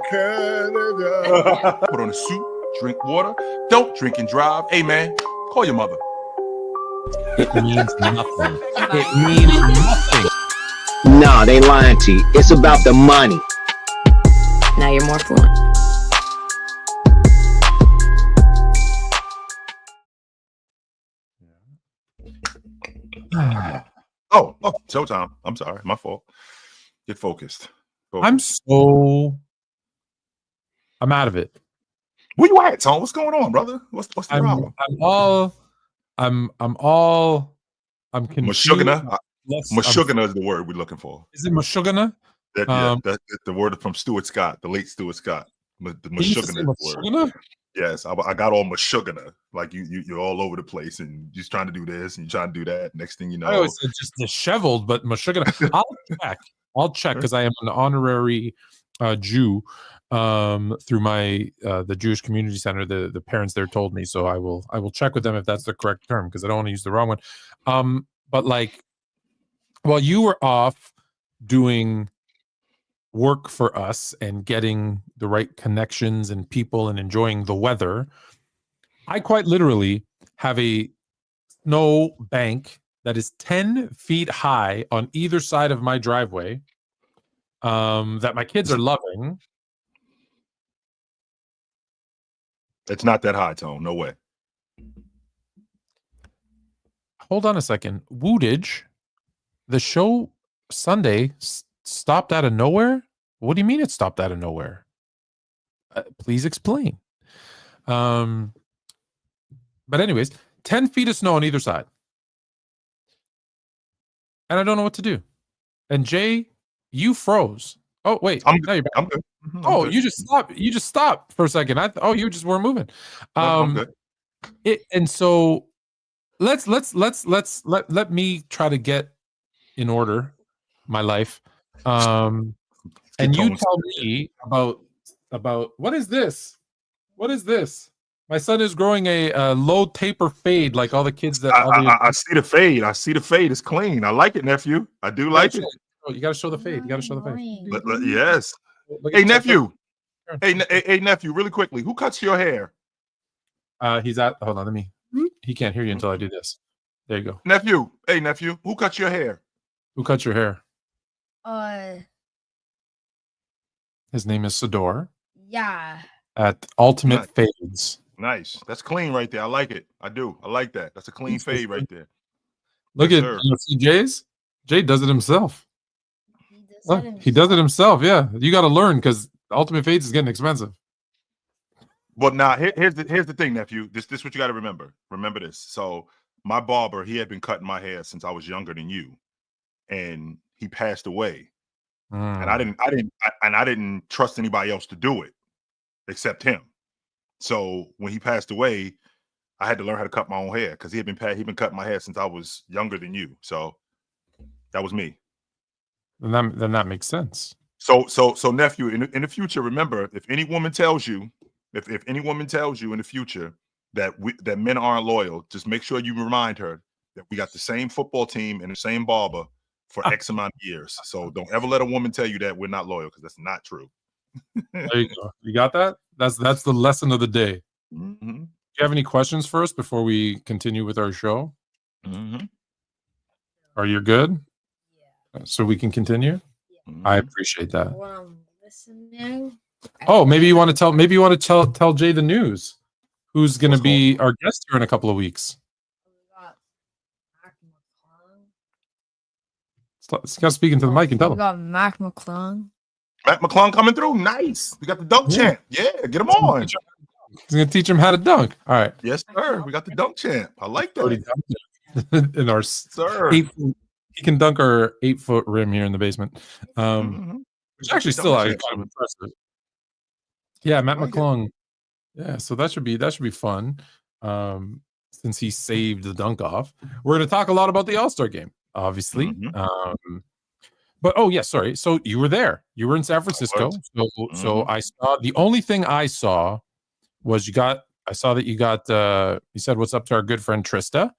Canada. Put on a suit, drink water, don't drink and drive. Hey, man, call your mother. It means nothing. It means nothing. Nah, they lying to you. It's about the money. Now you're more fluent. Oh, showtime. I'm sorry. My fault. Get focused. I'm out of it. Where you at, Tom? What's going on, brother? What's the problem? I'm confused. Mashugana is the word we're looking for. Is it Mashugana? That's the word from Stuart Scott, the late Stuart Scott. The Mashugana word. Yes, I got all Mashugana. Like you're all over the place and you're trying to do this and you're trying to do that. Next thing you know, I always said just disheveled, but Mashugana. I'll check because I am an honorary Jew through my the Jewish Community Center. The parents there told me, so I will check with them if that's the correct term because I don't want to use the wrong one. But like, while you were off doing work for us and getting the right connections and people and enjoying the weather, I quite literally have a snow bank that is 10 feet high on either side of my driveway that my kids are loving. It's not that high, Tone. No way. Hold on a second. Wootage, the show Sunday stopped out of nowhere? What do you mean it stopped out of nowhere? Please explain. But anyways, 10 feet of snow on either side. And I don't know what to do. And Jay, you froze. Oh, wait. I'm now you're back. good. Oh, good. You just stopped. You just stopped for a second. You just weren't moving. I'm good. And so let me try to get in order my life. And you tell me about what is this? What is this? My son is growing a low taper fade like all the kids that I see the fade. I see the fade. It's clean. I like it, nephew. I do like it. You got to show the fade. You got to show the fade. Yes. Hey, nephew. Hey, nephew. Really quickly, who cuts your hair? Hold on. Let me. He can't hear you until I do this. There you go. Nephew. Hey, nephew. Who cuts your hair? Who cuts your hair? His name is Sador. Yeah. At Ultimate Fades. Nice. That's clean right there. I like it. I do. I like that. That's a clean fade right there. Look at Jay's. Jay does it himself. He does it himself. Yeah. You got to learn because Ultimate Fades is getting expensive. But now here's the thing, nephew. This what you got to remember. Remember this. So my barber, he had been cutting my hair since I was younger than you, and he passed away. And I didn't trust anybody else to do it except him. So when he passed away, I had to learn how to cut my own hair because he'd been cutting my hair since I was younger than you. So that was me. Then that makes sense. So nephew, in the future, remember, if any woman tells you in the future that men aren't loyal, just make sure you remind her that we got the same football team and the same barber for X amount of years. So don't ever let a woman tell you that we're not loyal because that's not true. There you go. You got that? That's the lesson of the day. Mm-hmm. Do you have any questions for us before we continue with our show? Mm-hmm. Are you good? Yeah. So we can continue? Mm-hmm. I appreciate that. When I'm listening. Oh, maybe you want to tell Jay the news. Who's going to be our guest here in a couple of weeks? Got speaking to the mic and tell him. We got Mac McClung. Mac McClung coming through. Nice. We got the dunk champ. Yeah, get him on. He's going to teach him how to dunk. All right. Yes, sir. We got the dunk champ. I like that. In our sir. He can dunk our 8-foot rim here in the basement. Which actually still kind of impressive. Yeah, Matt McClung. Yeah, so that should be fun. Since he saved the dunk off. We're going to talk a lot about the All-Star game, obviously. But sorry. So you were there. You were in San Francisco. So I saw the only thing I saw was you said what's up to our good friend Trista.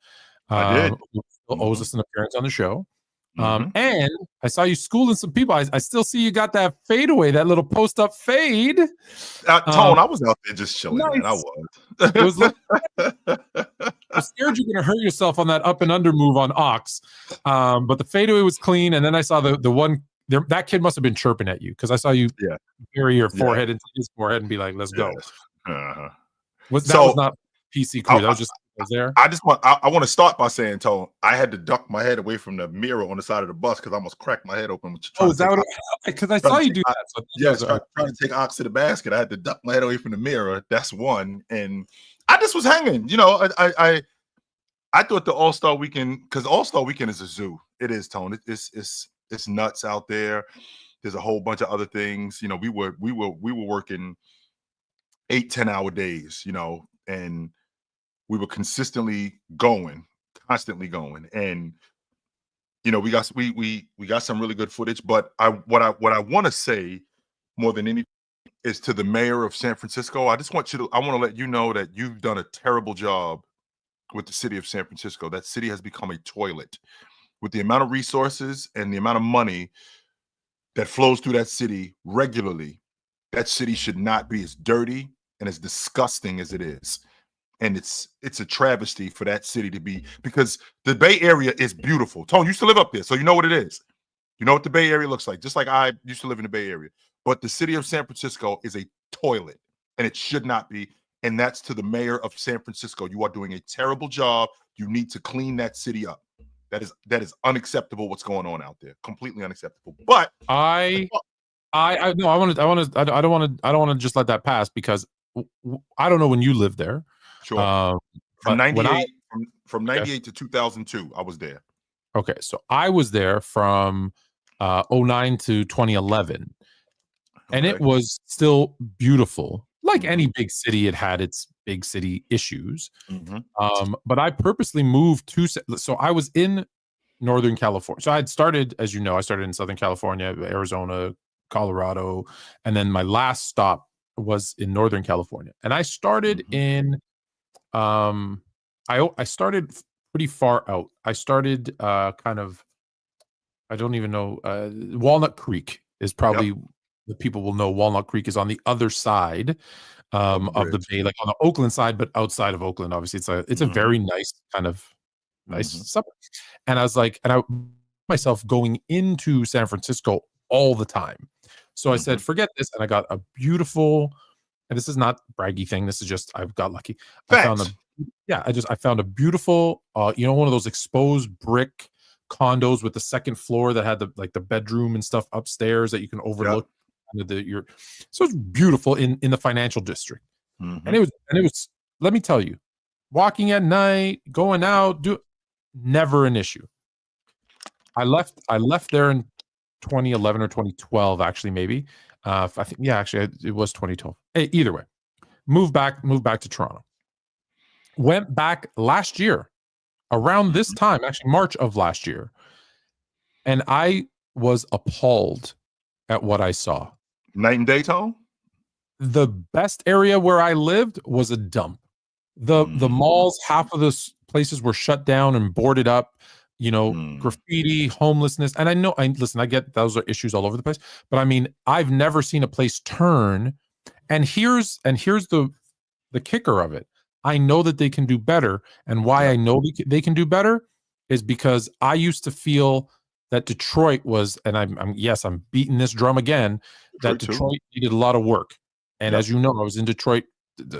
I did. Who owes us an appearance on the show. And I saw you schooling some people. I still see you got that fadeaway, that little post up fade. Tone, I was out there just chilling, nice. man. I was. It was like, I was scared you're going to hurt yourself on that up and under move on Ox. But the fadeaway was clean. And then I saw the one there, that kid must have been chirping at you because I saw you bury your forehead into his forehead and be like, let's go. Uh-huh. Was not PC crew. That was just was there. I want to start by saying, Tone, I had to duck my head away from the mirror on the side of the bus because I almost cracked my head open. Is that because I saw you do that? So trying to take Ox to the basket. I had to duck my head away from the mirror. That's one. And I just was hanging. You know, I thought the All-Star Weekend, because All-Star Weekend is a zoo. It is, Tone. It's nuts out there. There's a whole bunch of other things. You know, we were working 8-10 hour days, you know, and we were constantly going. And you know, we got some really good footage, but what I want to say more than anything is to the mayor of San Francisco. I want to let you know that you've done a terrible job with the city of San Francisco. That city has become a toilet. With the amount of resources and the amount of money that flows through that city regularly, that city should not be as dirty and as disgusting as it is. And it's a travesty for that city to be, because the Bay Area is beautiful. Tone, you used to live up there, so you know what it is. You know what the Bay Area looks like, just like I used to live in the Bay Area. But the city of San Francisco is a toilet, and it should not be. And that's to the mayor of San Francisco. You are doing a terrible job. You need to clean that city up. That is unacceptable. What's going on out there? Completely unacceptable. But I don't want to just let that pass because I don't know when you lived there. Sure. From 98 to 2002, I was there. Okay, so I was there from 09 to 2011, and it was still beautiful. Like any big city, it had its big city issues. But I purposely moved so I was in Northern California. So I started in Southern California, Arizona, Colorado, and then my last stop was in Northern California. And I started in I started pretty far out. I started kind of, I don't even know, Walnut Creek is probably the people will know. Walnut Creek is on the other side of the bay, like on the Oakland side, but outside of Oakland. Obviously, it's a very nice kind of suburb. And I was like, and I myself going into San Francisco all the time. So I said, forget this, and I got a beautiful. And this is not a braggy thing. This is just I've got lucky. I found a beautiful, one of those exposed brick condos with the second floor that had the bedroom and stuff upstairs that you can overlook. So it's beautiful in the financial district. And it was. Let me tell you, walking at night, going out, never an issue. I left there in 2011 or 2012, actually, maybe. I think, actually, it was 2012. Hey, either way, moved back to Toronto. Went back last year, around this time, actually March of last year, and I was appalled at what I saw. Night and day, Tone? The best area where I lived was a dump. The malls, half of the places were shut down and boarded up. You know, graffiti, homelessness. And I get those are issues all over the place, but I mean, I've never seen a place turn. And here's the kicker of it. I know that they can do better. And why I know they can do better is because I used to feel that Detroit was, and I'm beating this drum again, that Detroit needed a lot of work. And as you know, I was in Detroit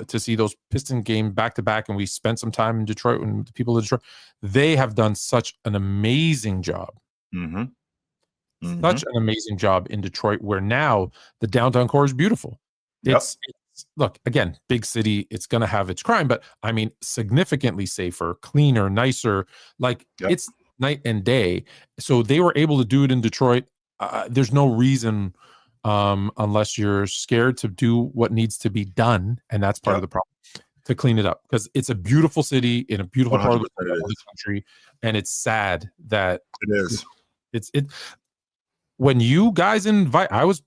to see those Piston game back to back, and we spent some time in Detroit. And the people of Detroit, they have done such an amazing job, such an amazing job in Detroit, where now the downtown core is beautiful. It's look, again, big city. It's going to have its crime, but I mean, significantly safer, cleaner, nicer. Like it's night and day. So they were able to do it in Detroit. There's no reason. Unless you're scared to do what needs to be done, and that's part of the problem, to clean it up, because it's a beautiful city in a beautiful part of the country, and it's sad that it is. It when you guys invite, I was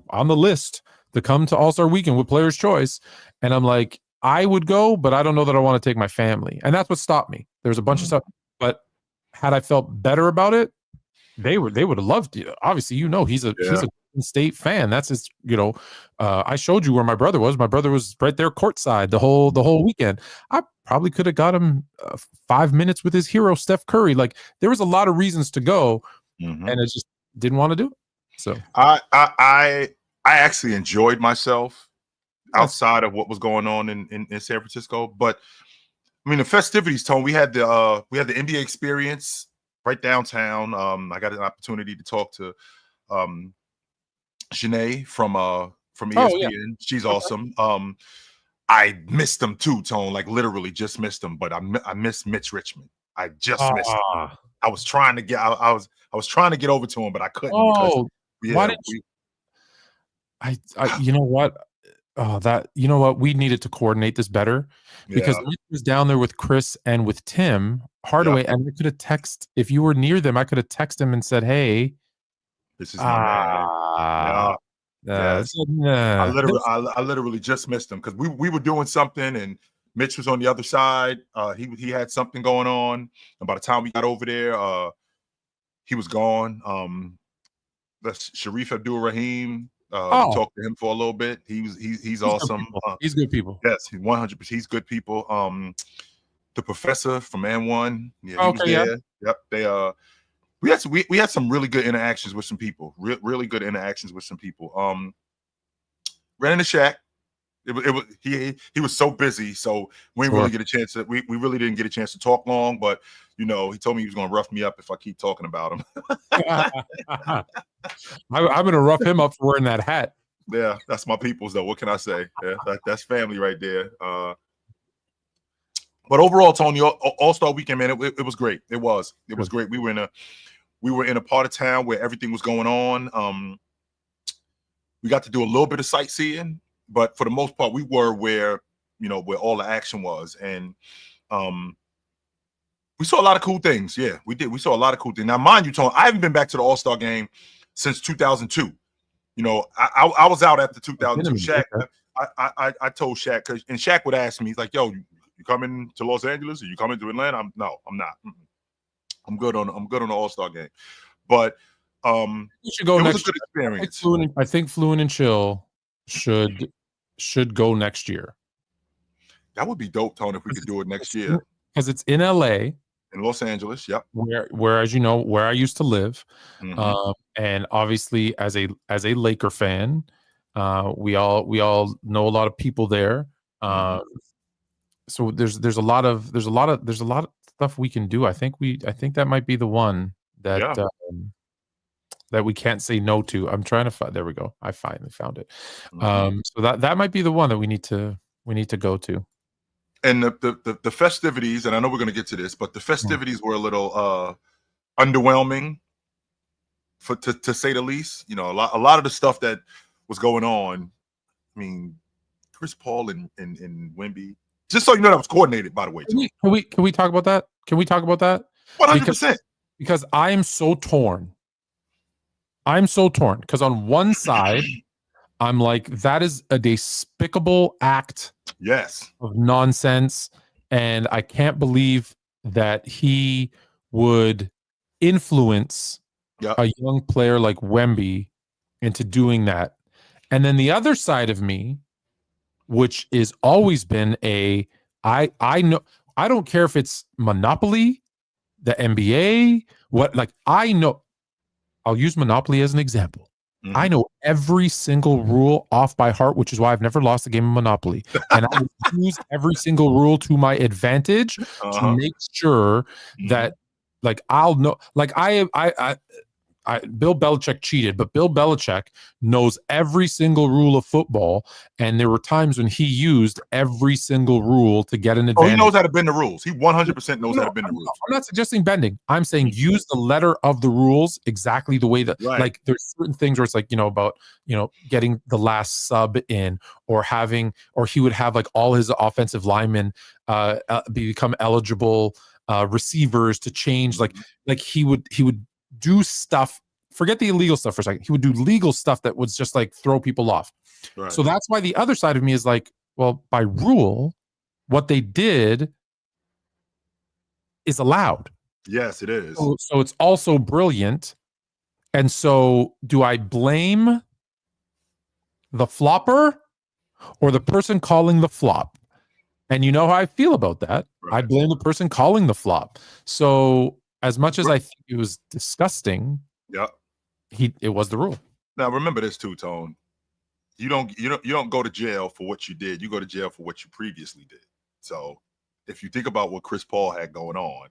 on the list to come to All-Star Weekend with Player's Choice, and I'm like, I would go, but I don't know that I want to take my family, and that's what stopped me. There's a bunch of stuff, but had I felt better about it, they would have loved you. Obviously, he's a Golden State fan. That's his. I showed you where my brother was. My brother was right there courtside the whole weekend. I probably could have got him 5 minutes with his hero Steph Curry. Like there was a lot of reasons to go, and I just didn't want to do it. So I actually enjoyed myself outside of what was going on in San Francisco, but I mean the festivities, Tone. We had the NBA experience right downtown. I got an opportunity to talk to Janae from ESPN. Oh, yeah. She's awesome. I missed them too, Tone. Like literally just missed them. But I missed Mitch Richmond. I just missed him. I was trying to get I was trying to get over to him, but I couldn't. Oh, why did you? You know what? You know what? We needed to coordinate this better because Mitch was down there with Chris and with Tim Hardaway, and I could have texted if you were near them. I could have texted him and said, "Hey, this is my man." I literally just missed him because we were doing something and Mitch was on the other side. He had something going on, and by the time we got over there, he was gone. That's Sharif Abdul Rahim. We talked to him for a little bit. He's awesome. He's good people. Yes, 100%. He's good people. The professor from N1. Yeah, he was there. Yep. They we had some really good interactions with some people. Really good interactions with some people. Ran into Shaq. He was so busy, so we didn't really get a chance to we really didn't get a chance to talk long, but he told me he was gonna rough me up if I keep talking about him. I'm gonna rough him up for wearing that hat. Yeah, that's my people's though. What can I say? Yeah, that's family right there. But overall, Tony, All-Star Weekend, man, it was great. It was great. We were in a part of town where everything was going on. We got to do a little bit of sightseeing, but for the most part, we were where all the action was, and we saw a lot of cool things. Yeah, we did. We saw a lot of cool things. Now, mind you, Tony, I haven't been back to the All-Star game since 2002. I was out after 2002. Shaq, I told Shaq, and Shaq would ask me, he's like, "Yo, you coming to Los Angeles? Are you coming to Atlanta?" I'm not. I'm good on the All-Star game, but you should go next. Was a good experience. I think Fluent and Chill should go next year. That would be dope, Tony, if we could do it next year. Because it's in LA. In Los Angeles, yep. Where as you know, where I used to live. And obviously as a Laker fan, we all know a lot of people there. So there's a lot of stuff we can do. I think that might be the one that that we can't say no to. I'm trying to find. There we go. I finally found it. So that might be the one that we need to go to. And the festivities, and I know we're going to get to this, but the festivities were a little underwhelming, to say the least. A lot of the stuff that was going on. I mean, Chris Paul and Wemby. Just so you know, that was coordinated, by the way. Can we talk about that? Can we talk about that? 100%. Because I am so torn. Because on one side, I'm like, that is a despicable act. Yes. Of nonsense, and I can't believe that he would influence a young player like Wemby into doing that. And then the other side of me, which is always been I know, I don't care if it's Monopoly, the NBA, I know. I'll use Monopoly as an example. I know every single rule off by heart, which is why I've never lost a game of Monopoly. And I use every single rule to my advantage to make sure that, I'll know. Bill Belichick cheated, but Bill Belichick knows every single rule of football, and there were times when he used every single rule to get an advantage. He knows how to bend the rules. He 100% knows how to bend the rules. I'm not suggesting bending. I'm saying use the letter of the rules exactly the way that, there's certain things where it's about, getting the last sub in, or he would have all his offensive linemen become eligible receivers to change. He would do stuff, forget the illegal stuff for a second. He would do legal stuff that would just throw people off. Right. So that's why the other side of me is well, by rule, what they did is allowed. Yes, it is. So it's also brilliant And so do I blame the flopper or the person calling the flop? And you know how I feel about that. I Right. blame the person calling the flop. So as much as I think it was disgusting, Yeah. it was the rule. Now remember this too, Tone. You don't go to jail for what you did. You go to jail for what you previously did. So if you think about what Chris Paul had going on,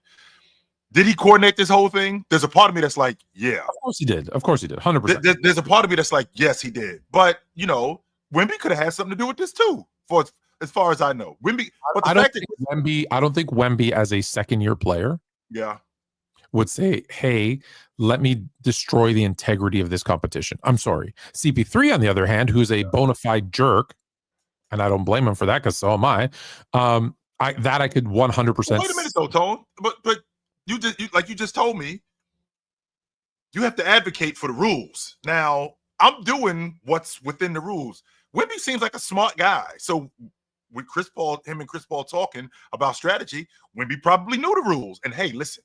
did he coordinate this whole thing? There's a part of me that's like, yeah. Of course he did. Of course he did. 100%. There's a part of me that's like, yes, he did. But you know, Wemby could have had something to do with this too. For as far as I know, Wemby. But the I don't fact think that Wemby. I don't think Wemby, as a second-year player, yeah, would say, "Hey, let me destroy the integrity of this competition." I'm sorry. CP3, on the other hand, who's a bona fide jerk, and I don't blame him for that because so am I. I could 100%. wait a minute though, Tone. But you just told me you have to advocate for the rules. Now I'm doing what's within the rules. Wemby seems like a smart guy, so with him and Chris Paul talking about strategy, Wemby probably knew the rules. And hey, listen,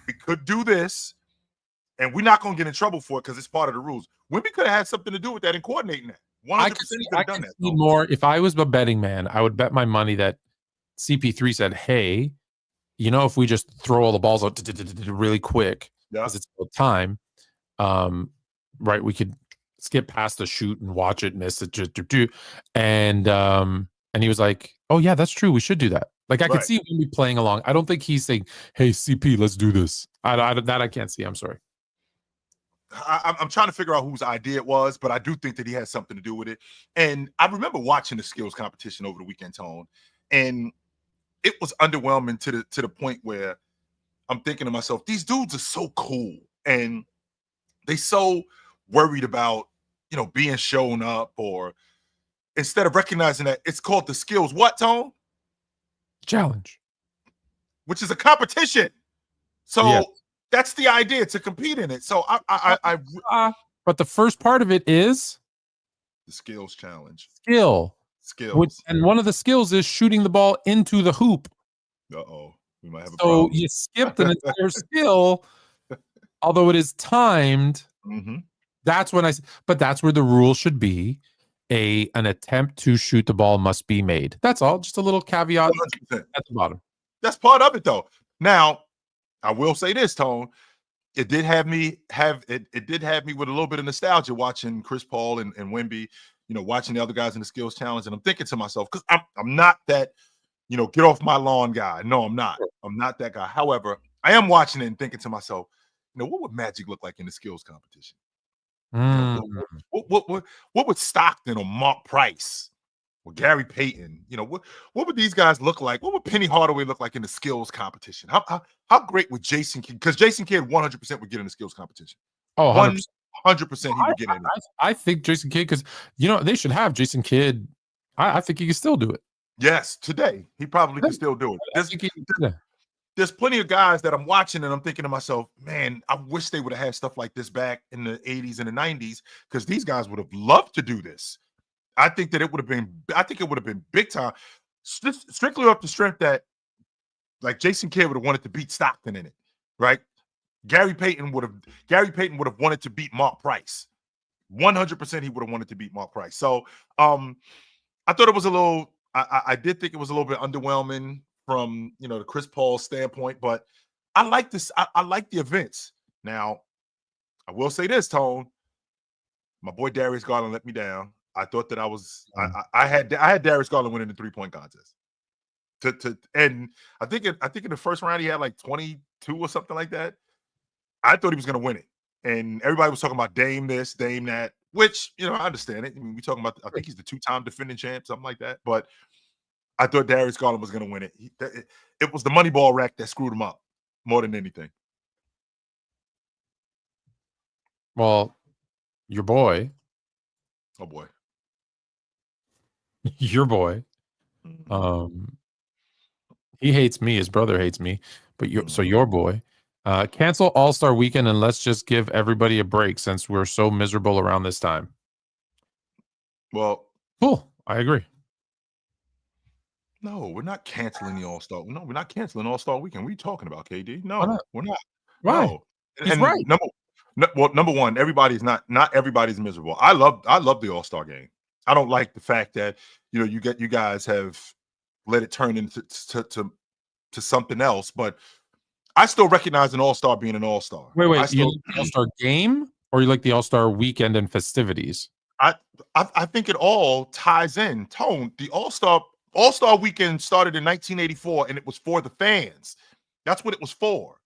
we could do this, and we're not going to get in trouble for it because it's part of the rules. Wemby could have had something to do with that and coordinating that. 100% I he could have done that. see more. If I was a betting man, I would bet my money that CP3 said, "Hey, if we just throw all the balls out really quick because it's about time, right? We could skip past the shoot and watch it, miss it, and he was like, "Oh yeah, that's true. We should do that." Like I could see him playing along. I don't think he's saying, "Hey CP, let's do this." I can't see. I'm sorry. I'm trying to figure out whose idea it was, but I do think that he has something to do with it. And I remember watching the skills competition over the weekend, Tone, and it was underwhelming to the point where I'm thinking to myself, these dudes are so cool and they so worried about being shown up, or instead of recognizing that it's called the skills Tone? Challenge, which is a competition. So that's the idea, to compete in it. So but the first part of it is the skills challenge. Skills. And one of the skills is shooting the ball into the hoop. We might have a problem. So you skipped an entire skill, although it is timed. Mm-hmm. That's where the rule should be. An attempt to shoot the ball must be made. That's all. Just a little caveat 100%. at the bottom. That's part of it, though. Now, I will say this, Tone. It did have me with a little bit of nostalgia watching Chris Paul and Wemby, watching the other guys in the skills challenge. And I'm thinking to myself, because I'm not that, get off my lawn guy. No, I'm not. I'm not that guy. However, I am watching it and thinking to myself, what would Magic look like in the skills competition? What would Stockton or Mark Price or Gary Payton? What would these guys look like? What would Penny Hardaway look like in the skills competition? How great would Jason Kidd? Because Jason Kidd 100% would get in the skills competition. Oh, 100% he would get in it. I think Jason Kidd, because they should have Jason Kidd. I think he can still do it. Yes, today he probably can still do it. There's plenty of guys that I'm watching and I'm thinking to myself, man, I wish they would have had stuff like this back in the 80s and the 90s, because these guys would have loved to do this. I think it would have been big time, strictly off the strength that like Jason Kidd would have wanted to beat Stockton in it, right? Gary Payton would have wanted to beat Mark Price. 100% he would have wanted to beat Mark Price. So I thought it was a little, I did think it was a little bit underwhelming from the Chris Paul standpoint, but I like this. I like the events. Now, I will say this, Tone. My boy Darius Garland let me down. I thought that I had Darius Garland winning the 3-point contest. And I think in the first round he had like 22 or something like that. I thought he was going to win it, and everybody was talking about Dame this, Dame that, which I understand it. I mean, we talking about, I think he's the 2-time defending champ, something like that, but I thought Darius Garland was going to win it. It was the money ball rack that screwed him up more than anything. Well, your boy. Oh boy. Your boy. He hates me. His brother hates me. But your boy. Cancel All-Star Weekend and let's just give everybody a break since we're so miserable around this time. Well, cool. I agree. No, we're not canceling the All-Star. No, we're not canceling All-Star Weekend. What are you talking about, KD? No, we're not. Why? No. He's right. Well, number one, not everybody's miserable. I love the All-Star game. I don't like the fact that you guys have let it turn into to something else, but I still recognize an All-Star being an All-Star. I Wait. You still like the All-Star game or you like the All-Star weekend and festivities? I think it all ties in. Tone, the All-Star weekend started in 1984 and it was for the fans. That's what it was for.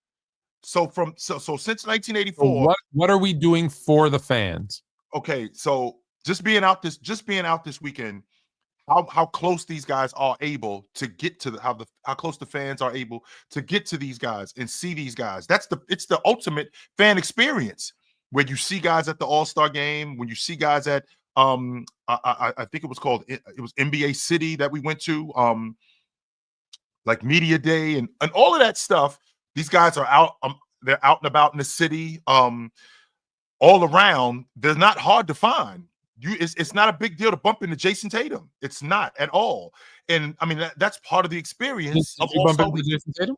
So since 1984, What are we doing for the fans? okay, so just being out this weekend, how close these guys are able to get to how close the fans are able to get to these guys and see these guys. It's the ultimate fan experience where you see guys at the All-Star game, when you see guys at I think it was NBA City that we went to, like Media Day and all of that stuff. These guys are out, they're out and about in the city, all around. They're not hard to find. It's not a big deal to bump into Jason Tatum. It's not at all. And I mean that's part of the experience Did of you bump All-Star into Weekend. Jason Tatum?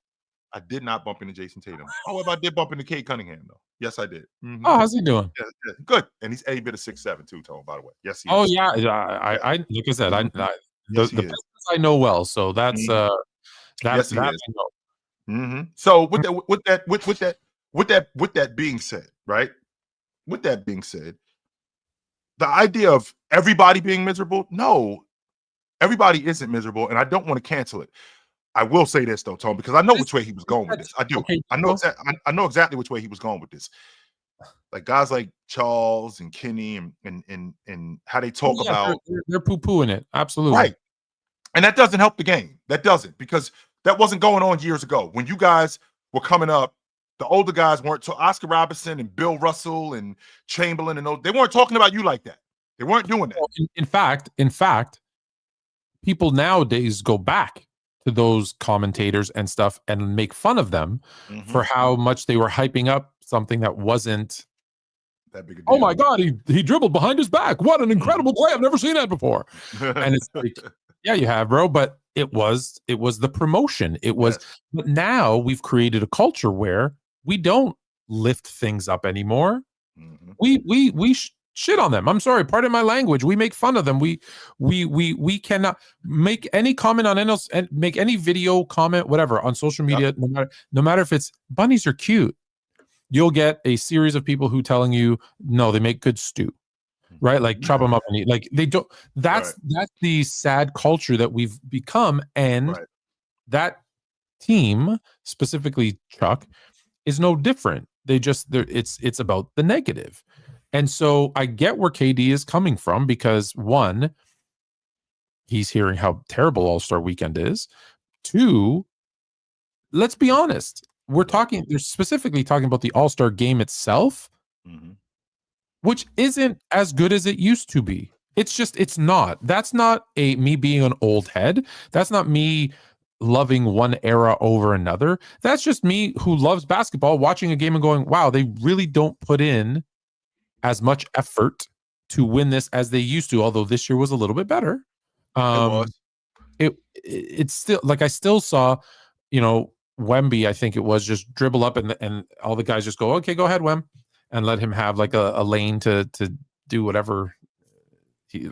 I did not bump into Jason Tatum. However, I did bump into Cade Cunningham though. Yes, I did. Mhm. Oh, how's he doing? Yeah, good. And he's a bit of 6'7" too, Tone, by the way. Yes, he Oh is. yeah, I like I said, Mhm. the Yes, he the is. Pistons I know well, so that's Mhm. Yes, he that is. I know. So with that being said, right? With that being said, the idea of everybody being miserable, no, everybody isn't miserable, and I don't want to cancel it. I will say this though, Tone, because I know which way he was going with this. I do. Okay, I know exactly which way he was going with this. Like guys like Charles and Kenny and how they talk yeah, about they're poo-pooing it. Absolutely. right. And that doesn't help the game. That doesn't, because that wasn't going on years ago. When you guys were coming up, the older guys weren't. So Oscar Robertson and Bill Russell and Chamberlain and those, they weren't talking about you like that. They weren't doing that. Well, in fact, people nowadays go back to those commentators and stuff and make fun of them for how much they were hyping up something that wasn't That big a deal. Oh my God, he dribbled behind his back. What an incredible play. I've never seen that before. And it's like, yeah, you have, bro, but it was the promotion. It was, but now we've created a culture where we don't lift things up anymore. We shit on them. I'm sorry, pardon my language. We make fun of them. We cannot make any comment on any else and make any video comment, whatever, on social media, no matter if it's bunnies are cute. You'll get a series of people who telling you, no, they make good stew, right? Like chop them up and eat. Like they don't. That's the sad culture that we've become, and that team, specifically Chuck, is no different. It's about the negative, and so I get where KD is coming from, because one, he's hearing how terrible All-Star Weekend is. Two, let's be honest. They're specifically talking about the All-Star game itself, which isn't as good as it used to be. It's not. That's not me being an old head. That's not me loving one era over another. That's just me who loves basketball, watching a game and going, wow, they really don't put in as much effort to win this as they used to, although this year was a little bit better. It's still, like, I still saw, Wemby, I think it was, just dribble up and all the guys just go, okay, go ahead, Wem, and let him have like a lane to do whatever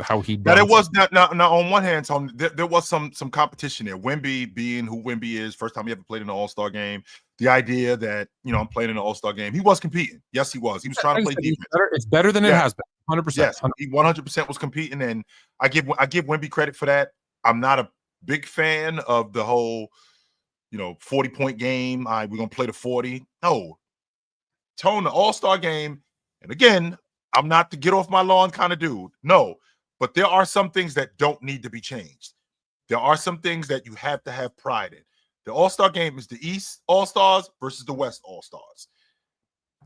how he does. Now it was now on one hand, Tom, there was some competition there. Wemby being who Wemby is, first time he ever played in an All-Star game. The idea that I'm playing in an All-Star game, he was competing. Yes, he was. He was trying to play defense. It's better than it has been. 100%. Yes, he 100% was competing, and I give Wemby credit for that. I'm not a big fan of the whole 40-point game. We're gonna play the 40. No, Tone, the All-Star game, and again, I'm not the get off my lawn kind of dude. No, but there are some things that don't need to be changed. There are some things that you have to have pride in. The All-Star game is the East All-Stars versus the West All-Stars.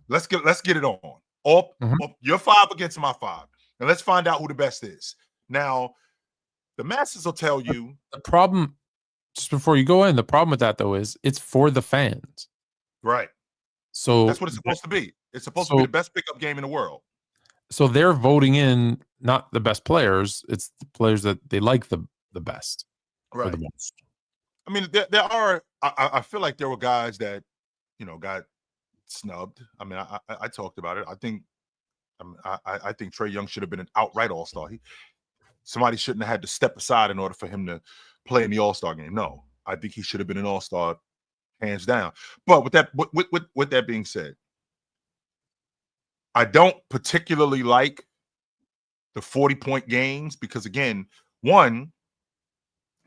Let's get it on. Your 5 against my 5, and let's find out who the best is. Now, the masses will tell you the problem. Just before you go in, the problem with that though is it's for the fans, right? So that's what it's supposed to be. It's supposed to be the best pickup game in the world. So they're voting in not the best players; it's the players that they like the best, right? Or the most. I mean, there are. I feel like there were guys that got snubbed. I mean, I talked about it. I think I think Trae Young should have been an outright All-Star. Somebody shouldn't have had to step aside in order for him to play in the All-Star game. No, I think he should have been an All-Star, hands down. But with that being said, I don't particularly like the 40-point games because, again, one,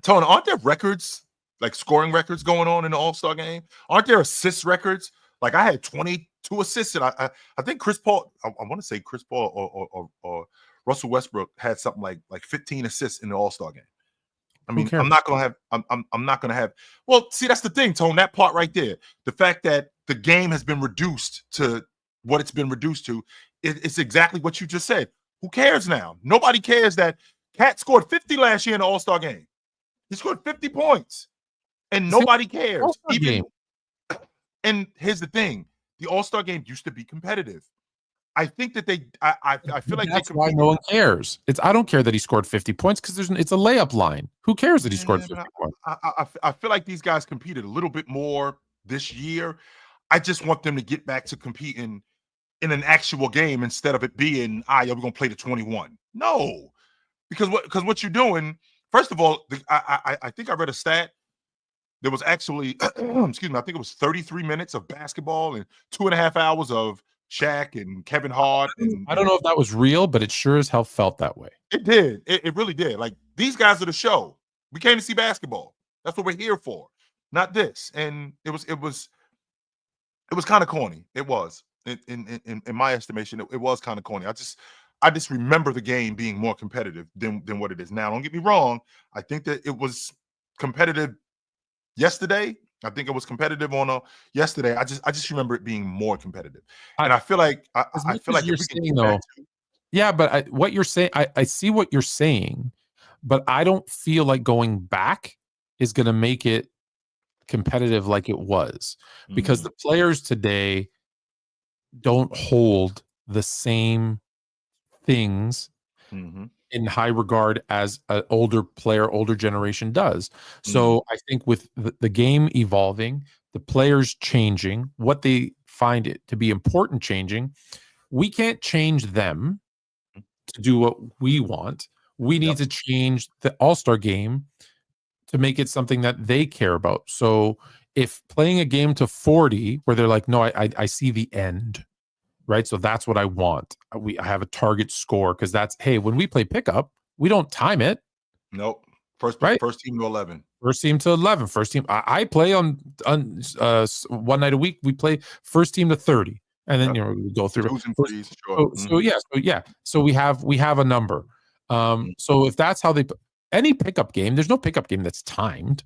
Tony, aren't there records, like scoring records going on in the All-Star game? Aren't there assist records? Like I had 22 assists, and I think Chris Paul, I want to say Chris Paul or Russell Westbrook had something like 15 assists in the All-Star game. I mean, I'm not gonna have. Well, see, that's the thing, Tone. That part right there, the fact that the game has been reduced to what it's been reduced to, it's exactly what you just said. Who cares now? Nobody cares that Cat scored 50 last year in the All-Star game. He scored 50 points, and nobody cares. And here's the thing: the All-Star game used to be competitive. I think that I feel like that's why no one cares. I don't care that he scored 50 points because it's a layup line. Who cares that he scored 50 points? I feel like these guys competed a little bit more this year. I just want them to get back to competing in an actual game instead of it being, we're gonna play the 21. No, because what you're doing, first of all, I think I read a stat. There was actually, excuse me, I think it was 33 minutes of basketball and 2.5 hours of Shaq and Kevin Hart. I don't know if that was real, but it sure as hell felt that way. It did. It really did. Like, these guys are the show. We came to see basketball. That's what we're here for, not this. And it was kind of corny. It was, in my estimation, it was kind of corny. I just remember the game being more competitive than what it is now. Don't get me wrong. I think that it was competitive yesterday. I think it was competitive yesterday. I just remember it being more competitive, and I feel like I feel like you're saying though. Yeah, but what you're saying, I see what you're saying, but I don't feel like going back is going to make it competitive like it was, because the players today don't hold the same things in high regard as an older generation does. So I think with the game evolving, the players changing, what they find it to be important changing, we can't change them to do what we want. We need to change the All-Star game to make it something that they care about. So if playing a game to 40 where they're like, no, I see the end, right? So that's what I want. I have a target score, because that's, hey, when we play pickup, we don't time it. Nope. First team to 11. First team to 11. First team. I play on one night a week. We play first team to 30, and then we go through. So we have a number. So if that's how any pickup game, there's no pickup game that's timed.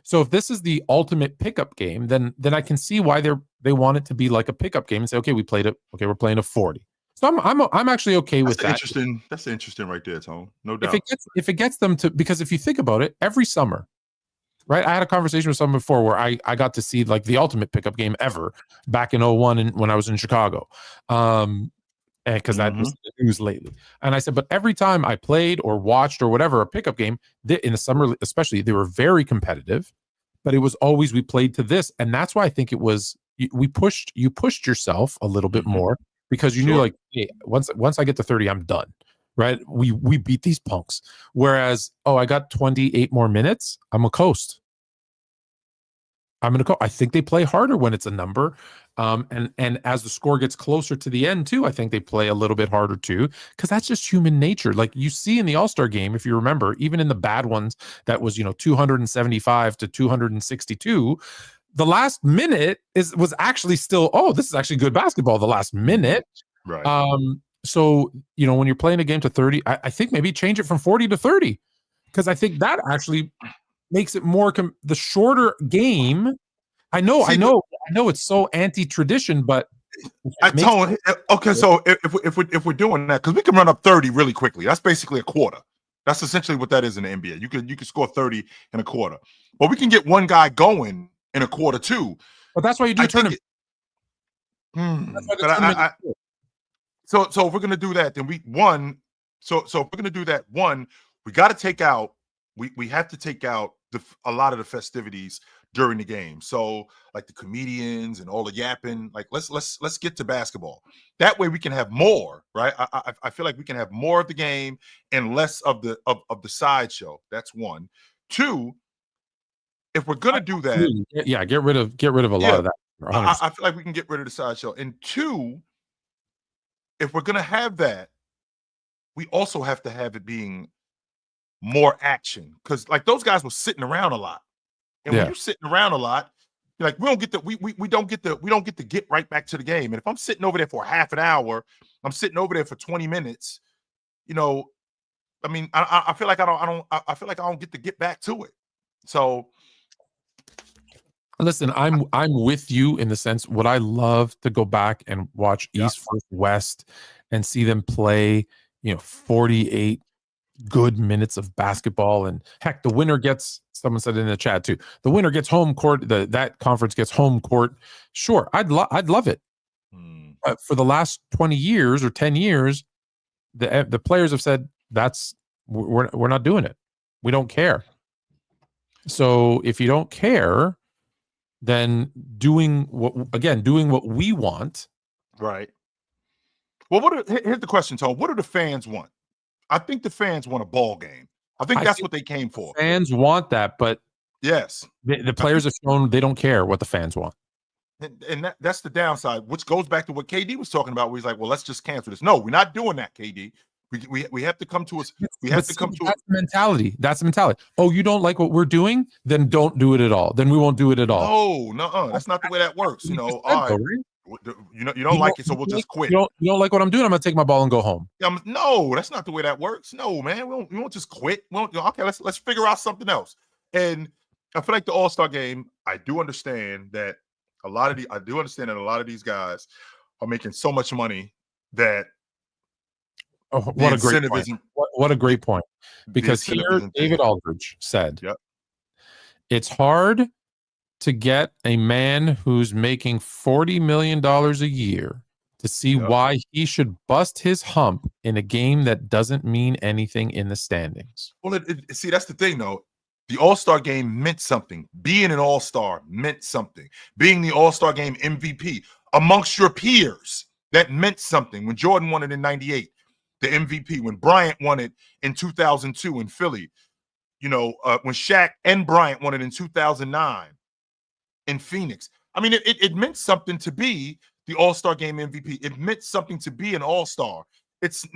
So if this is the ultimate pickup game, then I can see why they want it to be like a pickup game and say, okay, we played it. Okay, we're playing a 40. So I'm actually okay with that. Interesting. That's interesting right there, Tone. No doubt. If it gets them to, because if you think about it, every summer, right? I had a conversation with someone before where I got to see like the ultimate pickup game ever back in 2001 and when I was in Chicago. Because that was the news lately. And I said, but every time I played or watched or whatever, a pickup game, in the summer especially, they were very competitive, but it was always, we played to this. And that's why I think it was, you pushed yourself a little bit more, because you knew like, hey, once I get to 30, I'm done, right? We beat these punks. Whereas, I got 28 more minutes, I'm a coast. I'm going to go. I think they play harder when it's a number. And as the score gets closer to the end too, I think they play a little bit harder too, because that's just human nature. Like you see in the All-Star game, if you remember, even in the bad ones, that was 275 to 262. The last minute was actually still, this is actually good basketball. The last minute, right? So when you're playing a game to 30, I think maybe change it from 40 to 30, because I think that actually makes it more the shorter game. I know it's so anti-tradition, but okay. So if we're doing that, because we can run up 30 really quickly, that's basically a quarter. That's essentially what that is in the NBA. You can score 30 in a quarter, but we can get one guy going in a quarter too. But that's why you do a tournament. So if we're gonna do that, then if we're gonna do that, we got to take out. We have to take out a lot of the festivities during the game. So like the comedians and all the yapping, like let's get to basketball. That way we can have more, right? I feel like we can have more of the game and less of the sideshow. That's one. Two, if we're gonna do that, yeah, get rid of a lot of that. I feel like we can get rid of the sideshow. And two, if we're gonna have that, we also have to have it being more action, because like those guys were sitting around a lot, and when you're sitting around a lot, you're like we don't get to get right back to the game. And if I'm sitting over there for half an hour, I'm sitting over there for 20 minutes, you know, I mean, I feel like I feel like I don't get to get back to it. So listen, I'm with you in the sense, would I love to go back and watch East versus West and see them play, 48 good minutes of basketball, and heck, the winner gets, someone said in the chat too, the winner gets home court, that conference gets home court. Sure, I'd love it. For the last 20 years or 10 years, the players have said we're not doing it. We don't care. So if you don't care, then doing what we want. Right. Well, here's the question, Tom. What do the fans want? I think the fans want a ball game. I think that's what they came for. Fans want that, but yes, the players have shown they don't care what the fans want. And that's the downside, which goes back to what KD was talking about, where he's like, well, let's just cancel this. No, we're not doing that, KD. We have to come to us. We have to come to that's the mentality. That's the mentality. Oh, you don't like what we're doing? Then don't do it at all. Then we won't do it at all. No, that's not the way that works. You don't like it, so we'll just quit. You don't like what I'm doing? I'm gonna take my ball and go home. No, that's not the way that works. No, man, we won't just quit. Okay, let's figure out something else. And I feel like the All-Star game, I do understand that a lot of these guys are making so much money that what a great point. What a great point. Because here David Aldridge said, it's hard to get a man who's making $40 million a year to see why he should bust his hump in a game that doesn't mean anything in the standings. Well, see, that's the thing, though. The All-Star game meant something. Being an All-Star meant something. Being the All-Star game MVP amongst your peers, that meant something. When Jordan won it in 98, the MVP. When Bryant won it in 2002 in Philly. When Shaq and Bryant won it in 2009 in Phoenix. I mean, it meant something to be the All-Star game MVP. It meant something to be an All-Star. It's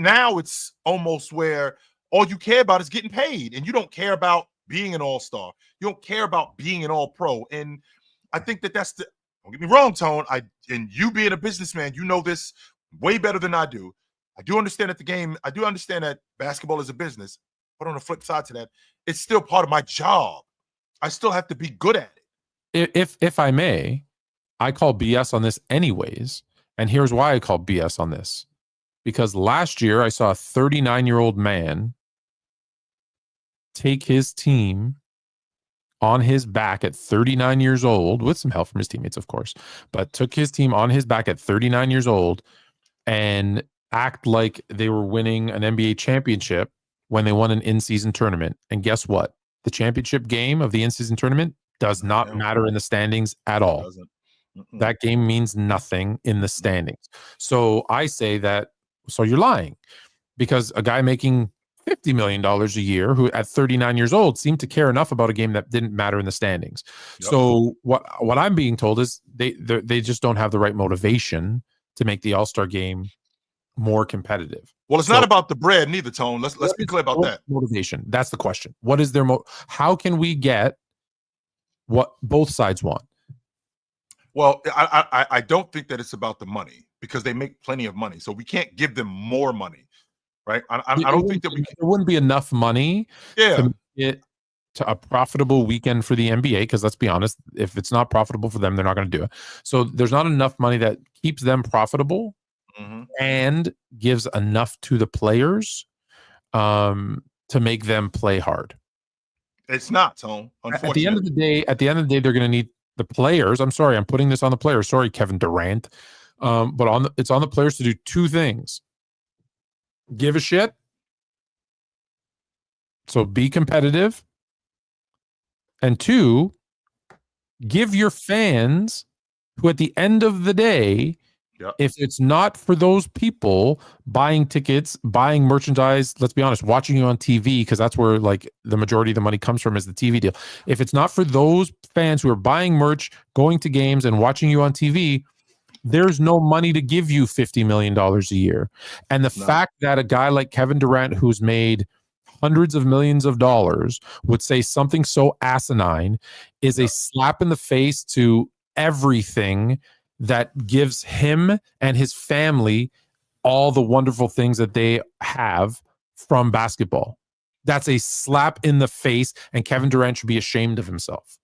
almost where all you care about is getting paid, and you don't care about being an All-Star. You don't care about being an All-Pro. And I think that's don't get me wrong, Tone. And you being a businessman, you know this way better than I do. I do understand that basketball is a business, but on the flip side to that, it's still part of my job. I still have to be good at it. If I may, I call BS on this anyways. And here's why I call BS on this. Because last year I saw a 39-year-old man take his team on his back at 39 years old, with some help from his teammates, of course, but took his team on his back at 39 years old and act like they were winning an NBA championship when they won an in-season tournament. And guess what? The championship game of the in-season tournament does not matter in the standings at all. That game means nothing in the standings. So I say that, so you're lying, because a guy making $50 million a year who at 39 years old seemed to care enough about a game that didn't matter in the standings. So what I'm being told is they just don't have the right motivation to make the All-Star game more competitive. Well, it's not about the bread neither, Tone. Let's be clear about that. Motivation. That's the question. What is their how can we get what both sides want? Well, I don't think that it's about the money, because they make plenty of money. So we can't give them more money, right? I don't think that there wouldn't be enough money to get to a profitable weekend for the NBA, because let's be honest, if it's not profitable for them, they're not going to do it. So there's not enough money that keeps them profitable and gives enough to the players to make them play hard. It's not, Tone. Unfortunately. At the end of the day, they're going to need the players. I'm sorry, I'm putting this on the players. Sorry, Kevin Durant. But it's on the players to do two things. Give a shit. So be competitive. And two, Give your fans, who at the end of the day, if it's not for those people buying tickets, buying merchandise, let's be honest, watching you on TV, because that's where like the majority of the money comes from, is the TV deal. If it's not for those fans who are buying merch, going to games, and watching you on TV, there's no money to give you $50 million a year. And the fact that a guy like Kevin Durant, who's made hundreds of millions of dollars, would say something so asinine is a slap in the face to everything that gives him and his family all the wonderful things that they have from basketball. That's a slap in the face, and Kevin Durant should be ashamed of himself.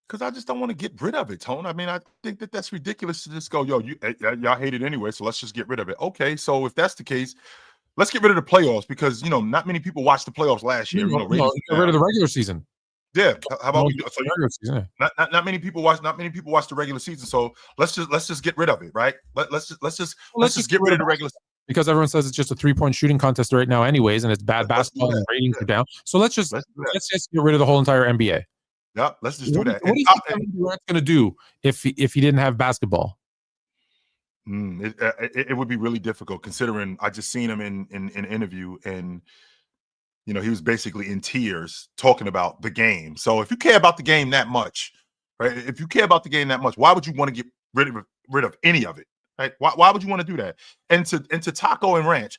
Because I just don't want to get rid of it, Tone. I mean, I think that that's ridiculous to just go, yo, y'all hate it anyway, so let's just get rid of it. Okay, so if that's the case, let's get rid of the playoffs, because, not many people watched the playoffs last year. Get rid of the regular season. Yeah, how about we do so? Not many people watch. Not many people watch the regular season. So let's just get rid of it, right? Let's just get rid of the regular season. Because everyone says it's just a 3-point shooting contest right now, anyways, and it's bad basketball and ratings are down. So let's just get rid of the whole entire NBA. Yep, let's just do that. What do you think Kevin Durant's going to do if he didn't have basketball? It would be really difficult, considering I just seen him in an interview, and he was basically in tears talking about the game. So if you care about the game that much, right? If you care about the game that much, why would you want to get rid of any of it? Right? Why would you want to do that? And to Taco and Ranch,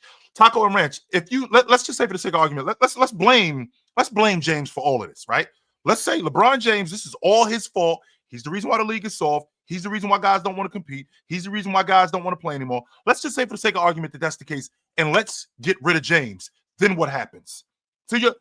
if you let's just say, for the sake of argument, let's blame James for all of this, right? Let's say LeBron James, this is all his fault. He's the reason why the league is soft. He's the reason why guys don't want to compete. He's the reason why guys don't want to play anymore. Let's just say, for the sake of argument, that that's the case, and let's get rid of James. Then what happens? To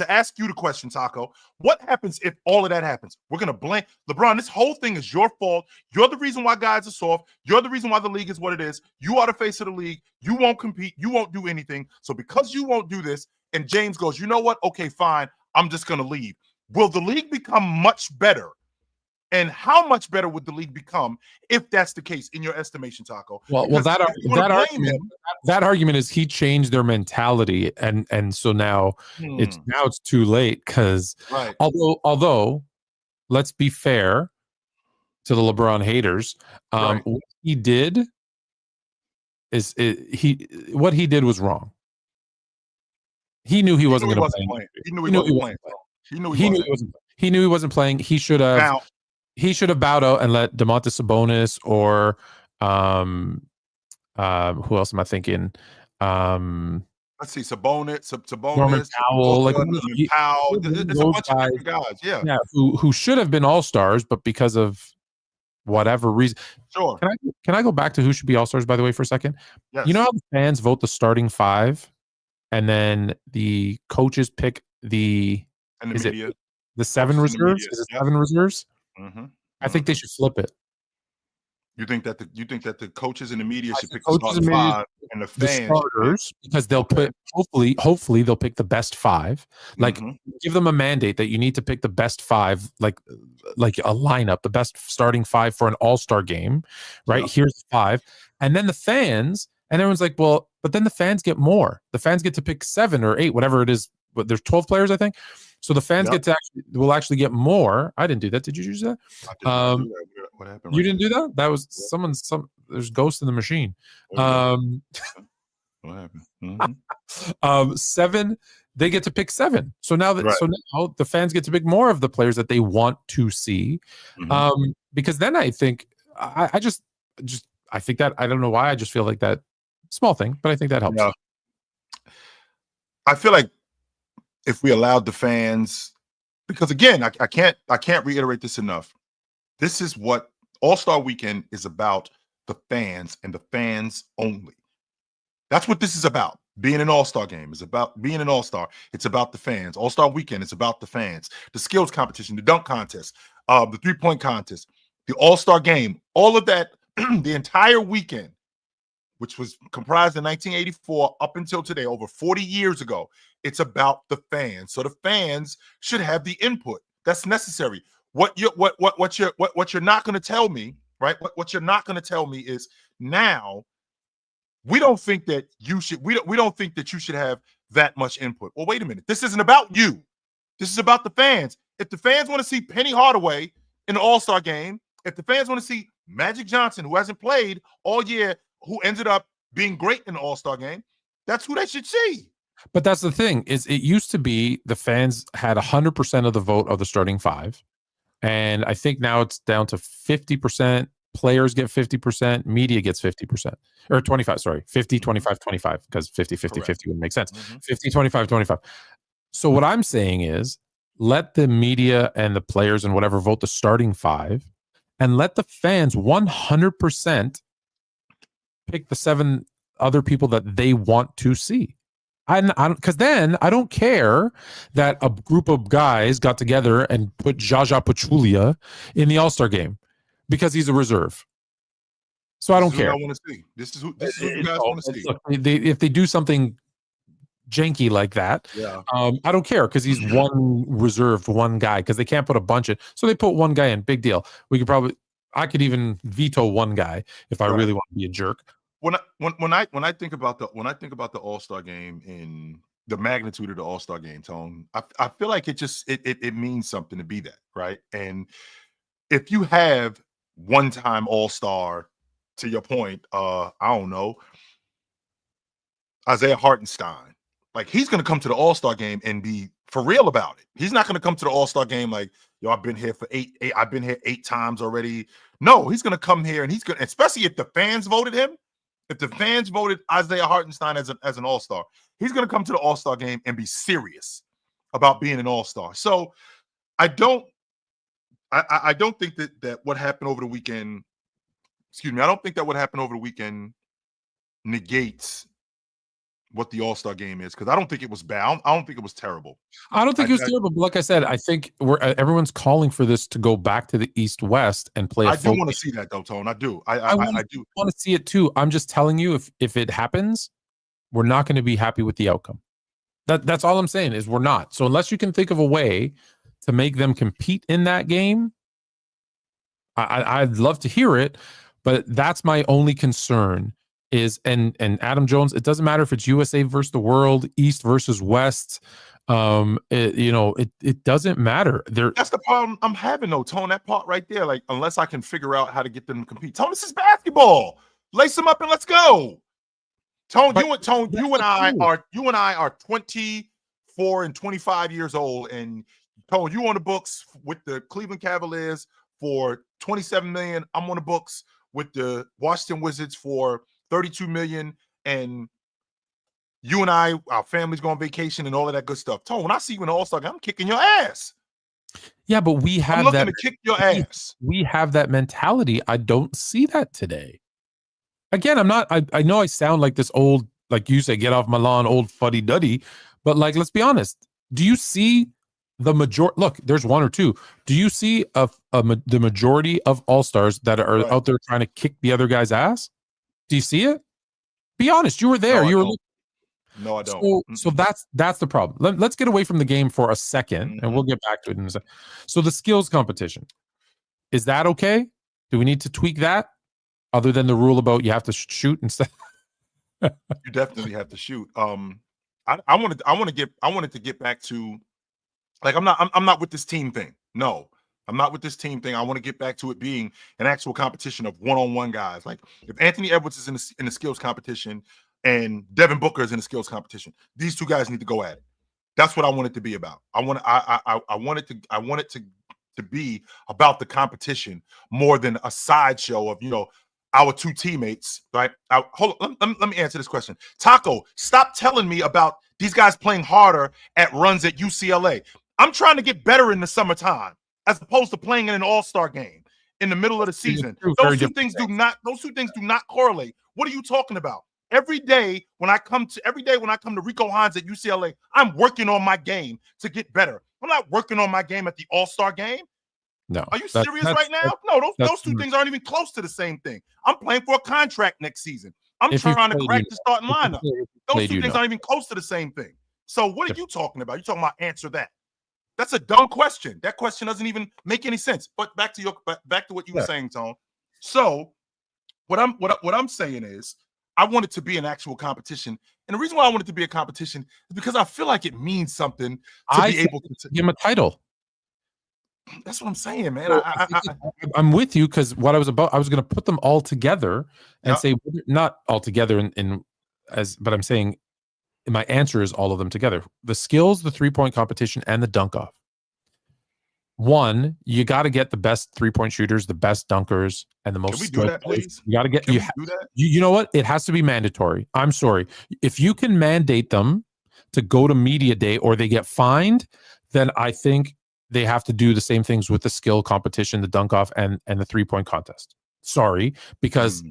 ask you the question, Taco, what happens if all of that happens? We're gonna blame LeBron. This whole thing is your fault. You're the reason why guys are soft. You're the reason why the league is what it is. You are the face of the league. You won't compete. You won't do anything. So because you won't do this, and James goes, you know what? Okay, fine. I'm just gonna leave. Will the league become much better? And how much better would the league become if that's the case, in your estimation, Taco? Well, that argument is he changed their mentality, and so now it's too late, because although let's be fair to the LeBron haters, what he did was wrong. He knew he wasn't going to play. He knew he wasn't playing. He should have. He should have bowed out and let Domantas Sabonis or who else am I thinking? Let's see, Sabonis, Norman Powell, Powell. There's a bunch of different guys, yeah, who should have been all-stars, but because of whatever reason. Sure. Can I go back to who should be all-stars, by the way, for a second? Yes. You know how the fans vote the starting five, and then the coaches pick the seven reserves? Is it seven reserves? Mm-hmm. I think they should flip it. You think that the coaches in the media should pick the starting five, and the fans starters, because they'll put hopefully they'll pick the best five. Like give them a mandate that you need to pick the best five, like a lineup, the best starting five for an all-star game, right? Here's the five, and then the fans, and everyone's like, well, but then the fans get more. The fans get to pick 7 or 8, whatever it is. But there's 12 players, I think. So the fans will actually get more. I didn't do that. Did you do that? I didn't do that. What happened? You didn't do that? That was there's ghosts in the machine. What happened? 7, they get to pick 7. So now now the fans get to pick more of the players that they want to see. Because then I think I just I think that, I don't know why, I just feel like that small thing, but I think that helps. Yeah. I feel like if we allowed the fans, because again, I can't reiterate this enough. This is what All-Star Weekend is about: the fans, and the fans only. That's what this is about. Being an All-Star game is about being an All-Star. It's about the fans. All-Star Weekend is about the fans. The skills competition, the dunk contest, the 3-point contest, the All-Star game, all of that, the entire weekend, which was comprised in 1984 up until today, over 40 years ago. It's about the fans. So the fans should have the input that's necessary. What you're not going to tell me, right? What you're not going to tell me is, now we don't think that you should. We don't think that you should have that much input. Well, wait a minute. This isn't about you. This is about the fans. if the fans want to see Penny Hardaway in the All-Star game, if the fans want to see Magic Johnson, who hasn't played all year, who ended up being great in the All-Star game, that's who they should see. But that's the thing, is it used to be the fans had 100% of the vote of the starting five. And I think now it's down to 50%. Players get 50%, media gets 50%. Or 25, sorry. 50, 25, 25, because 50, 50, Correct. 50 would make sense. 50, 50, 25, 25. So what I'm saying is let the media and the players and whatever vote the starting five, and let the fans 100% pick the 7 other people that they want to see. Because then I don't care that a group of guys got together and put Jaja Pachulia in the All-Star game because he's a reserve. So I don't care. I want to see. This is who you guys want to see. Look, if they do something janky like that, I don't care because he's one reserved, one guy, because they can't put a bunch in. So they put one guy in. Big deal. I could even veto one guy if I really want to be a jerk. When I think about the All-Star game and the magnitude of the All-Star game, Tone, I feel like it means something to be that, right? And if you have one-time All-Star, to your point, I don't know, Isaiah Hartenstein, like he's gonna come to the All-Star game and be for real about it. He's not gonna come to the All-Star game like, yo, I've been here for I've been here 8 times already. No, he's gonna come here and he's gonna, especially if the fans voted him. If the fans voted Isaiah Hartenstein as an All-Star, he's going to come to the All-Star game and be serious about being an All-Star. So I don't think that what happened over the weekend, I don't think that what happened over the weekend negates what the All-Star game is, because I don't think it was bad. I don't think it was terrible. I don't think it was terrible. But like I said, I think everyone's calling for this to go back to the East-West and play. I do want to see that though, Tone. I do. I do want to see it too. I'm just telling you, if it happens, we're not going to be happy with the outcome. That's all I'm saying is we're not. So unless you can think of a way to make them compete in that game, I'd love to hear it. But that's my only concern. And Adam Jones, it doesn't matter if it's USA versus the world, East versus West. It doesn't matter. That's the problem I'm having though, Tone. That part right there, like unless I can figure out how to get them to compete. Tone, this is basketball. Lace them up and let's go. Tone, you and I are 24 and 25 years old, and Tone, you on the books with the Cleveland Cavaliers for $27 million. I'm on the books with the Washington Wizards for $32 million, and you and I, our families go on vacation and all of that good stuff. Tone, when I see you in the All-Star game, I'm kicking your ass. Yeah, but we have I'm looking to kick your ass. We have that mentality. I don't see that today. Again, I'm not. I know I sound like this old, like you say, get off my lawn, old fuddy-duddy. But like, let's be honest. Do you see the majority? Look, there's one or two. Do you see the majority of All-Stars that are out there trying to kick the other guy's ass? Do you see it? Be honest. You were there. No, I don't. So that's the problem. Let's get away from the game for a second, and we'll get back to it in a second. So the skills competition, is that okay? Do we need to tweak that? Other than the rule about you have to shoot instead. You definitely have to shoot. I wanted to get back to, like, I'm not with this team thing. No, I'm not with this team thing. I want to get back to it being an actual competition of one-on-one guys. Like if Anthony Edwards is in the skills competition and Devin Booker is in the skills competition, these two guys need to go at it. That's what I want it to be about. I want it to be about the competition more than a sideshow of, our two teammates, right? Hold on, let me answer this question. Taco, stop telling me about these guys playing harder at runs at UCLA. I'm trying to get better in the summertime as opposed to playing in an all-star game in the middle of the season. Those two things do not correlate. What are you talking about? Every day when I come to Rico Hines at UCLA, I'm working on my game to get better. I'm not working on my game at the all-star game. No. Are you serious right now? No, those two things aren't even close to the same thing. I'm playing for a contract next season. I'm trying to crack the starting lineup. Those two things aren't even close to the same thing. So what are you talking about? You're talking about answer that. That's a dumb question. That question doesn't even make any sense. But back to what you were saying, Tone. So what I'm saying is I want it to be an actual competition. And the reason why I want it to be a competition is because I feel like it means something to be able to give him a title. That's what I'm saying, man. So I'm with you because what I was going to put them all together and say not all together but I'm saying my answer is all of them together. The skills, the 3-point competition, and the dunk off. One, you got to get the best 3-point shooters, the best dunkers, and the most. Can we do that, please? You got to get. Can we do that? You know what? It has to be mandatory. I'm sorry. If you can mandate them to go to media day or they get fined, then I think they have to do the same things with the skill competition, the dunk off, and the 3-point contest. Sorry, because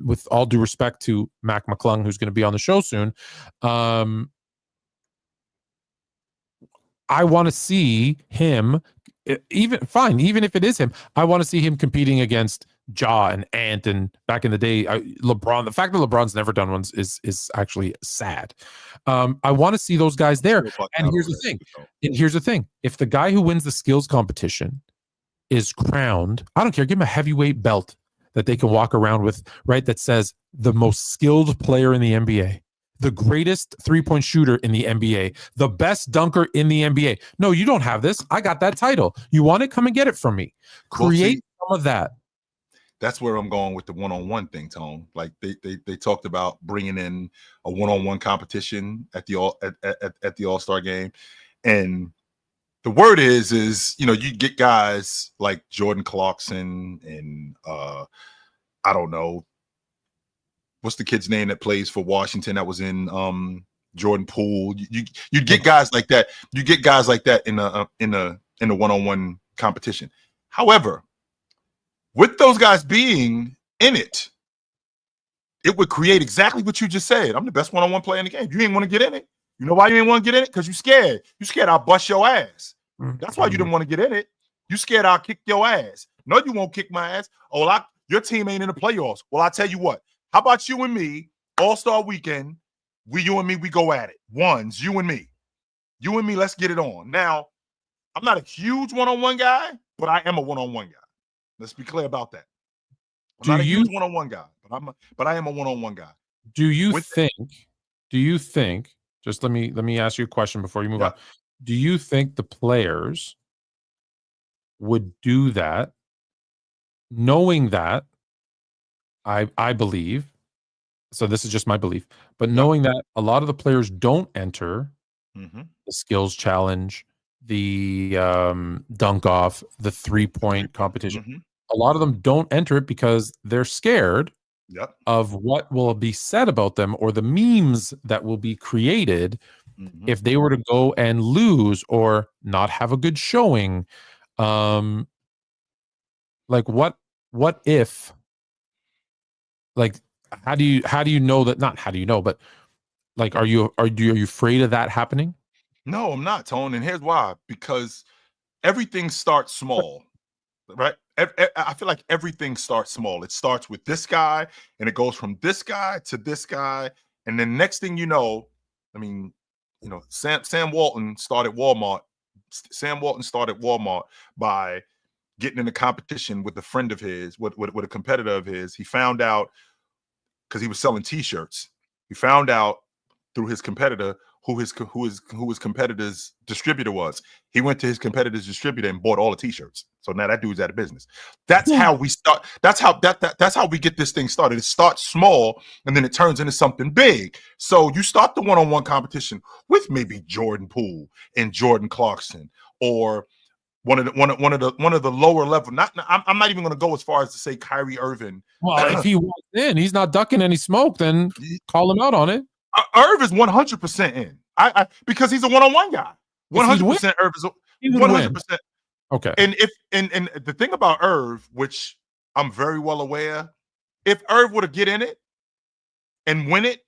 with all due respect to Mac McClung, who's going to be on the show soon, I want to see him. Even if it is him, I want to see him competing against Ja and Ant and back in the day LeBron. The fact that LeBron's never done one is actually sad. I want to see those guys there. And here's the thing: if the guy who wins the skills competition is crowned, I don't care. Give him a heavyweight belt that they can walk around with, right? That says the most skilled player in the NBA. The greatest 3-point shooter in the NBA, the best dunker in the NBA. No, you don't have this. I got that title. You want it? Come and get it from me. Create some of that. That's where I'm going with the one-on-one thing, Tone. Like they talked about bringing in a one-on-one competition at the All-Star game, and the word is you get guys like Jordan Clarkson and I don't know. What's the kid's name that plays for Washington that was in Jordan Poole? You get guys like that. You get guys like that in a one-on-one competition. However, with those guys being in it, it would create exactly what you just said. I'm the best one-on-one player in the game. You ain't want to get in it. You know why you ain't want to get in it? Because you scared. You scared I'll bust your ass. That's why you didn't want to get in it. You scared I'll kick your ass. No, you won't kick my ass. Oh, your team ain't in the playoffs. Well, I'll tell you what. How about you and me, All-Star Weekend, you and me, we go at it. Ones, you and me. You and me, let's get it on. Now, I'm not a huge one-on-one guy, but I am a one-on-one guy. Let's be clear about that. I'm not a huge one-on-one guy, but I am a one-on-one guy. Do you think, just let me ask you a question before you move on. Do you think the players would do that knowing that I believe, so this is just my belief, but knowing that a lot of the players don't enter the skills challenge, the dunk off, the 3-point competition. A lot of them don't enter it because they're scared of what will be said about them or the memes that will be created if they were to go and lose or not have a good showing. Like what if? Like, how do you know that? Not how do you know, but like, are you afraid of that happening? No, I'm not, Tone. And here's why: because everything starts small, right? I feel like everything starts small. It starts with this guy, and it goes from this guy to this guy, and then next thing you know, I mean, Sam Walton started Walmart. Sam Walton started Walmart by getting in a competition with a friend of his, with a competitor of his. He found out because he was selling T-shirts. He found out through his competitor who his competitor's distributor was. He went to his competitor's distributor and bought all the T-shirts. So now that dude's out of business. That's how we start. That's how we get this thing started. It starts small and then it turns into something big. So you start the one-on-one competition with maybe Jordan Poole and Jordan Clarkson, or one of the lower level. I'm not even going to go as far as to say Kyrie Irving. Well, if he walks in, he's not ducking any smoke, then call him out on it. Irv is 100% in. Because he's a one-on-one guy. 100% Irv is 100%. Okay. And the thing about Irv, which I'm very well aware, if Irv were to get in it and win it,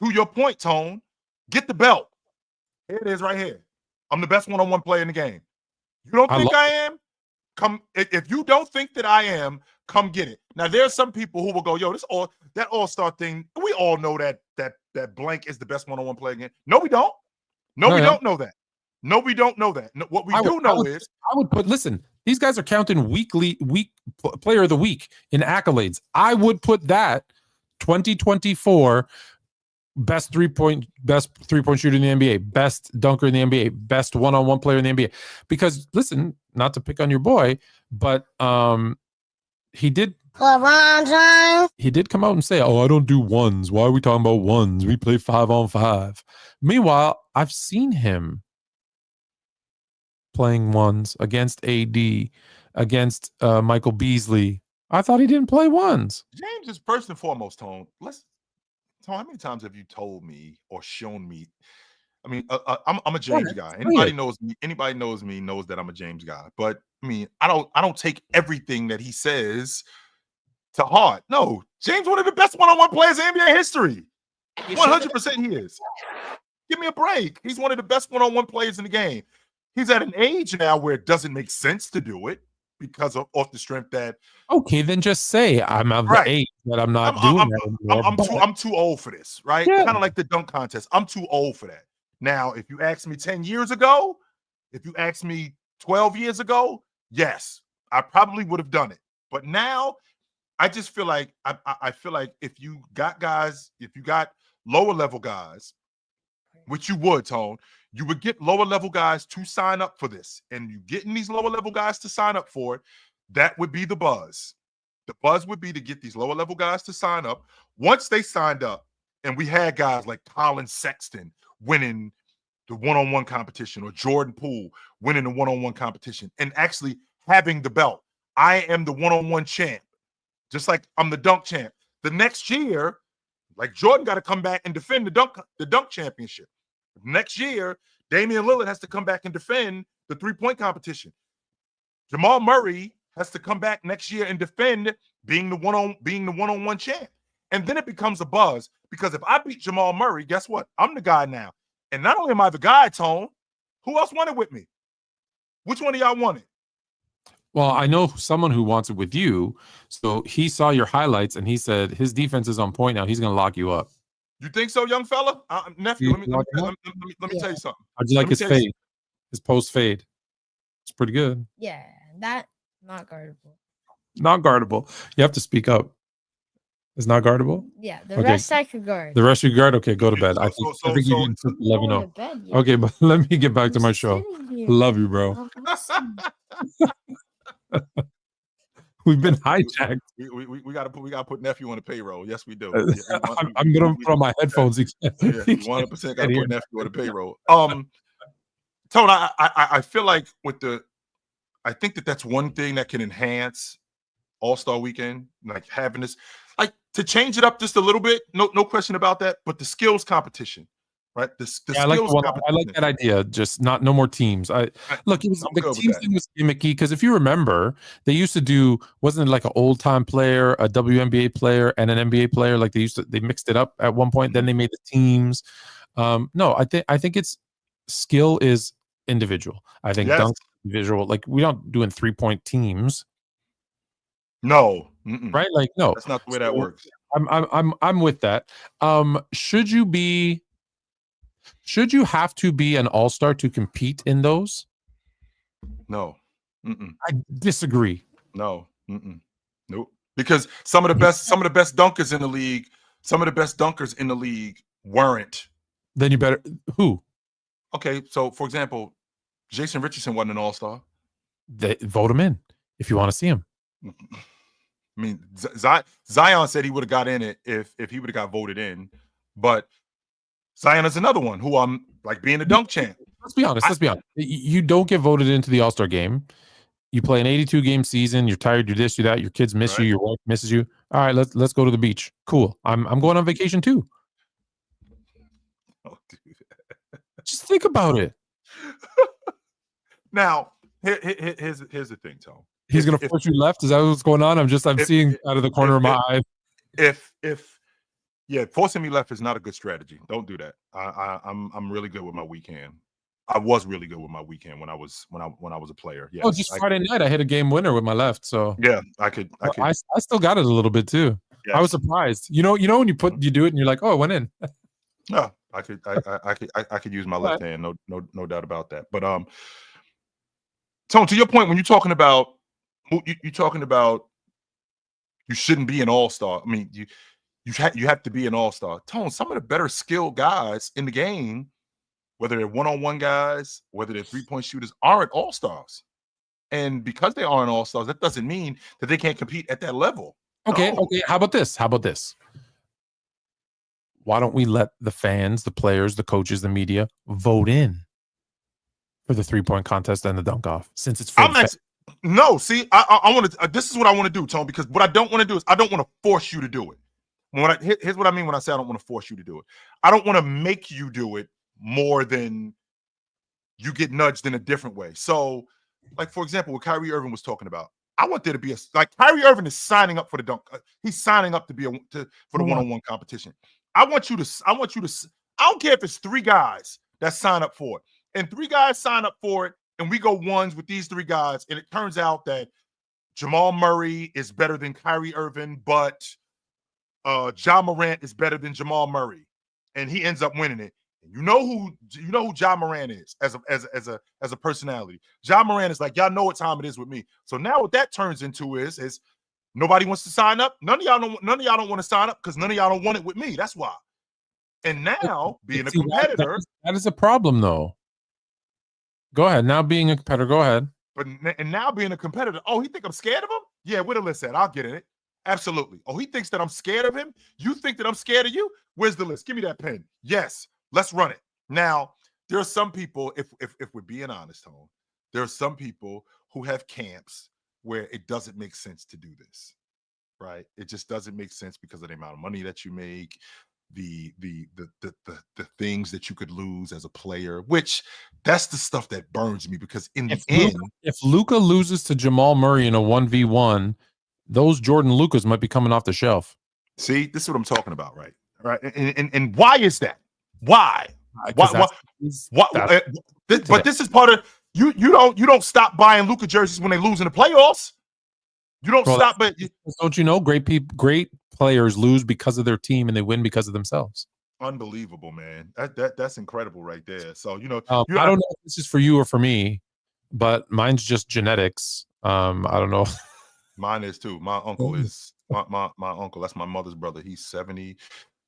to your point, Tone, get the belt. Here it is right here. I'm the best one-on-one player in the game. You don't think I am? Come. If you don't think that I am, come get it. Now, there are some people who will go, yo, that All-Star thing, we all know that blank is the best one-on-one player again. No, we don't. No, we don't know that. No, we don't know that. No, what we do know is I would put, listen, these guys are counting week player of the week in accolades. I would put that 2024 best three-point shooter in the NBA, best dunker in the NBA, best one-on-one player in the NBA. Because listen, not to pick on your boy, but he did come out and say, "Oh, I don't do ones. Why are we talking about ones? We play 5-on-5." Meanwhile, I've seen him playing ones against AD, against Michael Beasley. I thought he didn't play ones. James is first and foremost, Tone. Tone, how many times have you told me or shown me? I mean, I'm a James guy. Anybody knows me knows that I'm a James guy. But I mean, I don't take everything that he says to heart. No, James, one of the best one-on-one players in NBA history. 100% he is. Give me a break. He's one of the best one-on-one players in the game. He's at an age now where it doesn't make sense to do it because of off the strength that. Okay, then just say I'm of the age that I'm not doing that anymore. I'm too old for this, right? Yeah. Kind of like the dunk contest. I'm too old for that. Now, if you asked me 10 years ago, if you asked me 12 years ago, yes, I probably would have done it. But now, I just feel like I feel like if you got lower level guys, which you would, Tone, you would get lower level guys to sign up for this, and you getting these lower level guys to sign up for it, that would be the buzz. The buzz would be to get these lower level guys to sign up. Once they signed up, and we had guys like Colin Sexton winning the one-on-one competition, or Jordan Poole winning the one-on-one competition, and actually having the belt. I am the one-on-one champ, just like I'm the dunk champ. The next year, like Jordan got to come back and defend the dunk championship. Next year, Damian Lillard has to come back and defend the three-point competition. Jamal Murray has to come back next year and defend being the one-on-one champ. And then it becomes a buzz, because if I beat Jamal Murray, guess what? I'm the guy now. And not only am I the guy, Tone, who else won it with me? Which one of y'all won it? Well, I know someone who wants it with you. So he saw your highlights and he said his defense is on point now. He's going to lock you up. You think so, young fella? Nephew, let me tell you something. How'd you like his fade? His post fade. It's pretty good. Yeah, that not guardable. Not guardable. You have to speak up. It's not guardable? Yeah, the rest I could guard. The rest you guard? Okay, go to bed. I think you need to let me know. Okay, but let me get back to my show. Love you, bro. We've been hijacked. We gotta put nephew on the payroll. Yes, we do. I'm gonna put on my headphones. 100% gotta put nephew on the payroll. Tone, I feel like I think that's one thing that can enhance All-Star Weekend, like having this, like to change it up just a little bit. No question about that. But the skills competition, right? I like that idea. Just no more teams. The teams thing was gimmicky because if you remember, they used to do, wasn't it like an old time player, a WNBA player, and an NBA player? Like they mixed it up at one point. Then they made the teams. No, I think it's skill is individual. I think dunk individual. Like we don't do in 3-point teams. No, right? Like no, that's not the way that works. I'm with that. Should you have to be an all-star to compete in those? No. I disagree. No. Nope. Because some of the best dunkers in the league weren't. Then you better who? Okay, so for example, Jason Richardson wasn't an all-star. They vote him in if you want to see him. I mean, Zion said he would have got in it if he would have got voted in, but Zion is another one who I'm like being a dunk champ. Let's be honest. You don't get voted into the All-Star game. You play an 82-game season. You're tired. You're this. You're that. Your kids miss you. Your wife misses you. All right, let's go to the beach. Cool. I'm going on vacation too. Oh, dude. Just think about it. Now, here's the thing, Tom. He's gonna force you left. Is that what's going on? I'm seeing out of the corner of my eye. Forcing me left is not a good strategy. Don't do that. I'm really good with my weekend. I was really good with my weekend when I was a player. Yeah. Oh, just Friday night I hit a game winner with my left. So yeah, I could. I still got it a little bit too. Yes. I was surprised. You know when you do it and you're like, oh, it went in. No, I could use my left hand. No doubt about that. But Tone, to your point, when you're talking about you shouldn't be an all-star. I mean, you have to be an all-star. Tone, some of the better skilled guys in the game, whether they're one-on-one guys, whether they're three-point shooters, aren't all-stars. And because they aren't all-stars, that doesn't mean that they can't compete at that level. Okay, No. okay. How about this? Why don't we let the fans, the players, the coaches, the media vote in for the 3-point contest and the dunk off? Since it's no, see, I want to. This is what I want to do, Tone. Because what I don't want to do is I don't want to force you to do it. Here's what I mean when I say I don't want to force you to do it. I don't want to make you do it more than you get nudged in a different way. So, like for example, what Kyrie Irving was talking about, I want there to be Kyrie Irving is signing up for the dunk. He's signing up to be for the one-on-one competition. I want you to. I don't care if it's 3 guys that sign up for it, and 3 guys sign up for it, and we go ones with these 3 guys, and it turns out that Jamal Murray is better than Kyrie Irving, but Ja Morant is better than Jamal Murray, and he ends up winning it. And you know who Ja Morant is as a personality. Ja Morant is like, y'all know what time it is with me. So now what that turns into is nobody wants to sign up. None of y'all don't want to sign up because none of y'all don't want it with me. That's why. And now being a competitor, that is a problem, though. Go ahead. Now being a competitor, go ahead. And now being a competitor, oh, he think I'm scared of him? Yeah, where the list at? I'll get in it. Absolutely. Oh, he thinks that I'm scared of him? You think that I'm scared of you? Where's the list? Give me that pen. Yes, let's run it. Now, there are some people, if we're being honest, Tone, there are some people who have camps where it doesn't make sense to do this, right? It just doesn't make sense because of the amount of money that you make, the things that you could lose as a player, which that's the stuff that burns me because in the end, if Luka loses to Jamal Murray in a 1v1, those Jordan Lucas might be coming off the shelf. See, this is what I'm talking about, right? Right. And why is that? Why? But this is part of you don't stop buying Luka jerseys when they lose in the playoffs. You don't stop, but don't you know great players lose because of their team and they win because of themselves. Unbelievable, man. That's incredible right there. So I don't know if this is for you or for me, but mine's just genetics. I don't know. Mine is too. My uncle is my uncle. That's my mother's brother. He's 70.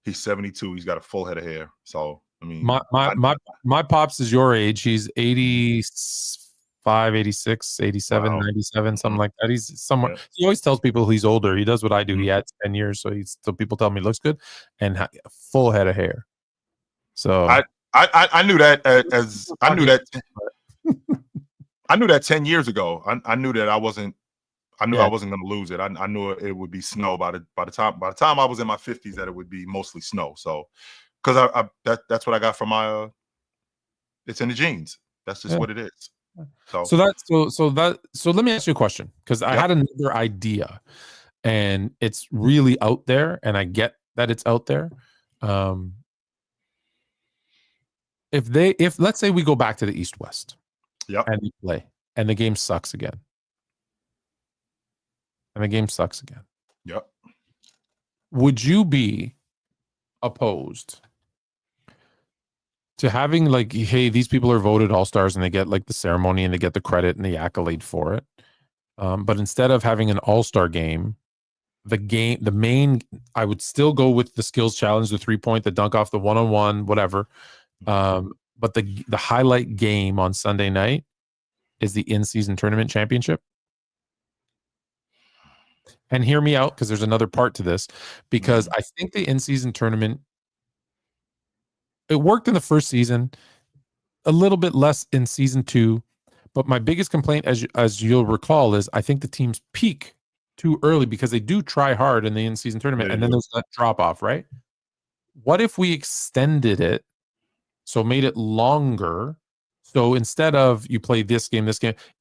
He's 72. He's got a full head of hair. So I mean, my pops is your age. He's 85, 86, 87, wow. 97, something like that. He's somewhere. Yeah. He always tells people he's older. He does what I do. He adds 10 years, so people tell me he looks good and a full head of hair. So I knew that I knew that 10 years ago. I knew that I wasn't. I knew I wasn't going to lose it. I knew it would be snow by the time I was in my 50s that it would be mostly snow. So, because that's what I got from my it's in the genes. That's just what it is. So let me ask you a question because I had another idea, and it's really out there, and I get that it's out there. If let's say we go back to the East-West, and we play, and the game sucks again. And the game sucks again. Yep. Would you be opposed to having like, hey, these people are voted all-stars and they get like the ceremony and they get the credit and the accolade for it. But instead of having an all-star game, the main, I would still go with the skills challenge, the 3-point, the dunk off, the one-on-one, whatever. But the highlight game on Sunday night is the in-season tournament championship. And hear me out, because there's another part to this, because I think the in-season tournament, it worked in the first season, a little bit less in season 2, but my biggest complaint, as you'll recall, is I think the teams peak too early because they do try hard in the in-season tournament, and then there's that drop-off, right? What if we extended it, so made it longer? So instead of you play this game,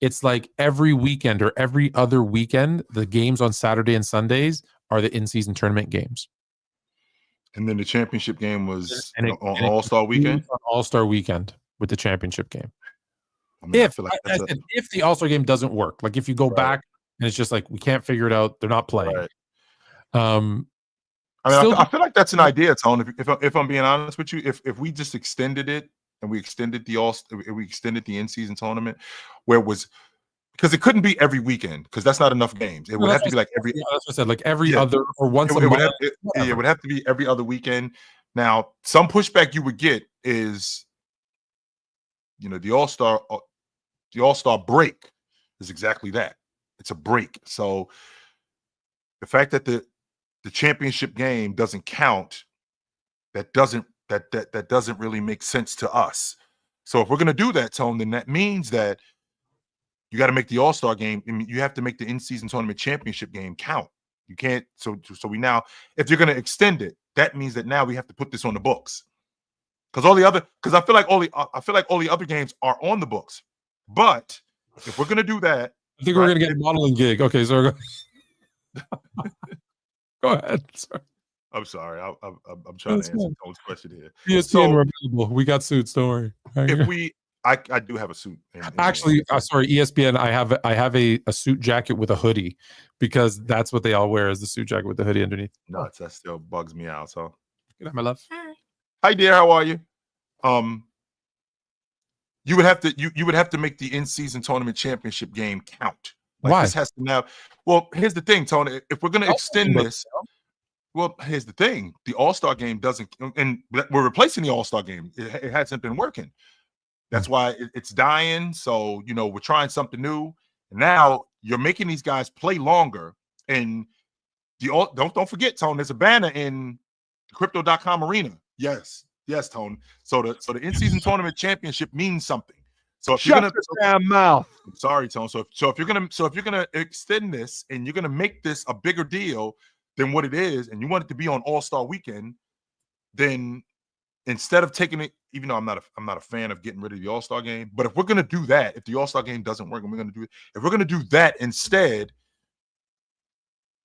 it's like every weekend or every other weekend, the games on Saturday and Sundays are the in-season tournament games. And then the championship game was on All-Star weekend? On All-Star weekend with the championship game. I mean, if the All-Star game doesn't work, like if you go back and it's just like, we can't figure it out, they're not playing. Right. I mean, I feel like that's an idea, Tone. If I'm being honest with you, if we just extended it, and we extended the in-season tournament, where it was, because it couldn't be every weekend because that's not enough games. It would have to be like every. Yeah, that's what I said. Like every Yeah. other or once a It month. would have to be every other weekend. Now, some pushback you would get is, the All-Star break is exactly that. It's a break. So the fact that the championship game doesn't count, that doesn't really make sense to us. So if we're gonna do that, Tone, then that means that you got to make the All-Star game. I mean, you have to make the in-season tournament championship game count. You can't. So we now, if you're gonna extend it, that means that now we have to put this on the books. Because I feel like all the other games are on the books. But if we're gonna do that, I think we're gonna get a modeling gig. Okay, so go ahead. Sorry. I'm sorry. I'm trying to answer Tone's question here. ESPN, we're available. We got suits. Don't worry. I do have a suit. Actually, sorry, ESPN. I have a suit jacket with a hoodie because that's what they all wear is the suit jacket with the hoodie underneath. No, that still bugs me out. So, good night, my love. Hi, dear. How are you? You would have to make the in-season tournament championship game count. Like, why? This has to now. Well, here's the thing, Tony. If we're going to extend this, well, here's the thing: the All-Star game doesn't, and we're replacing the All-Star game. It hasn't been working. That's why it's dying. So we're trying something new. And now you're making these guys play longer. And don't forget, Tone. There's a banner in the Crypto.com arena. Yes, Tone. So the in-season tournament championship means something. So if Shut your damn mouth. I'm sorry, Tone. So if you're gonna extend this and you're gonna make this a bigger deal than what it is, and you want it to be on All-Star Weekend, then instead of taking it, even though I'm not a fan of getting rid of the All-Star game, but if we're gonna do that, if the All-Star game doesn't work, and if we're gonna do that instead,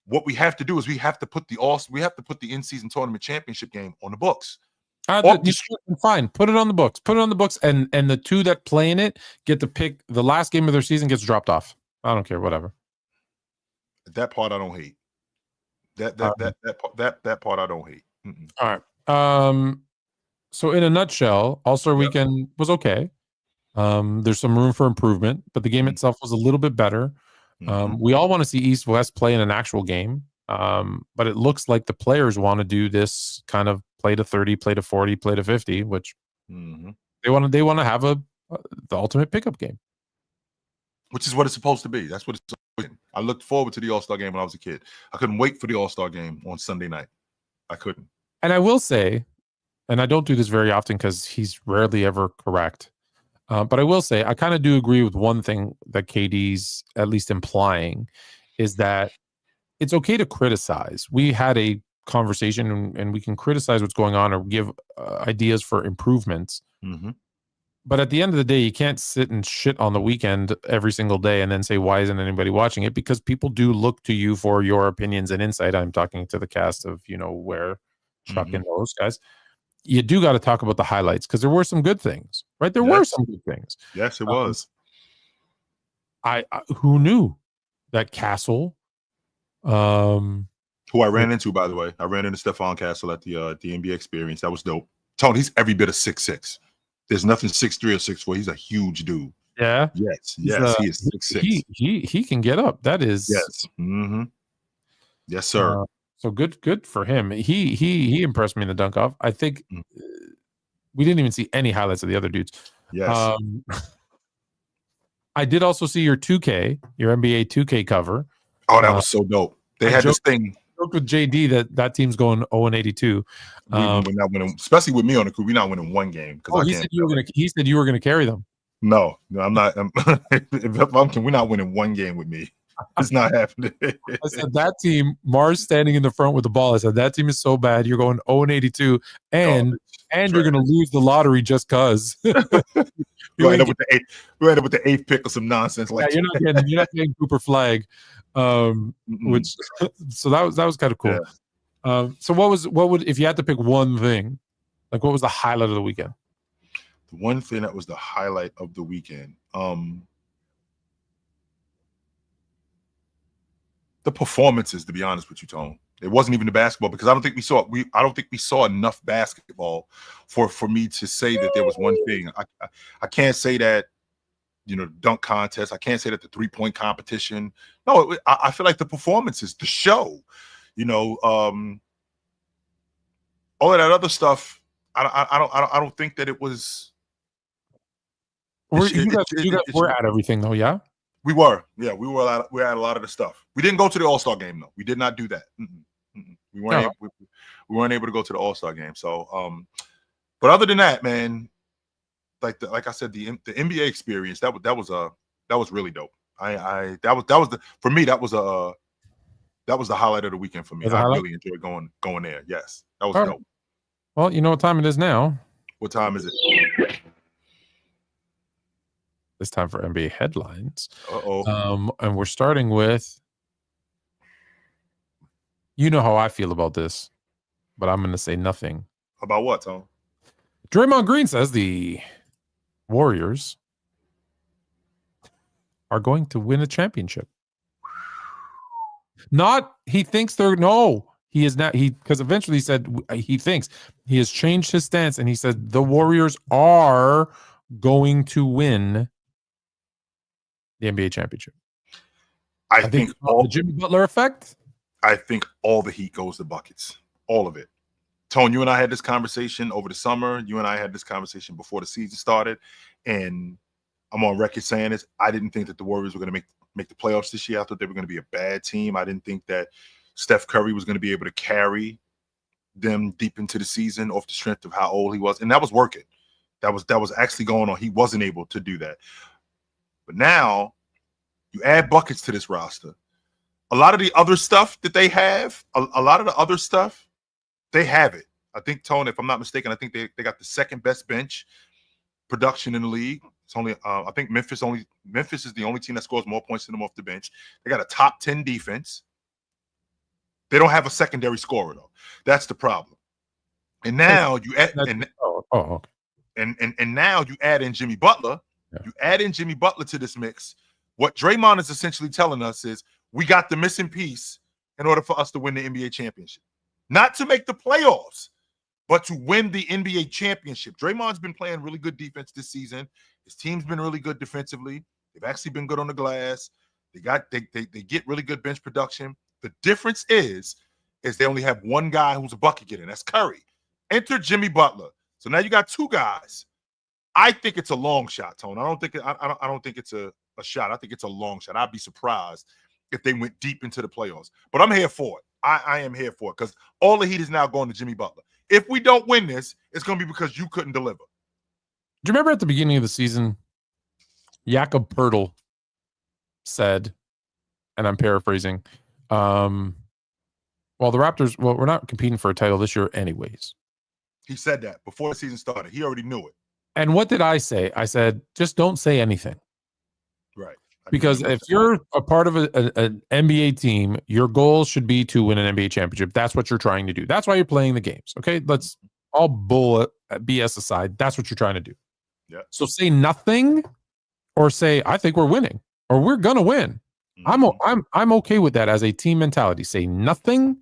what we have to do is we have to put the in-season tournament championship game on the books. Fine, put it on the books. Put it on the books, and the two that play in it get to pick the last game of their season gets dropped off. I don't care, whatever. That part I don't hate. That part I don't hate. Mm-mm. All right. So in a nutshell, All-Star Weekend was okay. There's some room for improvement, but the game itself was a little bit better. We all want to see East-West play in an actual game, but it looks like the players want to do this kind of play to 30, play to 40, play to 50, which they want to have the ultimate pickup game, which is what it's supposed to be. That's what it's supposed to be. I looked forward to the All-Star game when I was a kid. I couldn't wait for the All-Star game on Sunday night. I couldn't. And I will say, and I don't do this very often because he's rarely ever correct, but I will say I kind of do agree with one thing that KD's at least implying is that it's okay to criticize. We had a conversation and we can criticize what's going on or give ideas for improvements. But at the end of the day, you can't sit and shit on the weekend every single day and then say, why isn't anybody watching it? Because people do look to you for your opinions and insight. I'm talking to the cast of, where Chuck and those guys. You do got to talk about the highlights because there were some good things, right? There were some good things. Yes, it was. I who knew that Castle, who I ran into, by the way. I ran into Stephon Castle at the NBA experience. That was dope. Tony, he's every bit of 6'6". There's nothing 6'3" or 6'4". He's a huge dude. Yeah. Yes. He is 6'6". He can get up. That is yes. Yes, sir. So good for him. He impressed me in the dunk off. I think we didn't even see any highlights of the other dudes. Yes. I did also see your your NBA 2K cover. Oh, that was so dope. They had this thing. Joked with JD that team's going 0-82. We're not winning, especially with me on the crew. We're not winning one game because he said you were gonna carry them. No, I'm not. We're not winning one game with me. It's not happening. I said that team, Mars standing in the front with the ball. I said that team is so bad. You're going 0-82, and you're going to lose the lottery just cause. We end up with the eighth pick or some nonsense like that. You're not getting Cooper Flag, which so that was kind of cool. Yeah. So what would if you had to pick one thing, like what was the highlight of the weekend? The one thing that was the highlight of the weekend. The performances, to be honest with you, Tone. It wasn't even the basketball because I don't think we saw enough basketball for me to say that there was one thing. I can't say that dunk contest. I can't say that the 3-point competition. No, I feel like the performances, the show, all of that other stuff. I don't think that it was. You guys were at everything though, yeah. We were, yeah, we were at a lot of the stuff. We didn't go to the All-Star game though. We did not do that. We weren't able to go to the All-Star game. So, but other than that, man, like I said, the NBA experience that was really dope. For me that was the highlight of the weekend for me. I really enjoyed going there. Yes, that was dope. Well, you know what time it is now. What time is it? It's time for NBA headlines. Uh-oh. And we're starting with, you know how I feel about this, but I'm going to say nothing. About what, Tom? Draymond Green says the Warriors are going to win a championship. He thinks he is not. Because eventually he said he thinks he has changed his stance, and he said the Warriors are going to win the NBA championship. I think the Jimmy Butler effect. I think all the heat goes to buckets, all of it. Tone, you and I had this conversation over the summer. You and I had this conversation before the season started, and I'm on record saying this. I didn't think that the Warriors were going to make the playoffs this year. I thought they were going to be a bad team. I didn't think that Steph Curry was going to be able to carry them deep into the season off the strength of how old he was, and that was working. That was actually going on. He wasn't able to do that. But now you add buckets to this roster. A lot of the other stuff that they have, a lot of the other stuff, they have it. I think, Tone, if I'm not mistaken, I think they got the second best bench production in the league. It's only I think Memphis is the only team that scores more points than them off the bench. They got a top 10 defense. They don't have a secondary scorer though. That's the problem. And now you add and now you add in Jimmy Butler. Yeah. You add in Jimmy Butler to this mix. What Draymond is essentially telling us is we got the missing piece in order for us to win the NBA championship. Not to make the playoffs, but to win the NBA championship. Draymond's been playing really good defense this season. His team's been really good defensively. They've actually been good on the glass. They get really good bench production. The difference is they only have one guy who's a bucket getter. That's Curry. Enter Jimmy Butler. So now you got two guys. I think it's a long shot, Tone. I don't think it's a shot. I think it's a long shot. I'd be surprised if they went deep into the playoffs. But I'm here for it. I am here for it because all the heat is now going to Jimmy Butler. If we don't win this, it's going to be because you couldn't deliver. Do you remember at the beginning of the season, Jakob Poeltl said, and I'm paraphrasing, the Raptors, we're not competing for a title this year anyways. He said that before the season started. He already knew it. And what did I say? I said, just don't say anything. Right. Because if you're a part of an NBA team, your goal should be to win an NBA championship. That's what you're trying to do. That's why you're playing the games. Okay, let's all bull BS aside. That's what you're trying to do. Yeah. So say nothing, or say I think we're winning, or we're gonna win. Mm-hmm. I'm okay with that as a team mentality. Say nothing,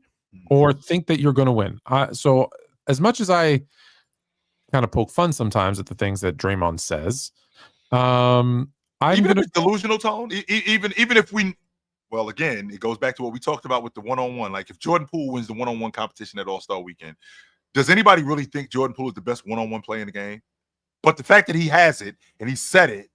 or think that you're gonna win. So as much as I kind of poke fun sometimes at the things that Draymond says, even if it's delusional, Tone, even if we, well, again, it goes back to what we talked about with the one-on-one. Like if Jordan Poole wins the one-on-one competition at All-Star Weekend, does anybody really think Jordan Poole is the best one-on-one player in the game? But the fact that he has it and he said it,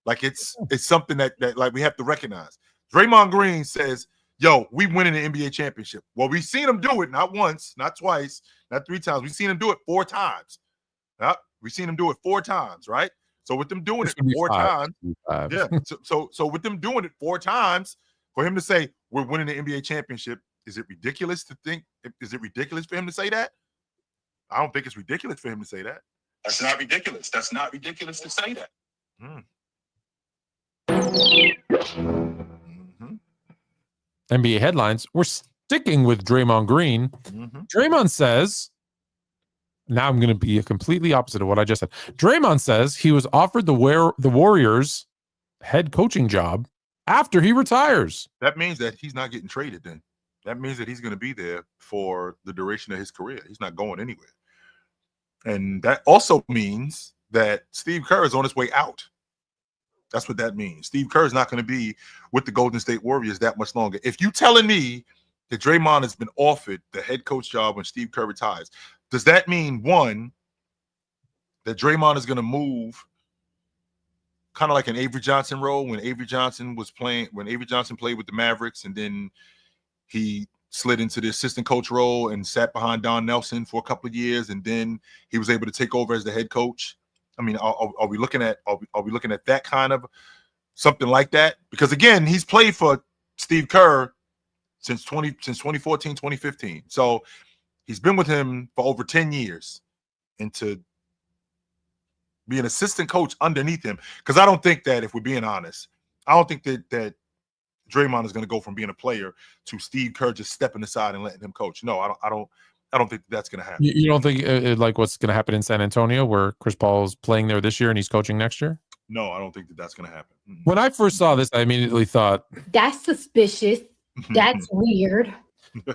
like it's something that like we have to recognize. Draymond Green says, "Yo, we winning the NBA championship." Well, we've seen him do it not once, not twice, not 3 times. We've seen him do it 4 times. We've seen him do it 4 times, right? So with them doing it 4 times, yeah. So with them doing it 4 times, for him to say we're winning the NBA championship, is it ridiculous to think? Is it ridiculous for him to say that? I don't think it's ridiculous for him to say that. That's not ridiculous. That's not ridiculous to say that. Mm-hmm. NBA headlines. We're sticking with Draymond Green. Mm-hmm. Draymond says. Now I'm going to be completely opposite of what I just said. Draymond says he was offered the Warriors head coaching job after he retires. That means that he's not getting traded then. That means that he's going to be there for the duration of his career. He's not going anywhere. And that also means that Steve Kerr is on his way out. That's what that means. Steve Kerr is not going to be with the Golden State Warriors that much longer. If you telling me that Draymond has been offered the head coach job when Steve Kerr retires, does that mean, one, that Draymond is going to move kind of like an Avery Johnson role when Avery Johnson played with the Mavericks, and then he slid into the assistant coach role and sat behind Don Nelson for a couple of years, and then he was able to take over as the head coach? I mean, are we looking at that kind of something like that? Because again, he's played for Steve Kerr since 2014, 2015. So he's been with him for over 10 years, and to be an assistant coach underneath him, because I don't think that, if we're being honest, I don't think that Draymond is going to go from being a player to Steve Kerr just stepping aside and letting him coach. No, I don't think that's going to happen. You don't think like what's going to happen in San Antonio, where Chris Paul is playing there this year and he's coaching next year? No, I don't think that's going to happen. When I first saw this, I immediately thought, that's suspicious. That's weird.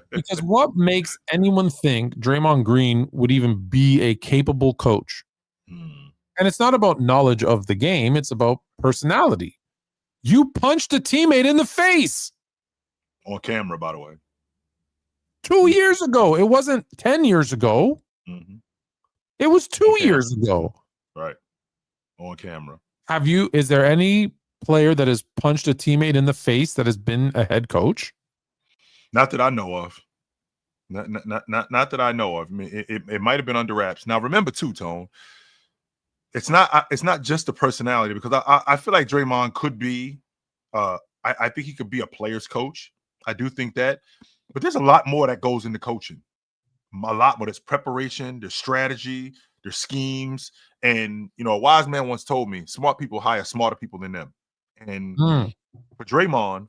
Because what makes anyone think Draymond Green would even be a capable coach? And it's not about knowledge of the game. It's about personality. You punched a teammate in the face. On camera, by the way. 2 years ago. It wasn't 10 years ago. It was 2 years ago. Right. On camera. Is there any player that has punched a teammate in the face that has been a head coach? Not that I know of. Not that I know of. I mean, it might have been under wraps. Now, remember too, Tone, it's not just the personality, because I feel like Draymond could be, I think he could be a player's coach. I do think that, but there's a lot more that goes into coaching. A lot more. There's preparation, there's strategy, there's schemes, and a wise man once told me, smart people hire smarter people than them. And for Draymond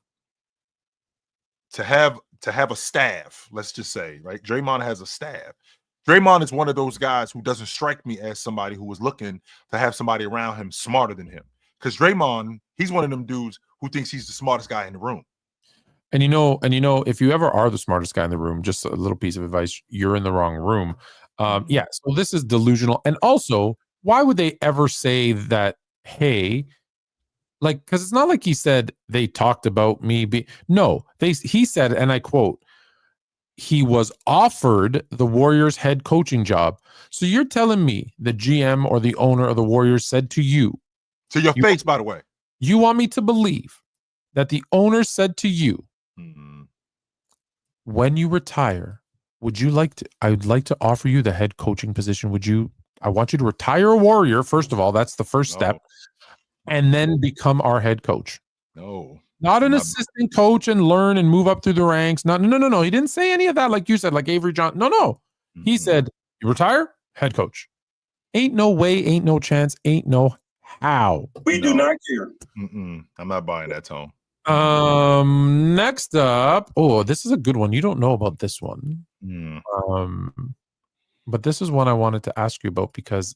to have a staff, let's just say, right? Draymond has a staff. Draymond is one of those guys who doesn't strike me as somebody who was looking to have somebody around him smarter than him. Because Draymond, he's one of them dudes who thinks he's the smartest guy in the room. And if you ever are the smartest guy in the room, just a little piece of advice, you're in the wrong room. Yeah, so this is delusional. And also, why would they ever say that, hey, like, because it's not like he said they talked about me. He said, and I quote, he was offered the Warriors head coaching job. So you're telling me the GM or the owner of the Warriors said to you, to your face, by the way, you want me to believe that the owner said to you, when you retire, I would like to offer you the head coaching position. I want you to retire a Warrior. First of all, that's the first step, and then become our head coach. No. Not an assistant coach and learn and move up through the ranks. No. He didn't say any of that, like you said, like Avery Johnson. No. He said, you retire, head coach. Ain't no way, ain't no chance, ain't no how. We do not care. I'm not buying that, Tone. Next up, this is a good one. You don't know about this one. But this is one I wanted to ask you about because,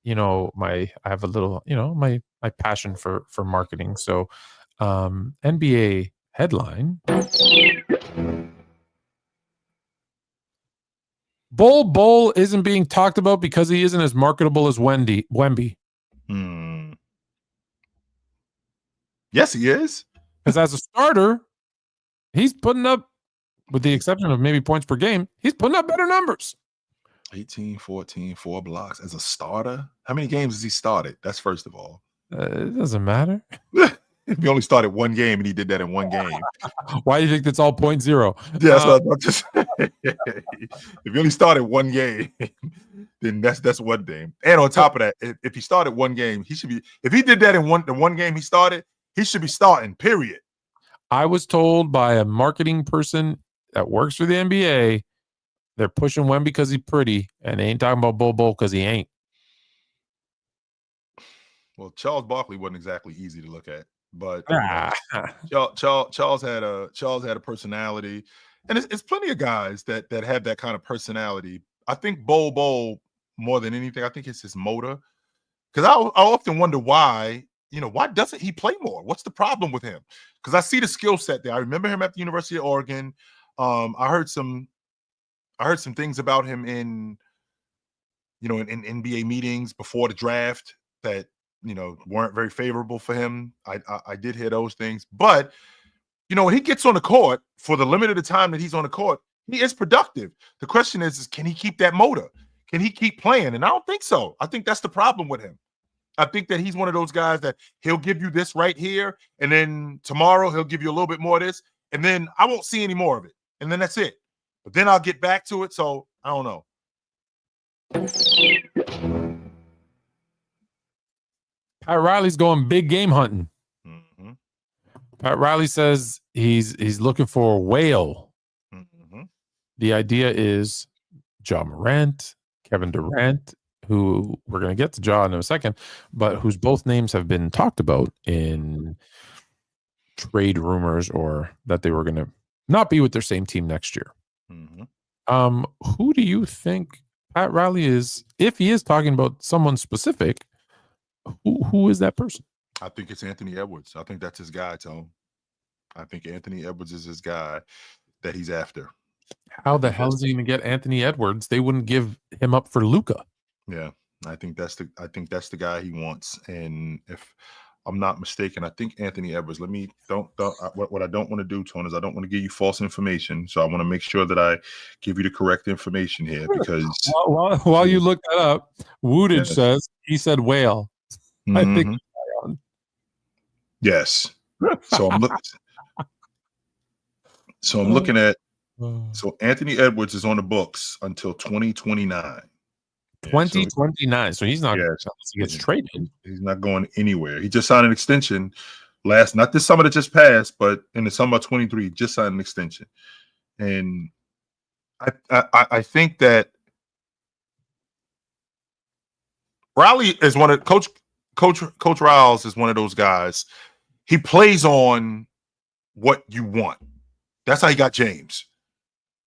I have a little, my passion for marketing. So, NBA headline. Bol isn't being talked about because he isn't as marketable as Wemby. Yes, he is. Because as a starter, he's putting up, with the exception of maybe points per game, he's putting up better numbers. 18, 14, 4 blocks as a starter. How many games has he started? That's first of all. It doesn't matter. He only started one game and he did that in one game. Why do you think that's all 0.0? Yeah, that's what I'm just if he only started one game, then that's one game. And on top of that, if he started one game, he should be, if he did that in the one game he started, he should be starting, period. I was told by a marketing person that works for the NBA, they're pushing Wemby because he's pretty, and they ain't talking about Bol because he ain't. Well, Charles Barkley wasn't exactly easy to look at, but Charles had a personality, and it's plenty of guys that have that kind of personality. I think Bol more than anything, I think it's his motor, because I often wonder why doesn't he play more? What's the problem with him? Because I see the skill set there. I remember him at the University of Oregon. I heard some things about him in NBA meetings before the draft that weren't very favorable for him. I did hear those things, but when he gets on the court for the limited time that he's on the court, he is productive. The question is can he keep that motor? Can he keep playing? And I don't think so. I think that's the problem with him. I think that he's one of those guys that he'll give you this right here, and then tomorrow he'll give you a little bit more of this, and then I won't see any more of it, and then that's it. But then I'll get back to it, so I don't know. Pat Riley's going big game hunting. Mm-hmm. Pat Riley says he's looking for a whale. Mm-hmm. The idea is Ja Morant, Kevin Durant, who we're going to get to Ja in a second, but whose both names have been talked about in trade rumors, or that they were going to not be with their same team next year. Mm-hmm. Who do you think Pat Riley is? If he is talking about someone specific, who is that person? I think it's Anthony Edwards. I think that's his guy, Tone. I think Anthony Edwards is his guy that he's after. How the hell is he going to get Anthony Edwards? They wouldn't give him up for Luka. Yeah, I think that's the guy he wants. And if I'm not mistaken, I think Anthony Edwards. What I don't want to do, Tone, is I don't want to give you false information. So I want to make sure that I give you the correct information here, because while you look that up, Woodage says he said whale. Mm-hmm. I think yes. So I'm looking. So I'm looking at. So Anthony Edwards is on the books until 2029. 2029. So he's not. Yes. He gets traded. He's not going anywhere. He just signed an extension not this summer that just passed, but in the summer of 23, he just signed an extension. And I think that Riley is one of Coach Riles is one of those guys. He plays on what you want. That's how he got James.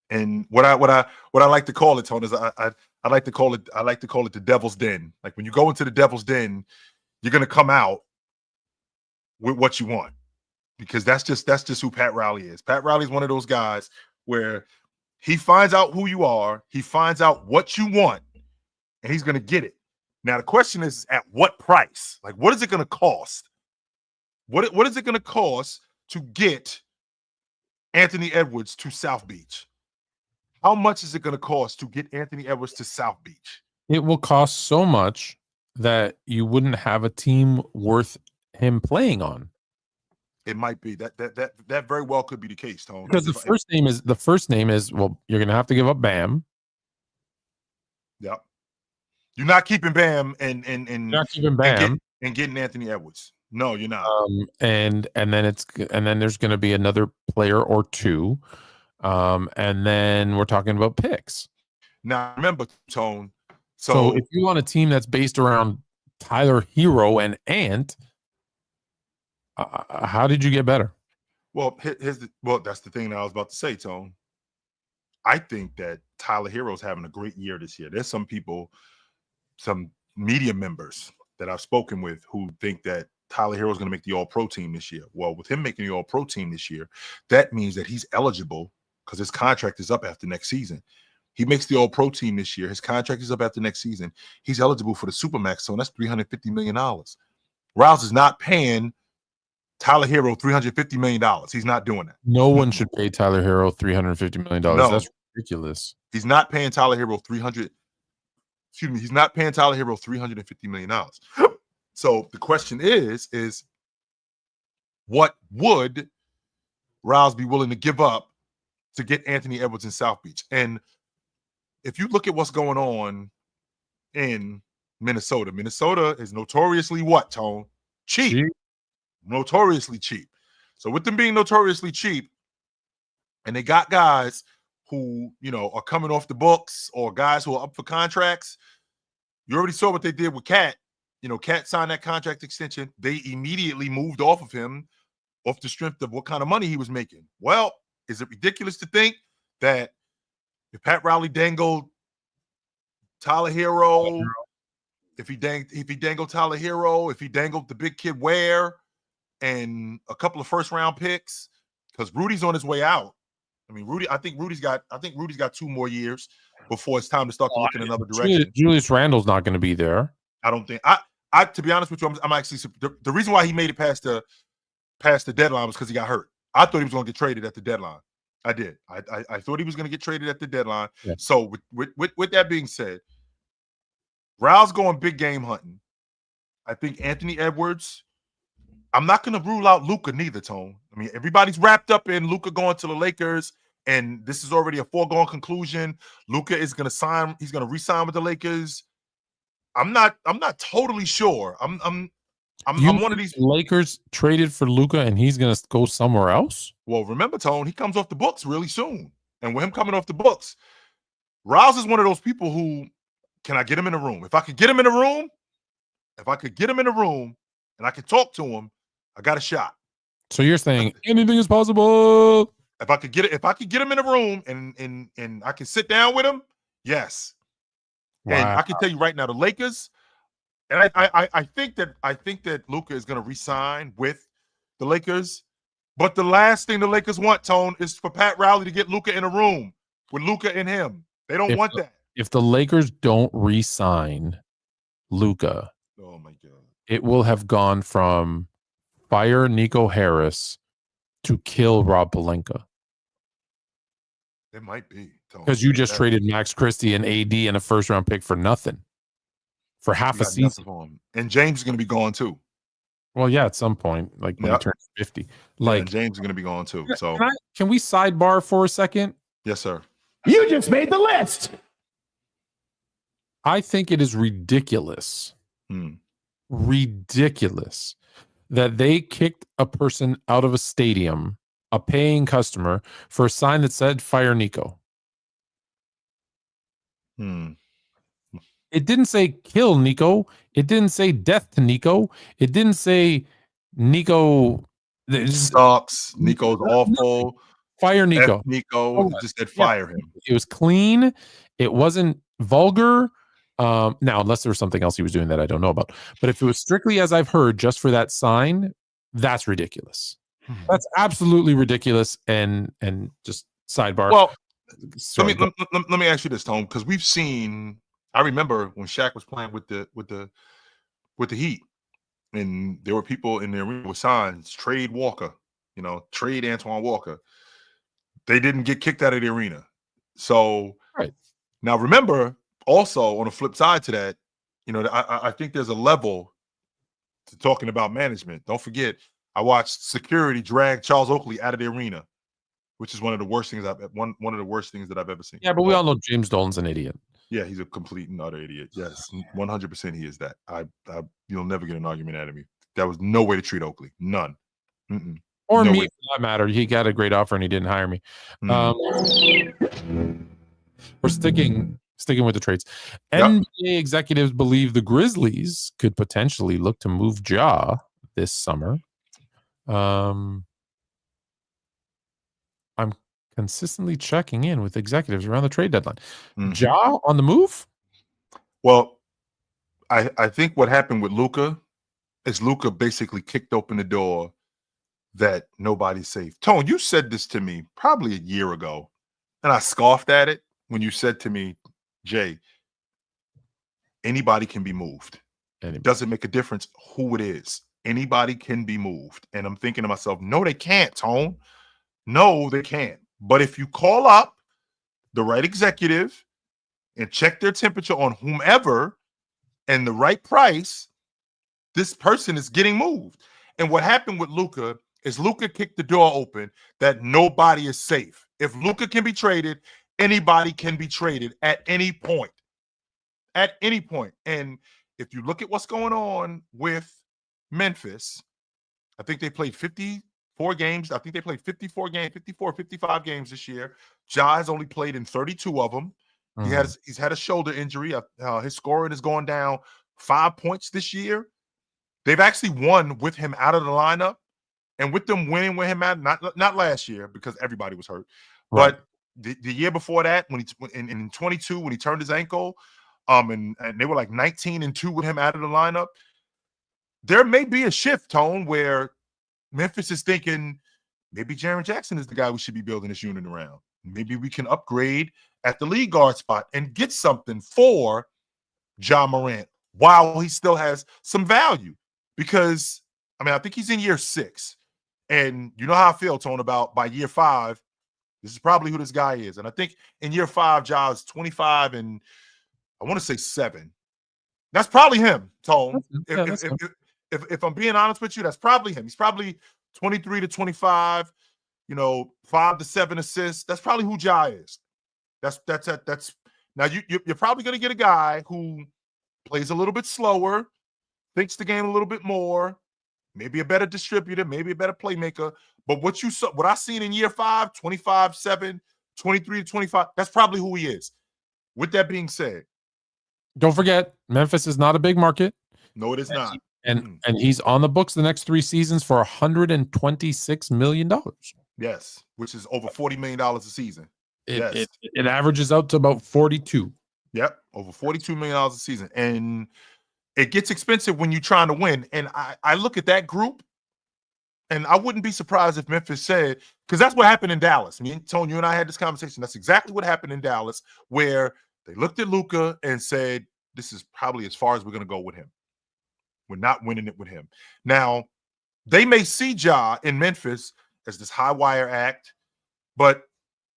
And what I like to call it, Tony, is I like to call it the devil's den. Like when you go into the devil's den, you're gonna come out with what you want, because that's just who Pat Riley is. Pat Riley is one of those guys where he finds out who you are, he finds out what you want, and he's gonna get it. Now the question is, at what price? Like, what is it gonna cost? What is it gonna cost to get Anthony Edwards to South Beach? How much is it going to cost to get Anthony Edwards to South Beach? It will cost so much that you wouldn't have a team worth him playing on. It might be that very well could be the case, Tone. Because the first name is well, you're going to have to give up Bam. Yep. You're not keeping Bam and not keeping Bam and getting Anthony Edwards. No, you're not. And then there's going to be another player or two. And then we're talking about picks. Now, remember, Tone. So if you want a team that's based around Tyler Hero and Ant, how did you get better? Well, that's the thing that I was about to say, Tone. I think that Tyler Hero's having a great year this year. There's some people, some media members that I've spoken with who think that Tyler Hero's going to make the All-Pro team this year. Well, with him making the All-Pro team this year, that means that he's eligible, because his contract is up after next season. He makes the All-Pro team this year. His contract is up after next season. He's eligible for the Supermax, so that's $350 million. Riles is not paying Tyler Hero $350 million. He's not doing that. No one should pay Tyler Hero $350 million. No. That's ridiculous. He's not paying Tyler Hero he's not paying Tyler Hero $350 million. So the question is what would Riles be willing to give up to get Anthony Edwards in South Beach? And if you look at what's going on in Minnesota is notoriously what, Tone? Cheap. Notoriously cheap. So with them being notoriously cheap, and they got guys who, are coming off the books, or guys who are up for contracts, you already saw what they did with Cat. Cat signed that contract extension. They immediately moved off of him off the strength of what kind of money he was making. Well, is it ridiculous to think that if Pat Riley dangled Tyler Hero, if he dangled Tyler Hero, if he dangled the big kid Ware and a couple of first-round picks, because Rudy's on his way out. I mean, I think Rudy's got 2 more years before it's time to start to look in another direction. Julius Randle's not going to be there. I don't think to be honest with you, I'm actually the reason why he made it past the deadline was because he got hurt. I thought he was going to get traded at the deadline. I did. I thought he was going to get traded at the deadline. Yeah. So with that being said, Raul's going big game hunting. I think Anthony Edwards. I'm not going to rule out Luka neither, Tone. I mean, everybody's wrapped up in Luka going to the Lakers, and this is already a foregone conclusion. Luka is going to sign. He's going to re-sign with the Lakers. I'm not totally sure. I'm one of these Lakers traded for Luka, and he's going to go somewhere else. Well, remember, Tone, he comes off the books really soon, and with him coming off the books, Rouse is one of those people who can I get him in a room? If I could get him in a room, and I could talk to him, I got a shot. So you're saying anything is possible? If I could get him in a room and I can sit down with him, yes. Wow. And I can tell you right now, the Lakers, and I think that Luka is going to re-sign with the Lakers. But the last thing the Lakers want, Tone, is for Pat Riley to get Luka in a room with Luka and him. They don't want that. If the Lakers don't re-sign Luka, oh my God, it will have gone from fire Nico Harris to kill Rob Pelinka. It might be. Because you just traded Max Christie and AD and a first-round pick for nothing. For half a season. And James is going to be gone too. Well, yeah, at some point, like when he turns 50. Like James is going to be gone too. So can we sidebar for a second? Yes, sir. You just made the list. I think it is ridiculous. Ridiculous that they kicked a person out of a stadium, a paying customer, for a sign that said "Fire Nico." It didn't say "Kill Nico." It didn't say "Death to Nico." It didn't say "Nico sucks." Nico's awful. Fire Nico. Nico just said fire him. It was clean. It wasn't vulgar. Now, unless there was something else he was doing that I don't know about. But if it was strictly as I've heard, just for that sign, that's ridiculous. That's absolutely ridiculous. And just sidebar. Well, let me ask you this, Tom, because we've seen. I remember when Shaq was playing with the Heat, and there were people in the arena with signs, trade Walker, trade Antoine Walker. They didn't get kicked out of the arena. So now remember, also on the flip side to that, I think there's a level to talking about management. Don't forget, I watched security drag Charles Oakley out of the arena, which is one of the worst things one of the worst things that I've ever seen. Yeah, but we all know James Dolan's an idiot. Yeah, he's a complete and utter idiot. Yes, 100% he is that. You'll never get an argument out of me. That was no way to treat Oakley. None. Or me, for that matter. He got a great offer and he didn't hire me. We're sticking with the trades. NBA executives believe the Grizzlies could potentially look to move Ja this summer. I'm consistently checking in with executives around the trade deadline. Ja on the move? Well, I think what happened with Luka is Luka basically kicked open the door that nobody's safe. Tone, you said this to me probably a year ago, and I scoffed at it when you said to me, Jay, anybody can be moved. It doesn't make a difference who it is. Anybody can be moved. And I'm thinking to myself, no, they can't, Tone. No, they can't. But if you call up the right executive and check their temperature on whomever and the right price, this person is getting moved. And what happened with Luka is Luka kicked the door open that nobody is safe. If Luka can be traded, anybody can be traded at any point. At any point. And if you look at what's going on with Memphis, I think they played 54 games. I think they played 54 games, 54, 55 games this year. Ja has only played in 32 of them. He's had a shoulder injury. His scoring has gone down 5 points this year. They've actually won with him out of the lineup, and with them winning with him out, not last year because everybody was hurt, but the year before that, when in 22 when he turned his ankle, and they were like 19-2 with him out of the lineup. There may be a shift, Tone, where Memphis is thinking maybe Jaren Jackson is the guy we should be building this unit around. Maybe we can upgrade at the lead guard spot and get something for Ja Morant while he still has some value. Because, I mean, I think he's in year 6. And you know how I feel, Tone, about by year 5, this is probably who this guy is. And I think in year 5, Ja is 25 and I want to say 7. That's probably him, Tone. If I'm being honest with you, that's probably him. He's probably 23 to 25, 5 to 7 assists. That's probably who Ja is. That's now you're probably going to get a guy who plays a little bit slower, thinks the game a little bit more, maybe a better distributor, maybe a better playmaker. But what I seen in year 5, 25, 7, 23 to 25, that's probably who he is. With that being said, don't forget, Memphis is not a big market. No, it is not. And he's on the books the next 3 seasons for $126 million. Yes, which is over $40 million a season. It averages out to about 42. Yep, over $42 million a season. And it gets expensive when you're trying to win. And I look at that group, and I wouldn't be surprised if Memphis said, because that's what happened in Dallas. Me and Tony, you and I had this conversation. That's exactly what happened in Dallas, where they looked at Luka and said, this is probably as far as we're going to go with him. We're not winning it with him. Now, they may see Ja in Memphis as this high wire act, but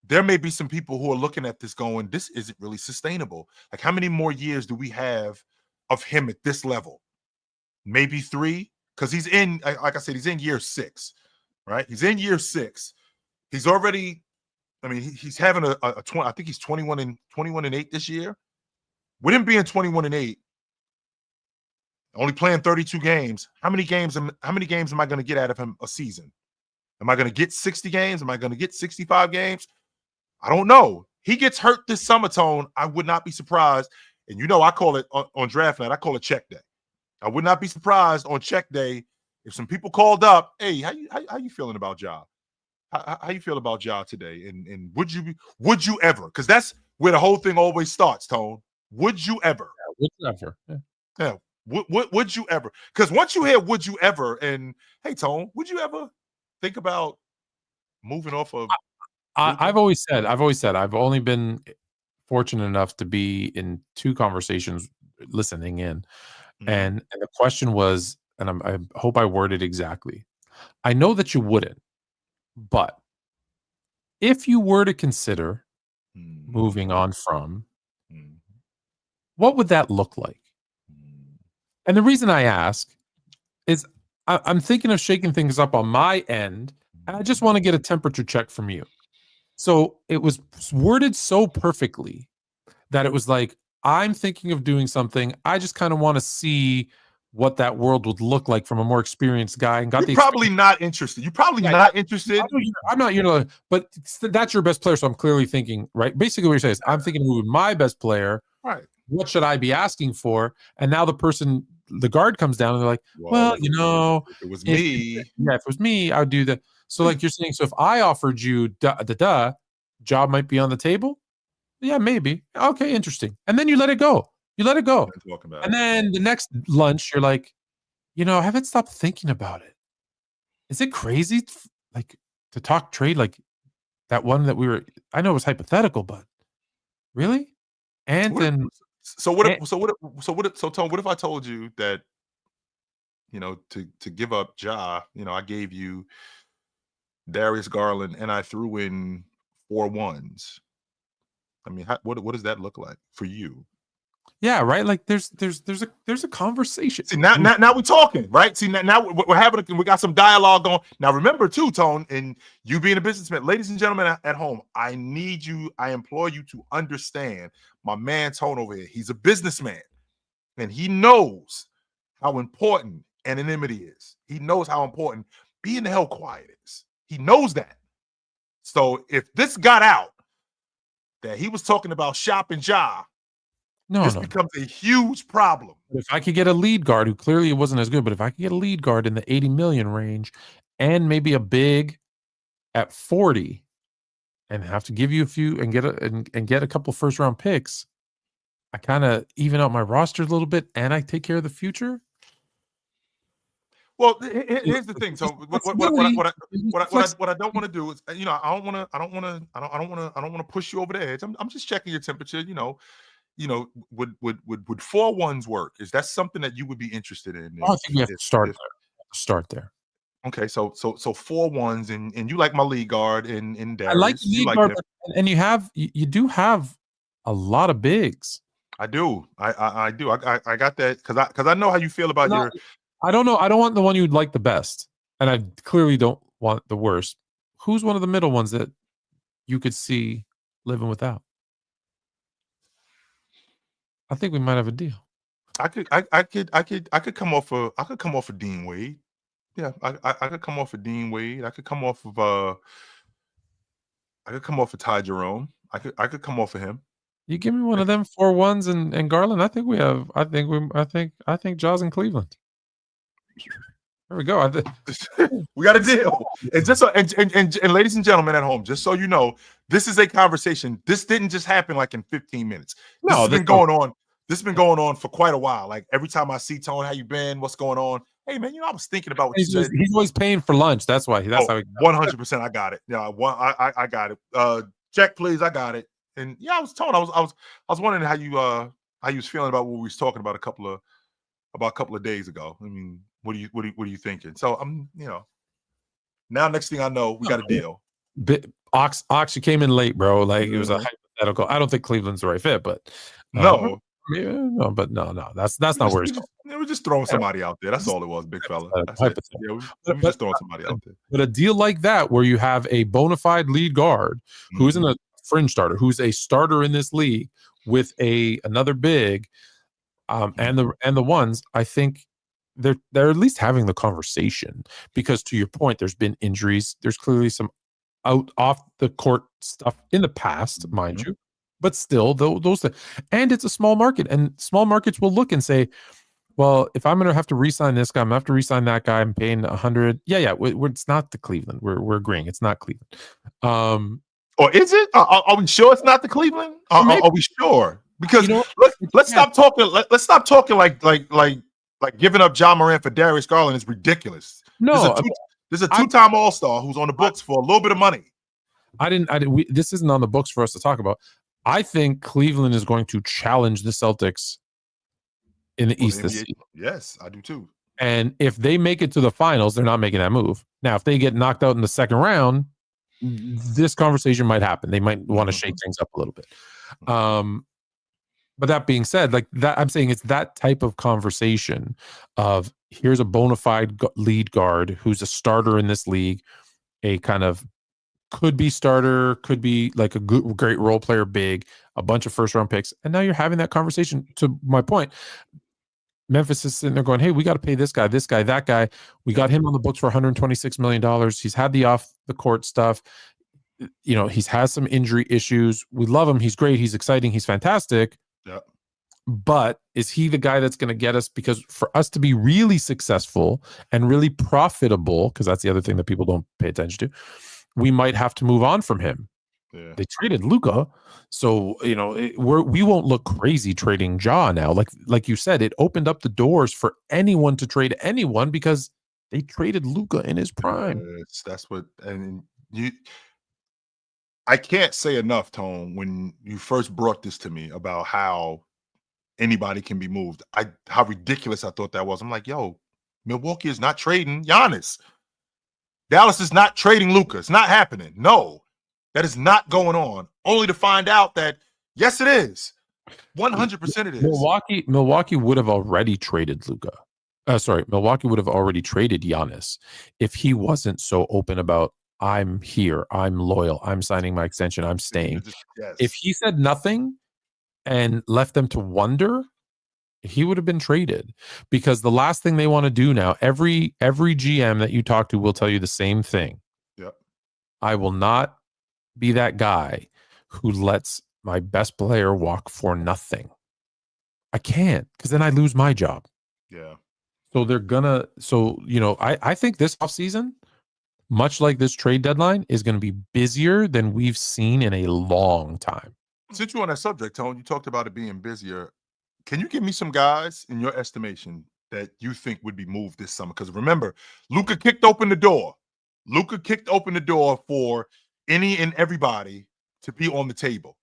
there may be some people who are looking at this going, this isn't really sustainable. Like, how many more years do we have of him at this level? Maybe 3, because he's in, like I said, he's in year 6, right? He's in year 6. He's already, I mean, he's having I think he's 21 and 8 this year. With him being 21 and 8, only playing 32 games, how many games am I going to get out of him a season? Am I going to get 60 games? Am I going to get 65 games? I don't know. He gets hurt this summer, Tone. I would not be surprised. And I call it on draft night, I call it check day. I would not be surprised on check day if some people called up, hey, how you feeling about Ja? How you feel about Ja today? And would you ever? Because that's where the whole thing always starts, Tone. Would you ever? Would you ever? Yeah. Would you ever? Because once you hear would you ever, and hey, Tone, would you ever think about moving off of? I've always said I've only been fortunate enough to be in 2 conversations listening in. Mm-hmm. And the question was, and I hope I worded exactly. I know that you wouldn't, but if you were to consider moving on from, what would that look like? And the reason I ask is I'm thinking of shaking things up on my end, and I just want to get a temperature check from you. So it was worded so perfectly that it was like, I'm thinking of doing something. I just kind of want to see what that world would look like from a more experienced guy. And You're probably not interested. You're probably not interested. I'm not, but that's your best player. So I'm clearly thinking, right? Basically what you're saying is I'm thinking who my best player. Right. What should I be asking for? And now the guard comes down and they're like, well, if it was me. If it was me, I would do that. So like you're saying, so if I offered you job might be on the table. Yeah, maybe. Okay, interesting. And then you let it go. And then the next lunch, you're like, I haven't stopped thinking about it. Is it crazy, like, to talk trade like that one that I know it was hypothetical, but really? And Tom, what if I told you that, to give up Ja, I gave you Darius Garland and I threw in 4 1s. I mean, what does that look like for you? Yeah, right. Like there's a conversation. See, now we're talking, right? See, now we're having we got some dialogue going. Now remember too, Tone, and you being a businessman, ladies and gentlemen at home, I implore you to understand my man Tone over here. He's a businessman, and he knows how important anonymity is. He knows how important being the hell quiet is. He knows that. So if this got out that he was talking about shopping Ja, this becomes a huge problem. If I could get a lead guard who clearly wasn't as good, but if I could get a lead guard in the 80 million range and maybe a big at 40 and have to give you a few and get a couple first round picks, I kind of even out my roster a little bit and I take care of the future. Well, here's the thing. So what I don't want to do is, I don't want to push you over the edge. I'm just checking your temperature. would 4-1s work? Is that something that you would be interested in? I think we have to start there. Start there. Okay, so 4-1s, and you like my lead guard in Darius. I like the lead guard, and you do have a lot of bigs. I do. I do. I got that because I know how you feel about your. I don't know. I don't want the one you'd like the best, and I clearly don't want the worst. Who's one of the middle ones that you could see living without? I think we might have a deal. I could come off of Dean Wade. Yeah, I could come off of Dean Wade. I could come off of Ty Jerome. I could come off of him. You give me one of them 4-1s and Garland. I think Jaws in Cleveland. There we go. We got a deal. And just so, and ladies and gentlemen at home, just so you know, this is a conversation. This didn't just happen like in 15 minutes. This has been going on. This has been going on for quite a while. Like every time I see Tone, how you been? What's going on? Hey man, I was thinking about what you said. He's always paying for lunch. That's why. That's how. 100%. I got it. Yeah, I got it. Check, please. I got it. And yeah, I was Tone. I was wondering how you was feeling about what we was talking about a couple of days ago. I mean, what are you thinking? So I'm, now next thing I know, we got a deal. Ox, you came in late, bro. Like it was a hypothetical. I don't think Cleveland's the right fit, but no. Yeah, no. That's not where it's going. We're just throwing somebody out there. That's all it was, big fella. We're just throwing somebody out there. But a deal like that, where you have a bona fide lead guard who isn't a fringe starter, who's a starter in this league with another big, and the ones, I think they're at least having the conversation, because to your point, there's been injuries. There's clearly some off the court stuff in the past, mind you. But still, those things. And it's a small market, and small markets will look and say, well, if I'm going to have to re-sign this guy, I'm going to have to re-sign that guy. I'm paying 100. Yeah. It's not the Cleveland. We're agreeing. It's not Cleveland. Or is it? Are we sure it's not the Cleveland? Are we sure? Because let's stop talking. Let's stop talking like giving up John Morant for Darius Garland is ridiculous. No, there's a two-time All-Star who's on the books for a little bit of money. This isn't on the books for us to talk about. I think Cleveland is going to challenge the Celtics in the East this season. Yes, I do too. And if they make it to the finals, they're not making that move. Now, if they get knocked out in the second round, this conversation might happen. They might want to shake things up a little bit. But that being said, like that, I'm saying it's that type of conversation of here's a bona fide lead guard who's a starter in this league, a kind of could be starter, could be like a great role player, big, a bunch of first round picks. And now you're having that conversation. To my point, Memphis is sitting there going, hey, we got to pay this guy, that guy. We got him on the books for $126 million. He's had the off the court stuff. He's has some injury issues. We love him. He's great. He's exciting. He's fantastic. Yeah. But is he the guy that's going to get us? Because for us to be really successful and really profitable, because that's the other thing that people don't pay attention to, we might have to move on from him. Yeah. They traded Luka, so we won't look crazy trading Ja now. Like you said, it opened up the doors for anyone to trade anyone because they traded Luka in his prime. That's what, and I can't say enough, Tone, when you first brought this to me about how anybody can be moved. How ridiculous I thought that was. I'm like, yo, Milwaukee is not trading Giannis. Dallas is not trading Luka. It's not happening. No, that is not going on. Only to find out that, yes, it is. 100% it is. Milwaukee would have already traded Luka. Milwaukee would have already traded Giannis if he wasn't so open about, I'm here, I'm loyal, I'm signing my extension, I'm staying. Yes. If he said nothing and left them to wonder, he would have been traded, because the last thing they want to do now, every GM that you talk to will tell you the same thing. Yep. I will not be that guy who lets my best player walk for nothing. I can't, because then I lose my job. Yeah. So I think this offseason, much like this trade deadline, is going to be busier than we've seen in a long time. Since you're on that subject, Tone, you talked about it being busier. Can you give me some guys, in your estimation, that you think would be moved this summer? Because remember, Luka kicked open the door. Luka kicked open the door for any and everybody to be on the table.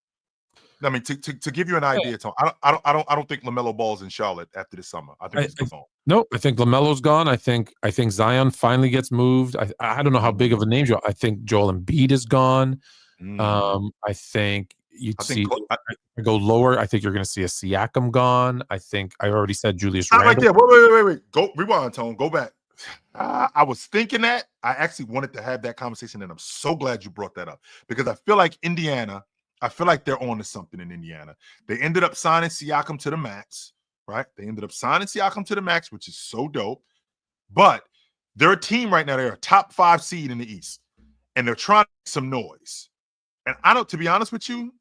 I mean, to give you an idea, Tom, I don't think LaMelo Ball's in Charlotte after this summer. I think he's gone. No, I think LaMelo's gone. I think Zion finally gets moved. I don't know how big of a name. I think Joel Embiid is gone. I think I go lower. I think you're going to see a Siakam gone. I think I already said Julius Randle. Right there. Wait. Go rewind, Tone. Go back. I was thinking that. I actually wanted to have that conversation, and I'm so glad you brought that up because I feel like Indiana. I feel like they're on to something in Indiana. They ended up signing Siakam to the max, right? They ended up signing Siakam to the max, which is so dope. But they're a team right now. They're a top 5 seed in the East, and they're trying to make some noise. And to be honest with you,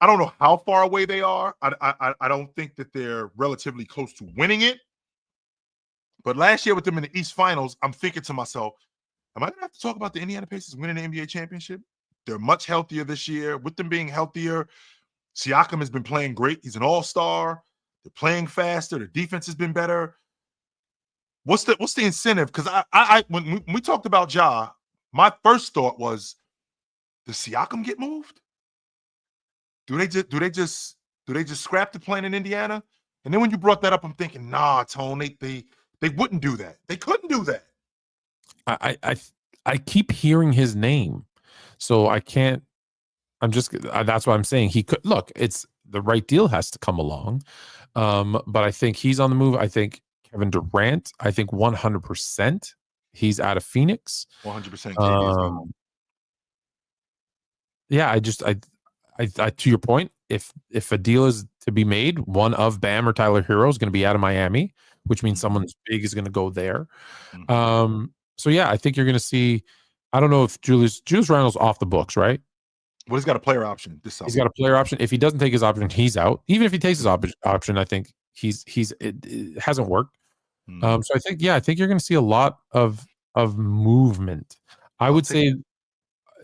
I don't know how far away they are. I don't think that they're relatively close to winning it. But last year with them in the East Finals, I'm thinking to myself, am I going to have to talk about the Indiana Pacers winning the NBA championship? They're much healthier this year. With them being healthier, Siakam has been playing great. He's an all-star. They're playing faster. The defense has been better. What's the incentive? Because when we talked about Ja, my first thought was, does Siakam get moved? Do they just scrap the plan in Indiana? And then when you brought that up, I'm thinking, nah, Tone, they wouldn't do that. They couldn't do that. I keep hearing his name, so I can't. That's what I'm saying. He could look. It's the right deal has to come along, but I think he's on the move. I think Kevin Durant. I think 100% he's out of Phoenix. 100%. Yeah, I to your point, if a deal is to be made, one of Bam or Tyler Hero is going to be out of Miami, which means someone as big is going to go there. So yeah, I think you're going to see. I don't know if Julius Randle's off the books, right? Well, he's got a player option this summer. He's got a player option. If he doesn't take his option, he's out. Even if he takes his option, I think it hasn't worked. So I think you're going to see a lot of movement. I would say.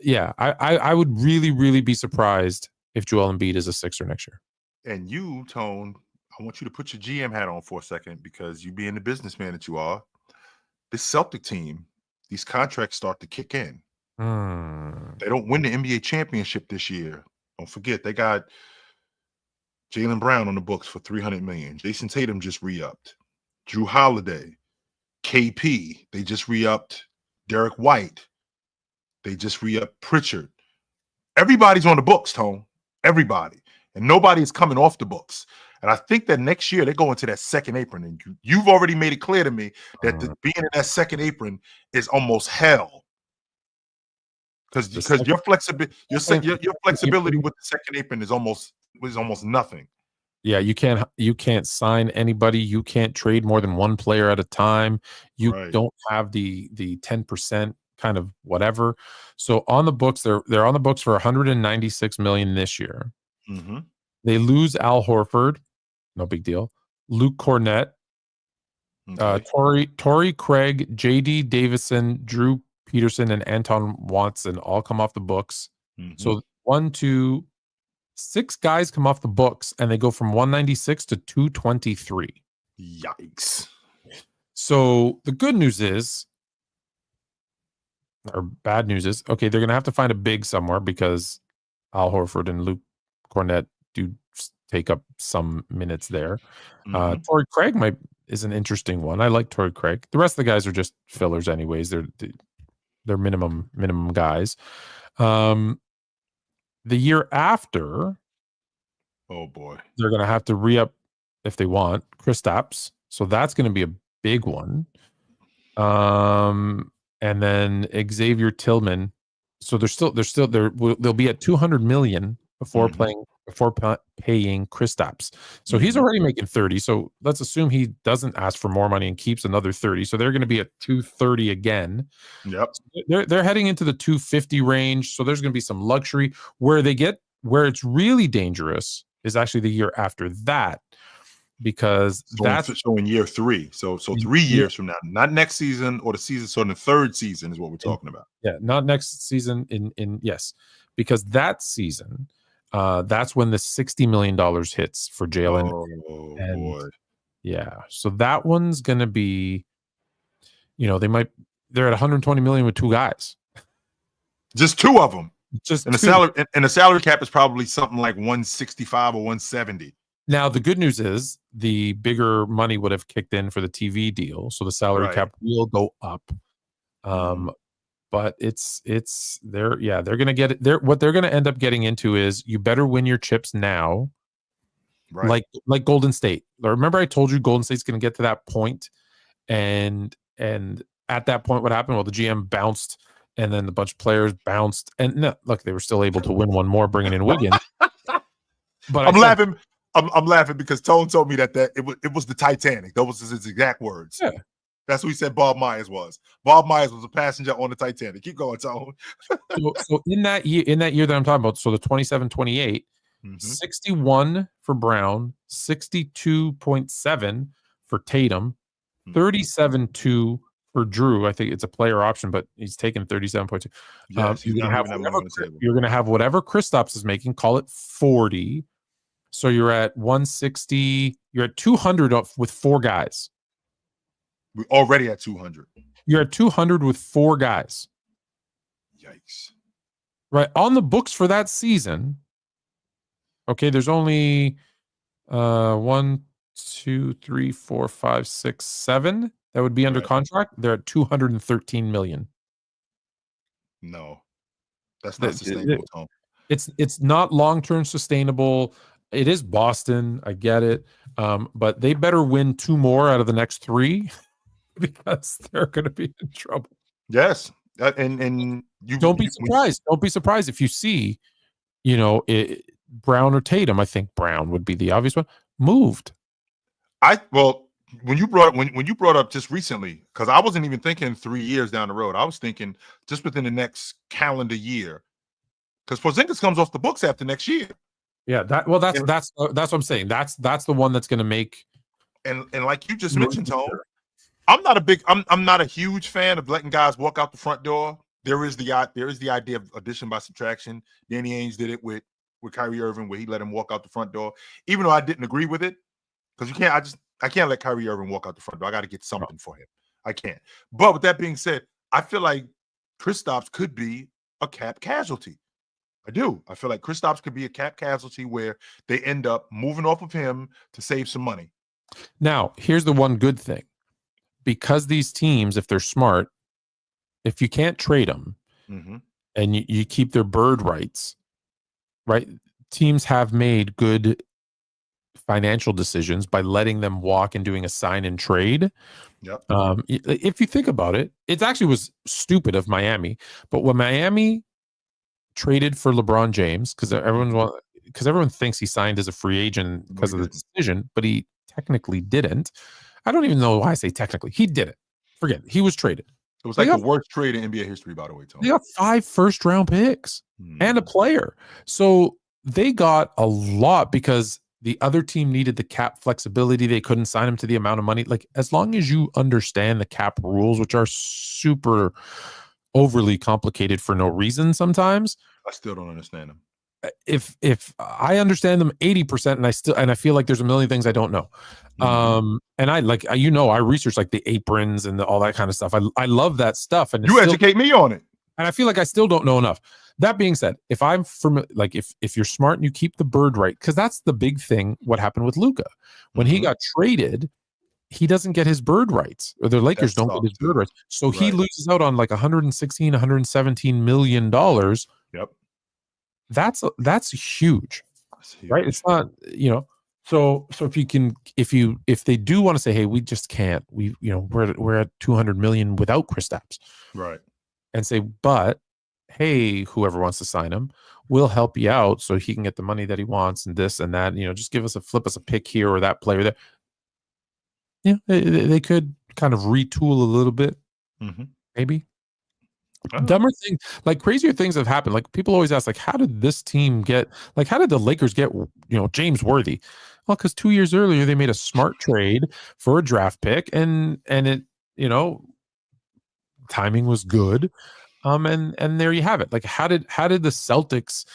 Yeah, I would really, really be surprised if Joel Embiid is a Sixer next year. And you, Tone, I want you to put your GM hat on for a second because you being the businessman that you are, this Celtic team, these contracts start to kick in. They don't win the NBA championship this year. Don't forget, they got Jaylen Brown on the books for $300 million. Jason Tatum just re-upped. Drew Holiday, KP, they just re-upped. Derek White. They just re-upped Pritchard. Everybody's on the books, Tone. Everybody. And nobody is coming off the books. And I think that next year they go into that second apron. And you've already made it clear to me that being in that second apron is almost hell. Because your flexibility with the second apron is almost nothing. Yeah, you can't sign anybody. You can't trade more than one player at a time. You don't have the 10% kind of whatever. So on the books, they're on the books for $196 million this year. They lose Al Horford, no big deal. Luke Cornett, Torrey Craig, J.D. Davison, Drew Peterson, and Anton Watson all come off the books. So 1, 2, 6 guys come off the books, and they go from 196 to 223. Yikes! So the good news is. Or bad news is, okay, they're going to have to find a big somewhere because Al Horford and Luke Cornett do take up some minutes there. Torrey Craig is an interesting one. I like Torrey Craig. The rest of the guys are just fillers anyways. They're minimum guys. The year after, oh boy, they're going to have to re-up if they want Kristaps. So that's going to be a big one. And then Xavier Tillman. So they'll be at $200 million before paying Kristaps. So he's already making 30. So let's assume he doesn't ask for more money and keeps another 30. So they're going to be at 230 again. Yep. So they're heading into the 250 range. So there's going to be some luxury. Where it's really dangerous is actually the year after that. Because that's showing year 3. So 3 years from now, not next season or the season. So in the third season is what we're talking about. Yeah, not next season. Yes, because that season, that's when the $60 million hits for Jalen. Oh boy. Yeah, so that one's gonna be, they're at $120 million with 2 guys. Just 2 of them. Just And the salary cap is probably something like 165 or 170. Now, the good news is the bigger money would have kicked in for the TV deal, so the salary cap will go up. But they're gonna get it. What they're gonna end up getting into is you better win your chips now, right? Like Golden State. Remember, I told you Golden State's gonna get to that point, and at that point, what happened? Well, the GM bounced, and then a bunch of players bounced, and no, look, they were still able to win one more, bringing in Wiggins. But I'm laughing. I'm laughing because Tone told me that it was the Titanic. Those was his exact words. Yeah. That's what he said Bob Myers was. Bob Myers was a passenger on the Titanic. Keep going, Tone. so in that year that I'm talking about, so the 27-28, 61 for Brown, 62.7 for Tatum, 37.2 for Drew. I think it's a player option, but he's taking 37.2. Yes, you're going to have whatever Kristaps is making, call it 40. So you're at 160. You're at 200 with 4 guys. We're already at 200. You're at 200 with 4 guys. Yikes. Right. On the books for that season. Okay, there's only 1, 2, 3, 4, 5, 6, 7 that would be under contract. They're at 213 million. No, that's not sustainable, Tom. It's not long-term sustainable. It is Boston. I get it. But they better win 2 more out of the next 3 because they're going to be in trouble. Yes. And you don't be surprised. Don't be surprised if you see, Brown or Tatum. I think Brown would be the obvious one. Moved. When you brought up just recently, because I wasn't even thinking 3 years down the road. I was thinking just within the next calendar year, because Porzingis comes off the books after next year. Yeah, that's what I'm saying. That's the one that's going to make. And like you just mentioned, Tone, I'm not a huge fan of letting guys walk out the front door. There is the idea of addition by subtraction. Danny Ainge did it with Kyrie Irving, where he let him walk out the front door, even though I didn't agree with it, because I can't let Kyrie Irving walk out the front door. I got to get something for him. I can't. But with that being said, I feel like Kristaps could be a cap casualty. I do. I feel like Kristaps could be a cap casualty where they end up moving off of him to save some money. Now, here's the one good thing. Because these teams, if they're smart, if you can't trade them and you keep their bird rights, right? Teams have made good financial decisions by letting them walk and doing a sign and trade. Yep. If you think about it, it actually was stupid of Miami. But when Miami traded for LeBron James, because everyone thinks he signed as a free agent because of the decision, but he technically didn't. I don't even know why I say technically. He did it. Forget it. He was traded. It was like the worst trade in NBA history, by the way, Tony. They got 5 first-round picks and a player. So they got a lot because the other team needed the cap flexibility. They couldn't sign him to the amount of money. Like, as long as you understand the cap rules, which are super overly complicated for no reason sometimes. I still don't understand them. If I understand them 80%, and I feel like there's a million things I don't know. And I I research like the aprons and all that kind of stuff. I love that stuff. And you educate me on it. And I feel like I still don't know enough. That being said, if I'm if you're smart and you keep the bird right, because that's the big thing. What happened with Luka when he got traded, he doesn't get his bird rights, or the Lakers don't get his bird rights, so he loses out on like 117 million dollars. Yep, that's huge, right? It's not So if they do want to say, hey, we just can't, we're at 200 million without Kristaps, right? And say, but hey, whoever wants to sign him, we'll help you out so he can get the money that he wants and this and that. Just flip us a pick here or that player there. Yeah, they could kind of retool a little bit, maybe. Dumber things, like crazier things have happened. Like people always ask, like, how did this team get? Like, how did the Lakers get? James Worthy? Well, because 2 years earlier they made a smart trade for a draft pick, and it timing was good, and there you have it. Like, how did the Celtics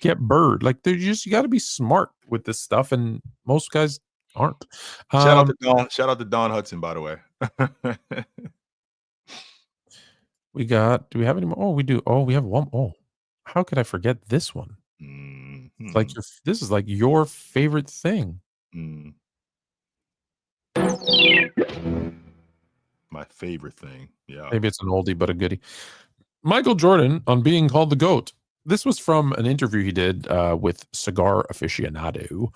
get Bird? Like, you got to be smart with this stuff, and most guys aren't. Shout out to Don Hudson, by the way. Do we have any more? Oh, we do. Oh, we have one. Oh, how could I forget this one? Mm-hmm. Like this is like your favorite thing. Mm. My favorite thing. Yeah. Maybe it's an oldie but a goodie. Michael Jordan on being called the GOAT. This was from an interview he did with Cigar Aficionado.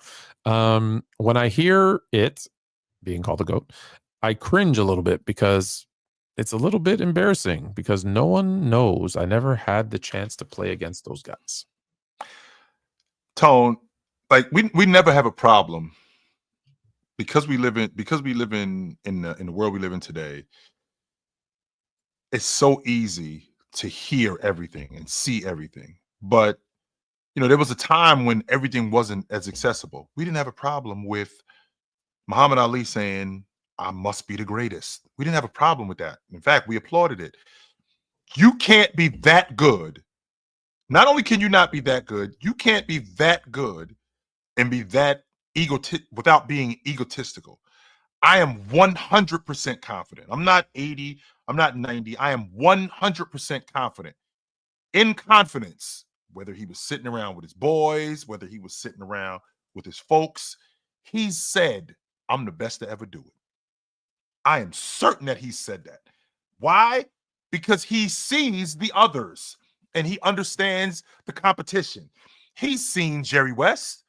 When I hear it being called the GOAT, I cringe a little bit because it's a little bit embarrassing because no one knows. I never had the chance to play against those guys. Tone, like we never have a problem because we live in the world we live in today. It's so easy to hear everything and see everything. But there was a time when everything wasn't as accessible. We didn't have a problem with Muhammad Ali saying, "I must be the greatest." We didn't have a problem with that. In fact, we applauded it. You can't be that good. Not only can you not be that good, you can't be that good and be that without being egotistical. I am 100% confident. I'm not 80. I'm not 90. I am 100% confident. In confidence, whether he was sitting around with his boys, whether he was sitting around with his folks, he said, "I'm the best to ever do it." I am certain that he said that. Why? Because he sees the others and he understands the competition. He's seen Jerry West.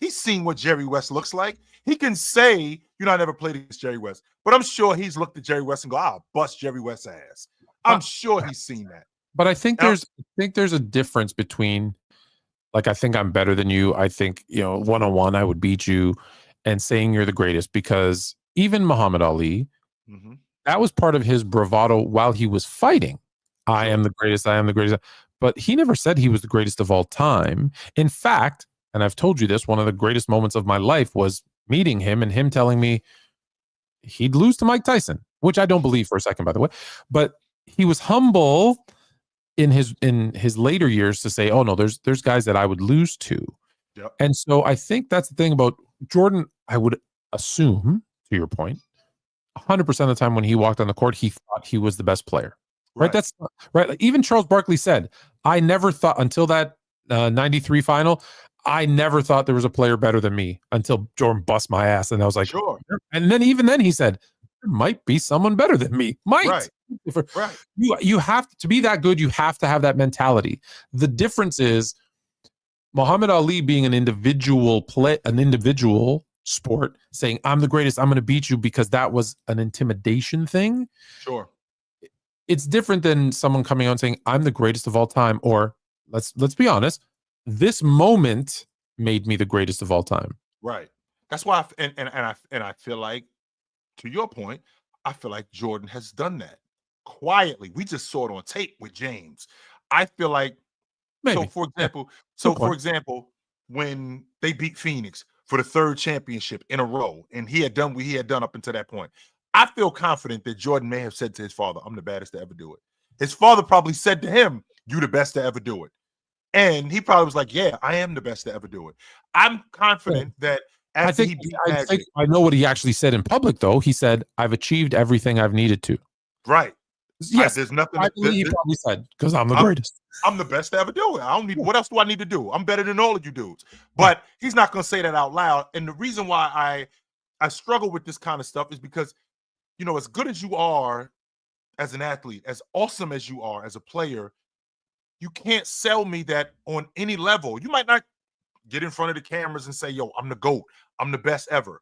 He's seen what Jerry West looks like. He can say, I never played against Jerry West, but I'm sure he's looked at Jerry West and go, "I'll bust Jerry West's ass." I'm sure he's seen that. But I think there's a difference between, like, I think I'm better than you. I think, one-on-one, I would beat you, and saying you're the greatest, because even Muhammad Ali, that was part of his bravado while he was fighting. I am the greatest. I am the greatest. But he never said he was the greatest of all time. In fact, and I've told you this, one of the greatest moments of my life was meeting him and him telling me he'd lose to Mike Tyson, which I don't believe for a second, by the way. But he was humble in his later years to say, "Oh no, there's guys that I would lose to." Yep. And so I think that's the thing about Jordan. I would assume, to your point, 100% of the time when he walked on the court, he thought he was the best player. Right? That's right. Like, even Charles Barkley said, "I never thought until that 93 final, I never thought there was a player better than me until Jordan bust my ass." And I was like, sure. And then even then he said, "There might be someone better than me." Might. Right. You have to be that good. You have to have that mentality. The difference is Muhammad Ali being an individual sport, saying, "I'm the greatest, I'm going to beat you," because that was an intimidation thing. Sure. It's different than someone coming out and saying, "I'm the greatest of all time," or let's be honest, "This moment made me the greatest of all time." Right. That's why I feel like, to your point, I feel like Jordan has done that quietly. We just saw it on tape with James. I feel like Maybe. For example, when they beat Phoenix for the third championship in a row, and he had done what he had done up until that point, I feel confident that Jordan may have said to his father, "I'm the baddest to ever do it." His father probably said to him, "You the best to ever do it." And he probably was like, "Yeah, I am the best to ever do it." I'm confident that after he beat Magic, I know what he actually said in public, though. He said, "I've achieved everything I've needed to." Right. Yes. There's nothing. I believe he probably said, "Because I'm the greatest. I'm the best to ever do it. I don't need. What else do I need to do? I'm better than all of you dudes." But he's not going to say that out loud. And the reason why I struggle with this kind of stuff is because, as good as you are as an athlete, as awesome as you are as a player, you can't sell me that on any level. You might not get in front of the cameras and say, "Yo, I'm the GOAT. I'm the best ever."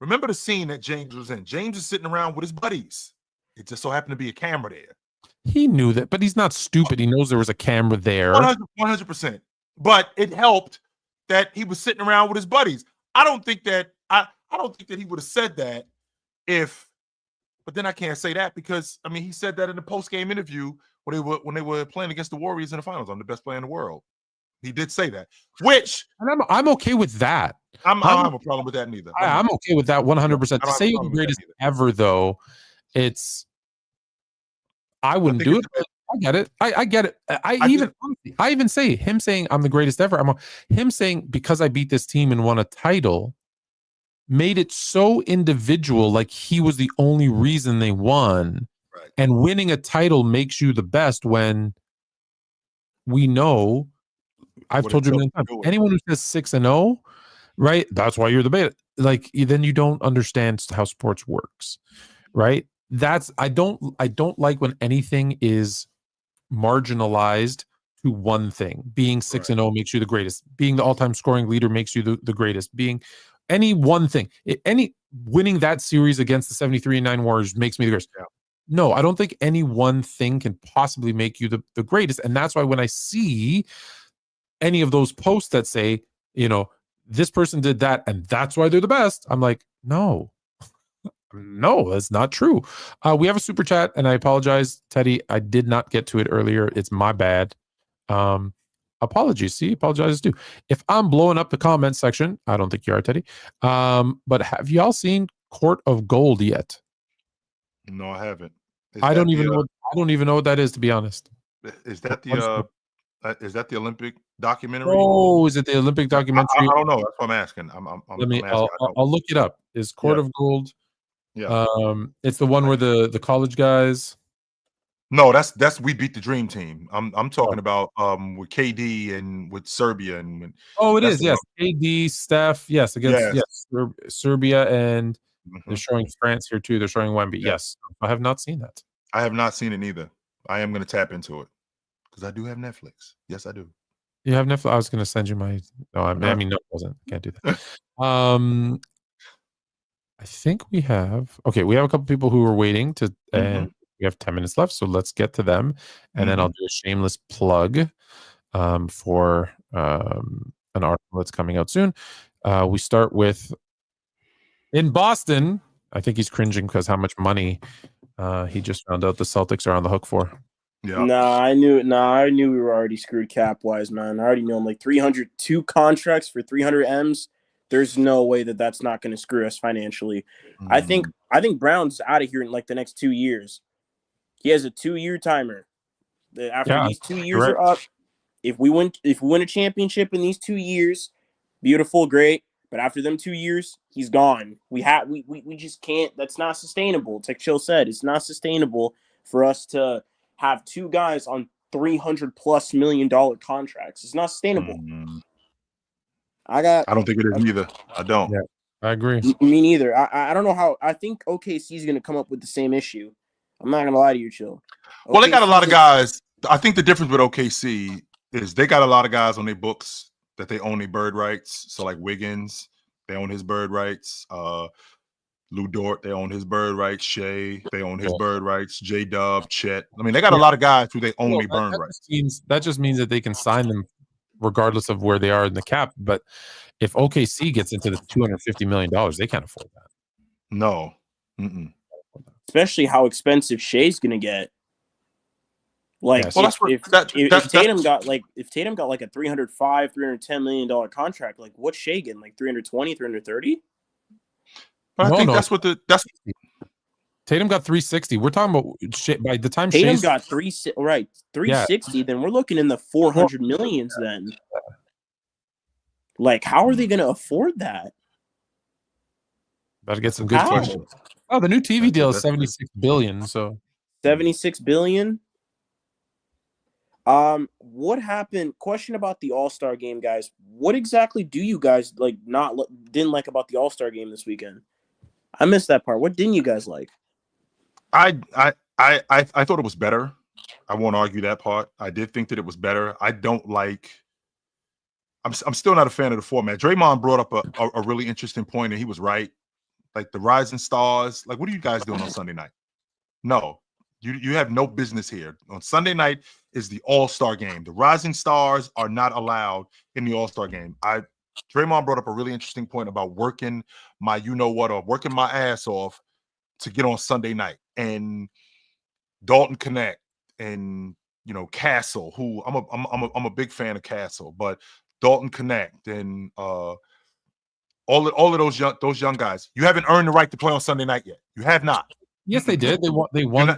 Remember the scene that James was in? James is sitting around with his buddies. It just so happened to be a camera there. He knew that, but he's not stupid. He knows there was a camera there. 100%. But it helped that he was sitting around with his buddies. I don't think that he would have said that but then I can't say that because he said that in the post-game interview when they were playing against the Warriors in the finals. "I'm the best player in the world." He did say that, which I'm okay with that. I don't have a problem with that neither. I'm okay with that 100%. To say the greatest ever, though, I wouldn't do it. I get it. I get it. I even say him saying I'm the greatest ever. Him saying because I beat this team and won a title made it so individual, like he was the only reason they won. Right. And winning a title makes you the best when we know. I've What told it you took many to times. do it. Anyone who says 6-0, right? That's why you're the beta. Like then you don't understand how sports works, right? I don't like when anything is marginalized to one thing. Being 6-0 makes you the greatest. Being the all-time scoring leader makes you the greatest. Being any one thing, any winning that series against the 73-9 Warriors makes me the greatest. Yeah. No, I don't think any one thing can possibly make you the greatest. And that's why when I see any of those posts that say, this person did that and that's why they're the best, I'm like, no, that's not true. We have a super chat, and I apologize, Teddy. I did not get to it earlier. It's my bad. Apologies. See, apologizes too. If I'm blowing up the comment section, I don't think you are, Teddy. But have y'all seen Court of Gold yet? No, I haven't. I don't even know what that is, to be honest. Is that the Olympic documentary? Oh, is it the Olympic documentary? I don't know. That's what I'm asking. I'm asking. I'll look it up. Is Court of Gold? Yeah. It's the one where the college guys. No, that's We Beat the Dream Team. I'm talking about with KD and with Serbia and. Oh, it is, yes. KD, Steph, yes, against Serbia, and they're showing France here too. They're showing Wemby. Yes, I have not seen that. I have not seen it either. I am going to tap into it because I do have Netflix. Yes, I do. You have Netflix? I was going to send you my. No, I mean, no, it wasn't. Can't do that. I think we have. Okay, we have a couple people who are waiting to, and we have 10 minutes left, so let's get to them, and then I'll do a shameless plug for an article that's coming out soon. We start with in Boston. I think he's cringing because how much money he just found out the Celtics are on the hook for. Yeah. I knew we were already screwed cap wise, man. I already knew I'm like 302 contracts for 300 M's. There's no way that's not going to screw us financially. I think Brown's out of here in like the next 2 years. He has a 2-year timer. After these 2 years are up, if we win a championship in these 2 years, beautiful, great. But after them 2 years, he's gone. We just can't. That's not sustainable. It's like Chill said, it's not sustainable for us to have two guys on $300+ million contracts. It's not sustainable. I don't think it is either. I don't. Yeah, I agree. Me neither. I don't know how. I think OKC is going to come up with the same issue. I'm not going to lie to you, Chill. Well, they got a lot of guys. I think the difference with OKC is they got a lot of guys on their books that they own their bird rights. So like Wiggins, they own his bird rights. Lou Dort, they own his bird rights. Shea, they own his bird rights. J-Dub, Chet. I mean, they got a lot of guys who they own their bird rights. That just means that they can sign them regardless of where they are in the cap. But if OKC gets into the $250 million, they can't afford that. No. Especially how expensive Shea's going to get. Like, if Tatum got like a $305, $310 million contract, like what's Shea getting? Like 320, 330? But I think that's Tatum got 360. We're talking about by the time Tatum got 360. Then we're looking in the 400 millions. Then, like, how are they going to afford that? Better get some good questions. Oh, the new TV deal is $76 billion. So $76 billion. What happened? Question about the All-Star game, guys. What exactly do you guys didn't like about the All-Star game this weekend? I missed that part. What didn't you guys like? I thought it was better. I won't argue that part. I did think that it was better. I don't like. I'm still not a fan of the format. Draymond brought up a really interesting point, and he was right. Like the rising stars. Like, what are you guys doing on Sunday night? No, you have no business here. On Sunday night is the All-Star game. The rising stars are not allowed in the All-Star game. Draymond brought up a really interesting point about working my or working my ass off to get on Sunday night. And Dalton Connect and Castle, who I'm a big fan of Castle, but Dalton Connect and all of those young guys, you haven't earned the right to play on Sunday night yet. You have not. Yes, they did. They won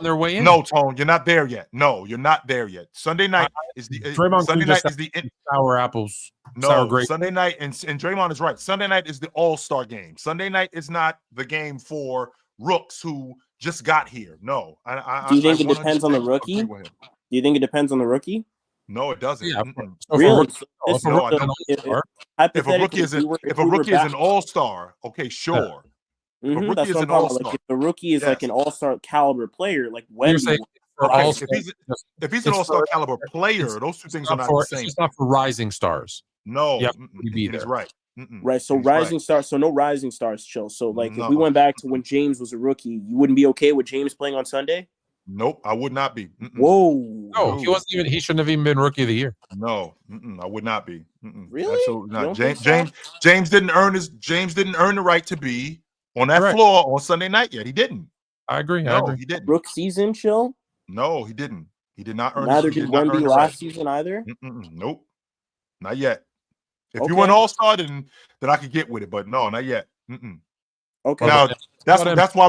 their way in. No, Tone, you're not there yet. No, you're not there yet. Sunday night is the sour apples. No, sour grapes. Sunday night, and Draymond is right. Sunday night is the All-Star game. Sunday night is not the game for rooks who just got here. No, do you think it depends on the rookie? Do you think it depends on the rookie? No, it doesn't. Yeah. Mm-mm. So Really? For, So no, this if a No, rookie I is an don't. all-star, If a rookie hypothetically, is an all-star, okay, sure. If a rookie that's is what I'm an talking about. Like all-star, if the rookie is like yes. an all-star caliber player, like you're Wemby, saying for Okay, all-star, if he's an it's all-star for caliber player, those two it's things are not not the for it's same just thing. not for rising stars. No, Yep, mm-mm, you be and he's there. right. Mm-mm, right? So and he's right. rising stars, so no rising stars, chill. So like if we No. went back to when James was a rookie, you wouldn't be okay with James playing on Sunday? Nope, I would not be. Mm-mm. Whoa. No, he wasn't even. He shouldn't have even been rookie of the year. No, I would not be. Really? Absolutely You not. don't think so? James didn't earn the right to be on that Correct. floor on Sunday night yet. He didn't. I agree. No, he didn't. Rook season, chill. No, he didn't. He did not earn. Neither he did not Wemby earn the last right. season either. Nope, not yet. If you Okay. went all-star, then I could get with it, but no, not yet. Okay. Now Well, that's why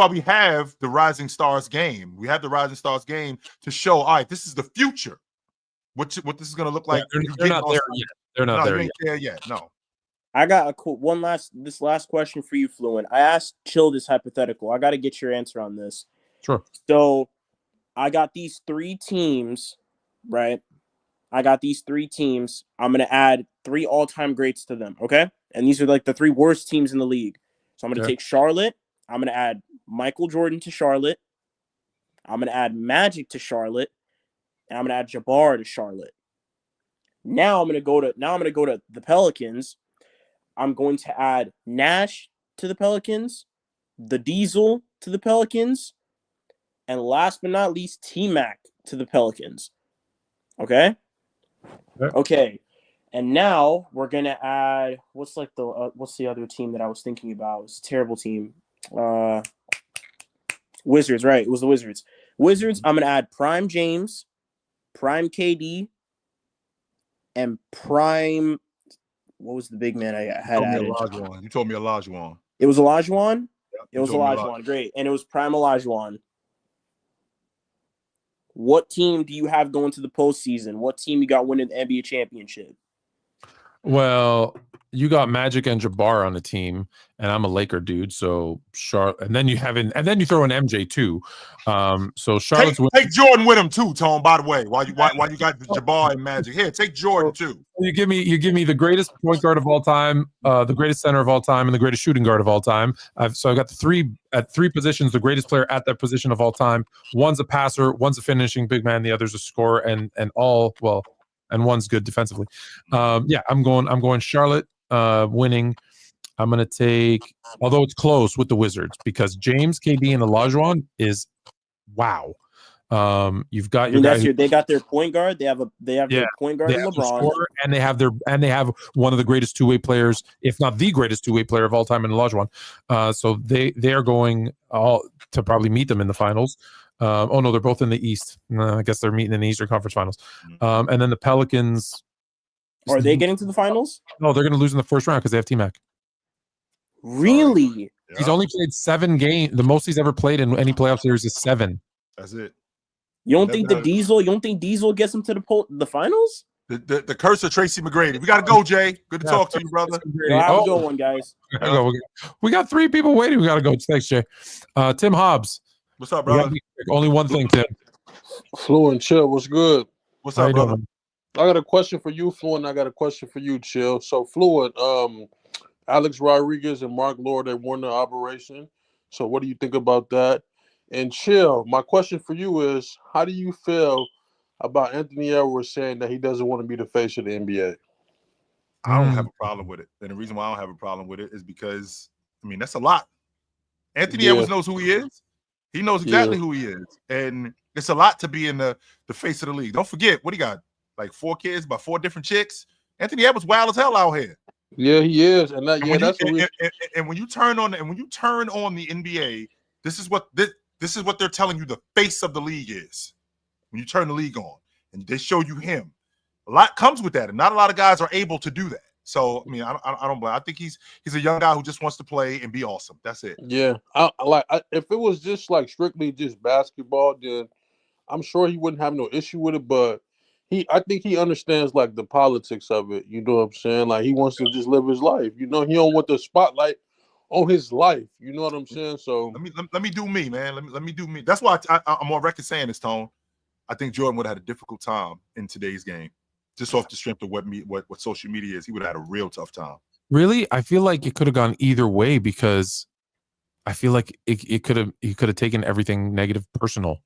we have the Rising Stars game. We have the Rising Stars game to show, all right, this is the future. What this is going to look like. They're not there yet. They're not there you yet. ain't there yet. No. I got a cool this last question for you, Fluent. I asked Chill this hypothetical. I got to get your answer on this. Sure. So I got these 3 teams, right? I'm going to add 3 all-time greats to them, okay? And these are like the 3 worst teams in the league. So I'm going to take Charlotte. I'm going to add Michael Jordan to Charlotte. I'm going to add Magic to Charlotte. And I'm going to add Jabbar to Charlotte. Now I'm going to go to the Pelicans. I'm going to add Nash to the Pelicans, the Diesel to the Pelicans, and last but not least, T-Mac to the Pelicans. Okay? Okay. And now we're going to add, what's the other team that I was thinking about? It's a terrible team. Wizards, right? It was the Wizards. I'm going to add Prime James, Prime KD, and Prime, what was the big man I had added? You told me Olajuwon. It was Olajuwon? Yep, it was Olajuwon. Great. And it was Prime Olajuwon. What team do you have going to the postseason? What team you got winning the NBA championship? Well, you got Magic and Jabbar on the team, and I'm a Laker dude. So and then you throw in MJ too. So Charlotte's take Jordan with him too, Tone. By the way, while you got Jabbar and Magic, here, take Jordan too. You give me the greatest point guard of all time, the greatest center of all time, and the greatest shooting guard of all time. I've got at three positions, the greatest player at that position of all time. One's a passer, one's a finishing big man, the other's a scorer, and one's good defensively. I'm going Charlotte winning. I'm going to take, although it's close with the Wizards, because James, KD, and Olajuwon is wow. You've got your guy. They got their point guard. They have their point guard, LeBron, scorer, and they have one of the greatest two-way players, if not the greatest two-way player of all time in Olajuwon. So they are going all to probably meet them in the finals. Oh no, they're both in the East. I guess they're meeting in the Eastern Conference Finals. And then the Pelicans. Are they getting to the finals? No, they're going to lose in the first round because they have T-Mac. Really? Yeah. He's only played 7 games. The most he's ever played in any playoff series is 7. That's it. You don't think Diesel gets him to the finals? The curse of Tracy McGrady. We got to go, Jay. Good to talk to you, brother. Have a good one, guys. We got 3 people waiting. We got to go. Thanks, Jay. Tim Hobbs. What's up, brother? Only one thing, Tim. Fluent Chill, what's good? What's up, brother? I got a question for you, Fluent. I got a question for you, Chill. So, Fluent, Alex Rodriguez and Mark Lord, they won the operation. So, what do you think about that? And Chill, my question for you is, how do you feel about Anthony Edwards saying that he doesn't want to be the face of the NBA? I don't have a problem with it. And the reason why I don't have a problem with it is because, that's a lot. Anthony Edwards knows who he is. He knows exactly who he is. And it's a lot to be in the face of the league. Don't forget, what he got? Like 4 kids by 4 different chicks? Anthony Edwards wild as hell out here. Yeah, he is. And when you turn on the NBA, this is what they're telling you the face of the league is. When you turn the league on and they show you him. A lot comes with that, and not a lot of guys are able to do that. So, I don't blame. I think he's a young guy who just wants to play and be awesome. That's it. Yeah. If it was just like strictly just basketball, then I'm sure he wouldn't have no issue with it, but I think he understands like the politics of it. You know what I'm saying? Like he wants to just live his life. He don't want the spotlight on his life. You know what I'm saying? So let me do me, man. Let me do me. That's why I'm on record saying this, Tone. I think Jordan would have had a difficult time in today's game, just off the strength of what social media is. He would have had a real tough time. Really, I feel like it could have gone either way because I feel like he could have taken everything negative personal.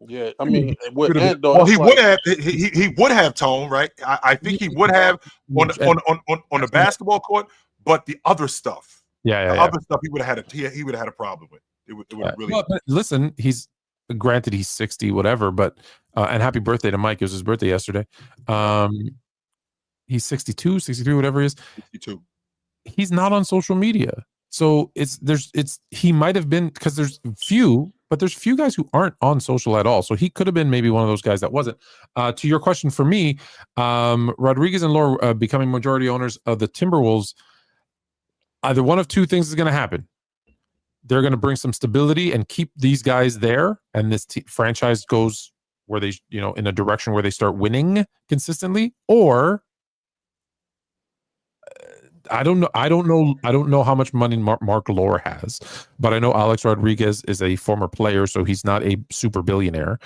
Yeah, I mean, with Ant though, he would have. He would have Tone, right? I think he would have on the basketball court, but the other stuff, other stuff, he would have had a problem with. It would really. Well, but listen, he's 60, whatever, but and happy birthday to Mike. It was his birthday yesterday. He's 62, 63, whatever he is. 62. He's not on social media. So he might have been, because there's few guys who aren't on social at all. So he could have been maybe one of those guys that wasn't. To your question for me, Rodriguez and Lore becoming majority owners of the Timberwolves, either one of two things is going to happen. They're going to bring some stability and keep these guys there, and this franchise goes where they, in a direction where they start winning consistently, or I don't know how much money Mark Lore has, but I know Alex Rodriguez is a former player, so he's not a super billionaire.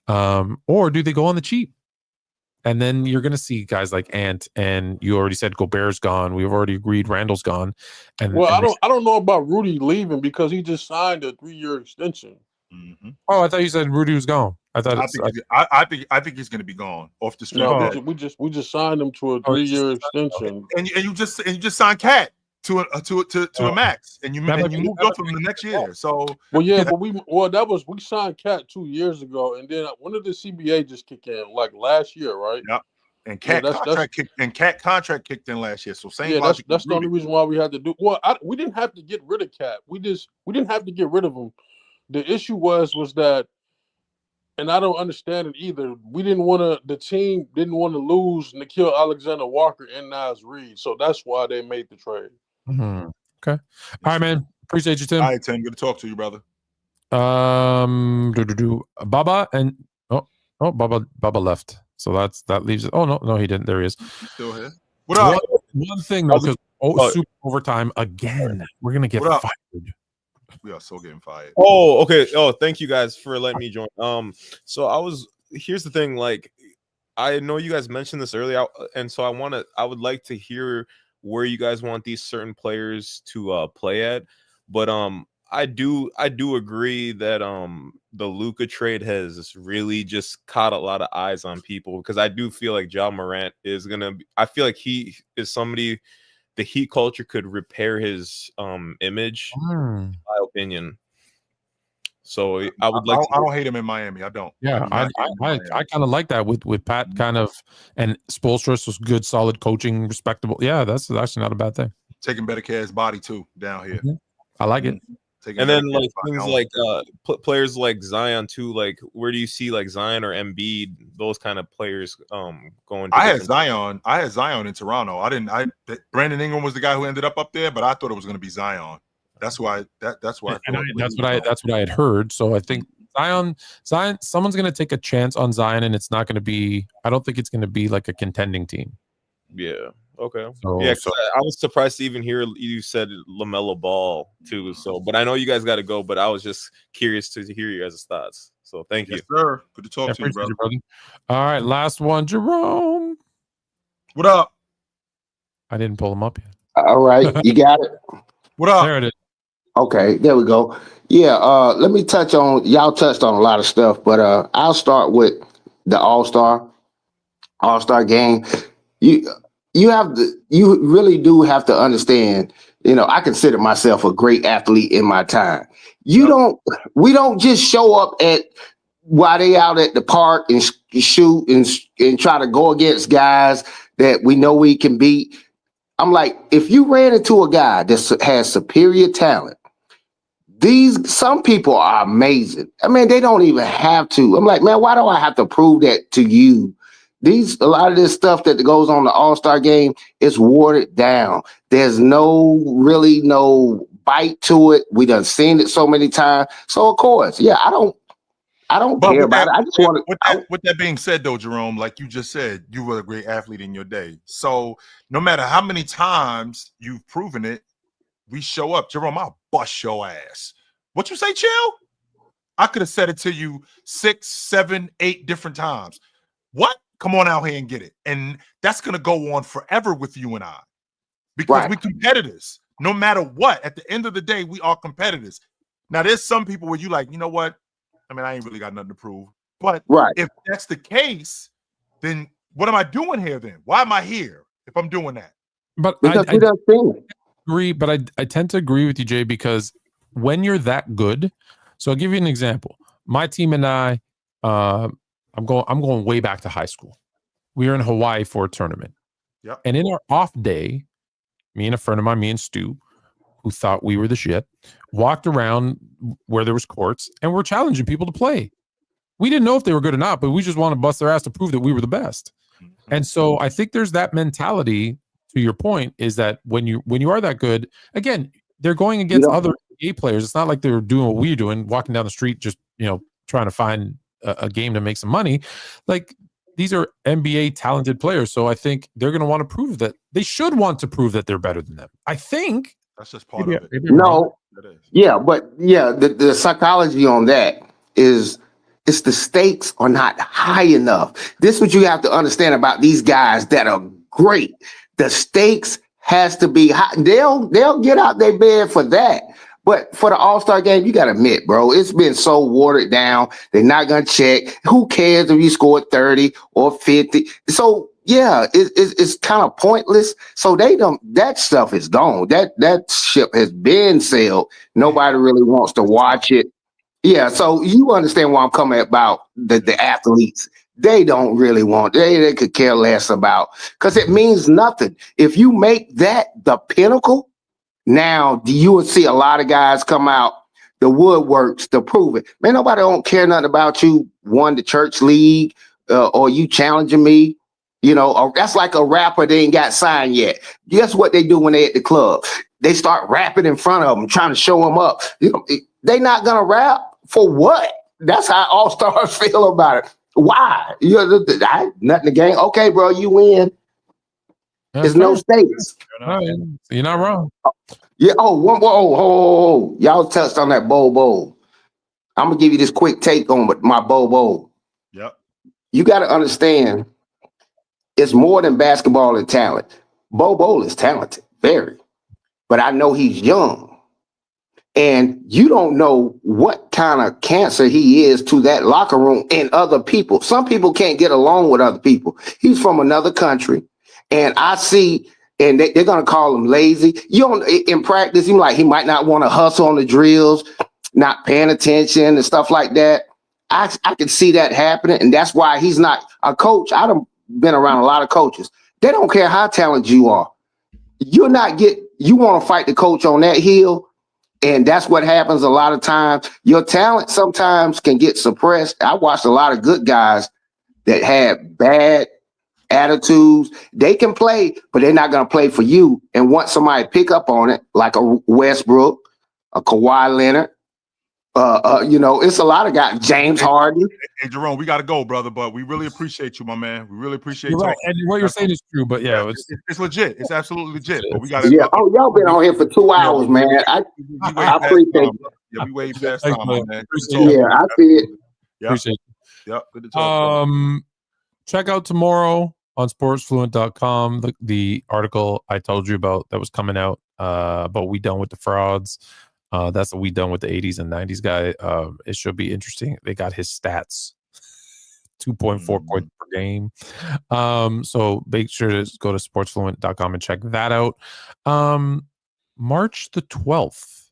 Or do they go on the cheap? And then you're going to see guys like Ant, and you already said Gobert's gone. We've already agreed Randall's gone. I don't know about Rudy leaving because he just signed a 3-year extension. Mm-hmm. Oh, I thought you said Rudy was gone. I think he's going to be gone off the street. No, we just signed him to a 3-year extension, and you just signed Cat to a max, and you moved up from the next year. So we signed Cat 2 years ago, and then when did the CBA just kick in? Like last year, right? Yeah. And Cat contract kicked in last year. So same. Yeah, that's the only reason why we had to do. Well, we didn't have to get rid of Cat. We didn't have to get rid of him. The issue was that, and I don't understand it either. The team didn't want to lose Nickeil Alexander-Walker and Naz Reid, so that's why they made the trade. Mm-hmm. Okay. All right, man. Appreciate you, Tim. All right, Tim. Good to talk to you, brother. Baba and Baba left. So that leaves it. Oh no, he didn't. There he is. He's still here. What up? One thing though, because super overtime again. We're gonna get fired. We are so getting fired. Oh, okay. Oh, thank you guys for letting me join. Here's the thing, like, I know you guys mentioned this earlier, and so I would like to hear where you guys want these certain players to play at. But I do agree that the Luka trade has really just caught a lot of eyes on people, because I do feel like Ja Morant is gonna be, I feel like he is somebody the Heat culture could repair his image, in my opinion. So I would like. I don't hate him in Miami. I don't. Yeah, I kind of like that with Pat kind of, and Spoelstra's was good, solid coaching, respectable. Yeah, that's actually not a bad thing. Taking better care of his body too down here. Mm-hmm. I like it. And then like things like players like Zion too. Like, where do you see like Zion or Embiid, those kind of players going? I had Zion in Toronto. Brandon Ingram was the guy who ended up there, but I thought it was going to be Zion. That's why. That's what I had heard. So I think Zion. Someone's going to take a chance on Zion, and it's not going to be. I don't think it's going to be like a contending team. Yeah. Okay. I was surprised to even hear you said LaMelo Ball too. So, but I know you guys got to go. But I was just curious to hear your guys' thoughts. So, thank you, sir. Good to talk to you, brother. All right, last one, Jerome. What up? I didn't pull him up yet. All right, you got it. What up? There it is. Okay, there we go. Yeah, let me touch on. Y'all touched on a lot of stuff, but I'll start with the All-Star game. You really do have to understand, I consider myself a great athlete in my time. We don't just show up while they out at the park and shoot and try to go against guys that we know we can beat. I'm like, if you ran into a guy that has superior talent, some people are amazing. I mean, they don't even have to. I'm like, man, why do I have to prove that to you? A lot of this stuff that goes on the All-Star game is watered down. There's no bite to it. We done seen it so many times. So of course, yeah, I don't care about it. I just want to. With that being said, though, Jerome, like you just said, you were a great athlete in your day. So no matter how many times you've proven it, we show up. Jerome, I'll bust your ass. What you say, Chill? I could have said it to you 6, 7, 8 different times. What? Come on out here and get it. And that's going to go on forever with you and I because we're competitors. No matter what, at the end of the day, we are competitors. Now, there's some people where you like, you know what? I mean, I ain't really got nothing to prove. But if that's the case, then what am I doing here then? Why am I here if I'm doing that? But I agree, but I tend to agree with you, Jay, because when you're that good, so I'll give you an example. My team and I, I'm going way back to high school. We were in Hawaii for a tournament. Yep. And in our off day, me and a friend of mine, me and Stu, who thought we were the shit, walked around where there was courts and we're challenging people to play. We didn't know if they were good or not, but we just want to bust their ass to prove that we were the best. Mm-hmm. And so I think there's that mentality, to your point, is that when you are that good, again, they're going against other NBA players. It's not like they're doing what we're doing, walking down the street, just, trying to find a game to make some money. Like, these are NBA talented players. So I think they're going to want to prove that they should want to prove that they're better than them. I think that's just part of it. The psychology on that is it's the stakes are not high enough. This is what you have to understand about these guys that are great. The stakes has to be high. They'll get out their bed for that. But for the All-Star game, you got to admit, bro, it's been so watered down. They're not going to check. Who cares if you scored 30 or 50? So, yeah, it's kind of pointless. So that stuff is gone. That ship has been sailed. Nobody really wants to watch it. Yeah, so you understand why I'm coming about the athletes. They don't really want, they could care less about, because it means nothing. If you make that the pinnacle, now you would see a lot of guys come out, the woodworks, to prove it. Man, nobody don't care nothing about you won the church league or you challenging me. Or that's like a rapper they ain't got signed yet. Guess what they do when they at the club? They start rapping in front of them, trying to show them up. They not gonna rap for what? That's how all stars feel about it. Why? Nothing to gain. Okay, bro, you win. There's no stakes. You're not wrong. Yeah. Oh, y'all touched on that Bobo. I'm gonna give you this quick take on my Bobo. Yep. You got to understand, it's more than basketball and talent. Bobo is talented, very, but I know he's young, and you don't know what kind of cancer he is to that locker room and other people. Some people can't get along with other people. He's from another country, and I see. And they're going to call him lazy. In practice, he might not want to hustle on the drills, not paying attention and stuff like that. I can see that happening. And that's why he's not a coach. I've been around a lot of coaches. They don't care how talented you are. You want to fight the coach on that hill. And that's what happens a lot of times. Your talent sometimes can get suppressed. I watched a lot of good guys that had bad attitudes. They can play, but they're not going to play for you. And once somebody pick up on it, like a Westbrook, a Kawhi Leonard, it's a lot of guys. James Harden. Hey, Jerome, we got to go, brother. But we really appreciate you, my man. We really appreciate you. Right. And what you're saying is true. But it's legit. It's absolutely legit. But we got to. Yeah. Oh, y'all been on here for 2 hours, man. I appreciate it. Yeah, we way past time, man. Yeah, I see it. Yeah. Appreciate it. Yep. Good to talk. Check out tomorrow on sportsfluent.com the article I told you about that was coming out about We Done with the Frauds. That's what We Done with the 80s and 90s guy. It should be interesting. They got his stats, 2.4 points per game. So make sure to go to sportsfluent.com and check that out. March the 12th,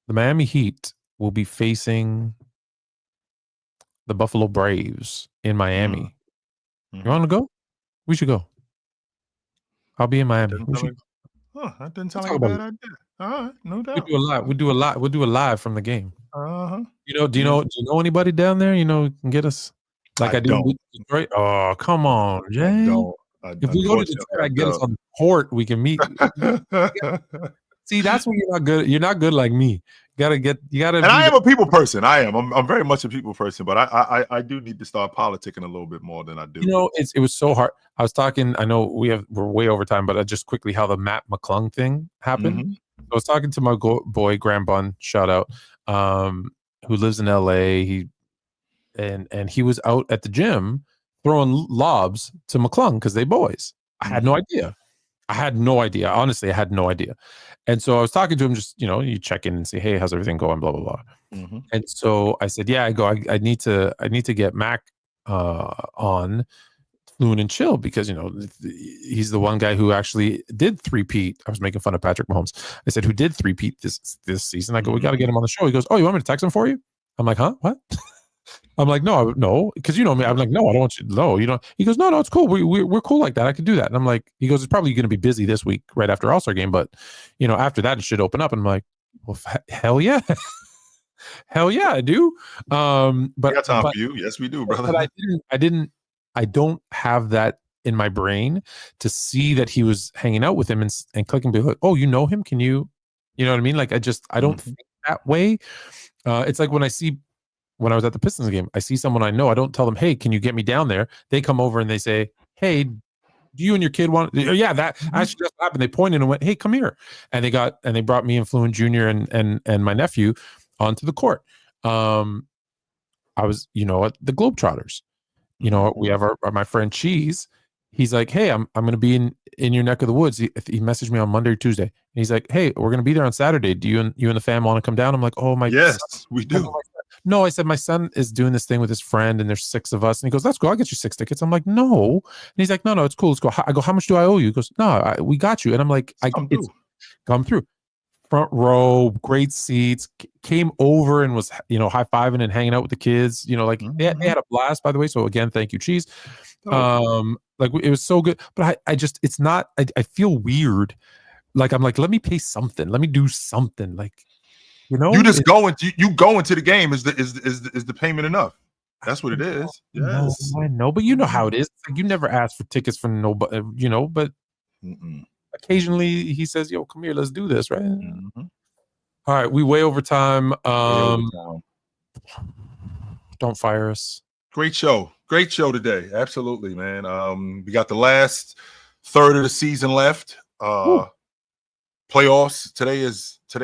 the Miami Heat will be facing the Buffalo Braves in Miami. You want to go? We should go. I'll be in Miami. That didn't sound like a bad idea. All right, no doubt. We'll do a live from the game. Uh-huh. Do you know anybody down there? Can get us like I do in Detroit. Oh, come on, Jay. If we go to Detroit, I get us on the court. We can meet. See, that's when you're not good. You're not good like me. You gotta. And I am a people person. I am. I'm very much a people person. But I do need to start politicking a little bit more than I do. It was so hard. I was talking. I know we're way over time, but just quickly how the Matt McClung thing happened. I was talking to my boy Graham Bunn. Shout out. who lives in LA. He was out at the gym throwing lobs to McClung because they boys. I had no idea. Honestly, I had no idea. And so I was talking to him, just, you check in and say, hey, how's everything going? Blah, blah, blah. Mm-hmm. And so I said, yeah, I need to get Mac on Fluent Chill because, he's the one guy who actually did three-peat. I was making fun of Patrick Mahomes. I said, who did three-peat this season? I go, we got to get him on the show. He goes, oh, you want me to text him for you? I'm like, huh? What? I'm like, no, because you know me. I'm like, no, I don't want you. No, you don't. He goes, no, it's cool. We're cool like that. I could do that. And I'm like, he goes, it's probably going to be busy this week right after All-Star game, but after that it should open up. And I'm like, well, hell yeah, hell yeah, I do. But we got time for you. Yes, we do, brother. But I don't have that in my brain to see that he was hanging out with him and click and be like, oh, you know him? Can you know what I mean? Like I don't think that way. It's like when I was at the Pistons game, I see someone I know. I don't tell them, hey, can you get me down there? They come over and they say, hey, do you and your kid want? Yeah, that actually just happened. They pointed and went, hey, come here. And they brought me and Fluent Jr. and my nephew onto the court. I was, at the Globetrotters. We have my friend Cheese. He's like, hey, I'm going to be in your neck of the woods. He messaged me on Monday or Tuesday. And he's like, hey, we're going to be there on Saturday. Do you and the fam want to come down? I'm like, oh my. Yes, we do. No, I said, my son is doing this thing with his friend and there's 6 of us. And he goes, let's go. I'll get you 6 tickets. I'm like, no. And he's like, no, it's cool. Let's go. I go, how much do I owe you? He goes, no, we got you. And I'm like, come through. Front row, great seats, came over and was, high-fiving and hanging out with the kids. They had a blast, by the way. So again, thank you, Cheese. It was so good. But it's not, I feel weird. Like, I'm like, let me pay something. Let me do something. Like, you just going to the game is the payment enough? That's what it is. Yes, I know, but you know how it is. Like, you never ask for tickets from nobody, but occasionally he says, yo, come here, let's do this, right? All right, we way over time. Don't fire us. Great show today. Absolutely, man. We got the last third of the season left. Playoffs. Today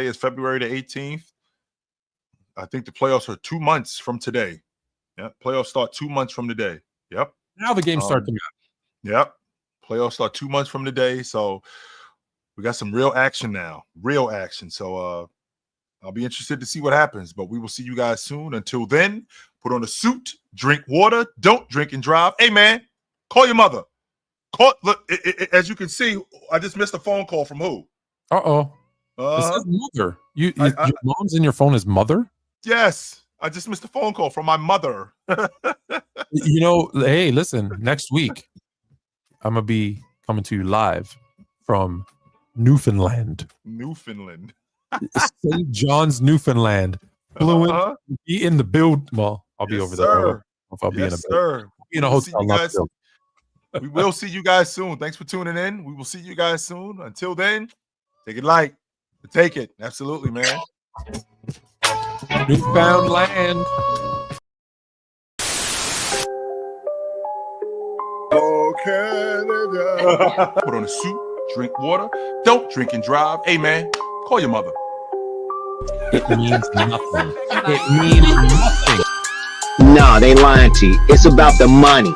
is February the 18th. I think the playoffs are 2 months from today. Yeah, playoffs start 2 months from today. Yep. Now the games start to matter. Yep. Playoffs start 2 months from today. So we got some real action now. Real action. So I'll be interested to see what happens. But we will see you guys soon. Until then, put on a suit, drink water, don't drink and drive. Hey man, call your mother. Look, as you can see, I just missed a phone call from who? It says mother. Your mom's in your phone is mother? Yes. I just missed a phone call from my mother. Hey, listen, next week, I'm going to be coming to you live from Newfoundland. St. John's, Newfoundland. Fluent, be in the build. Well, I'll be over there. I'll be in a hotel. We will see you guys soon. Thanks for tuning in. We will see you guys soon. Until then, take it light. Take it. Absolutely, man. Newfoundland. Oh, Canada. Put on a suit, drink water, don't drink and drive. Hey, man, call your mother. It means nothing. It means nothing. No, they lying to you. It's about the money.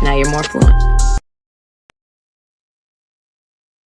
Now you're more fluent.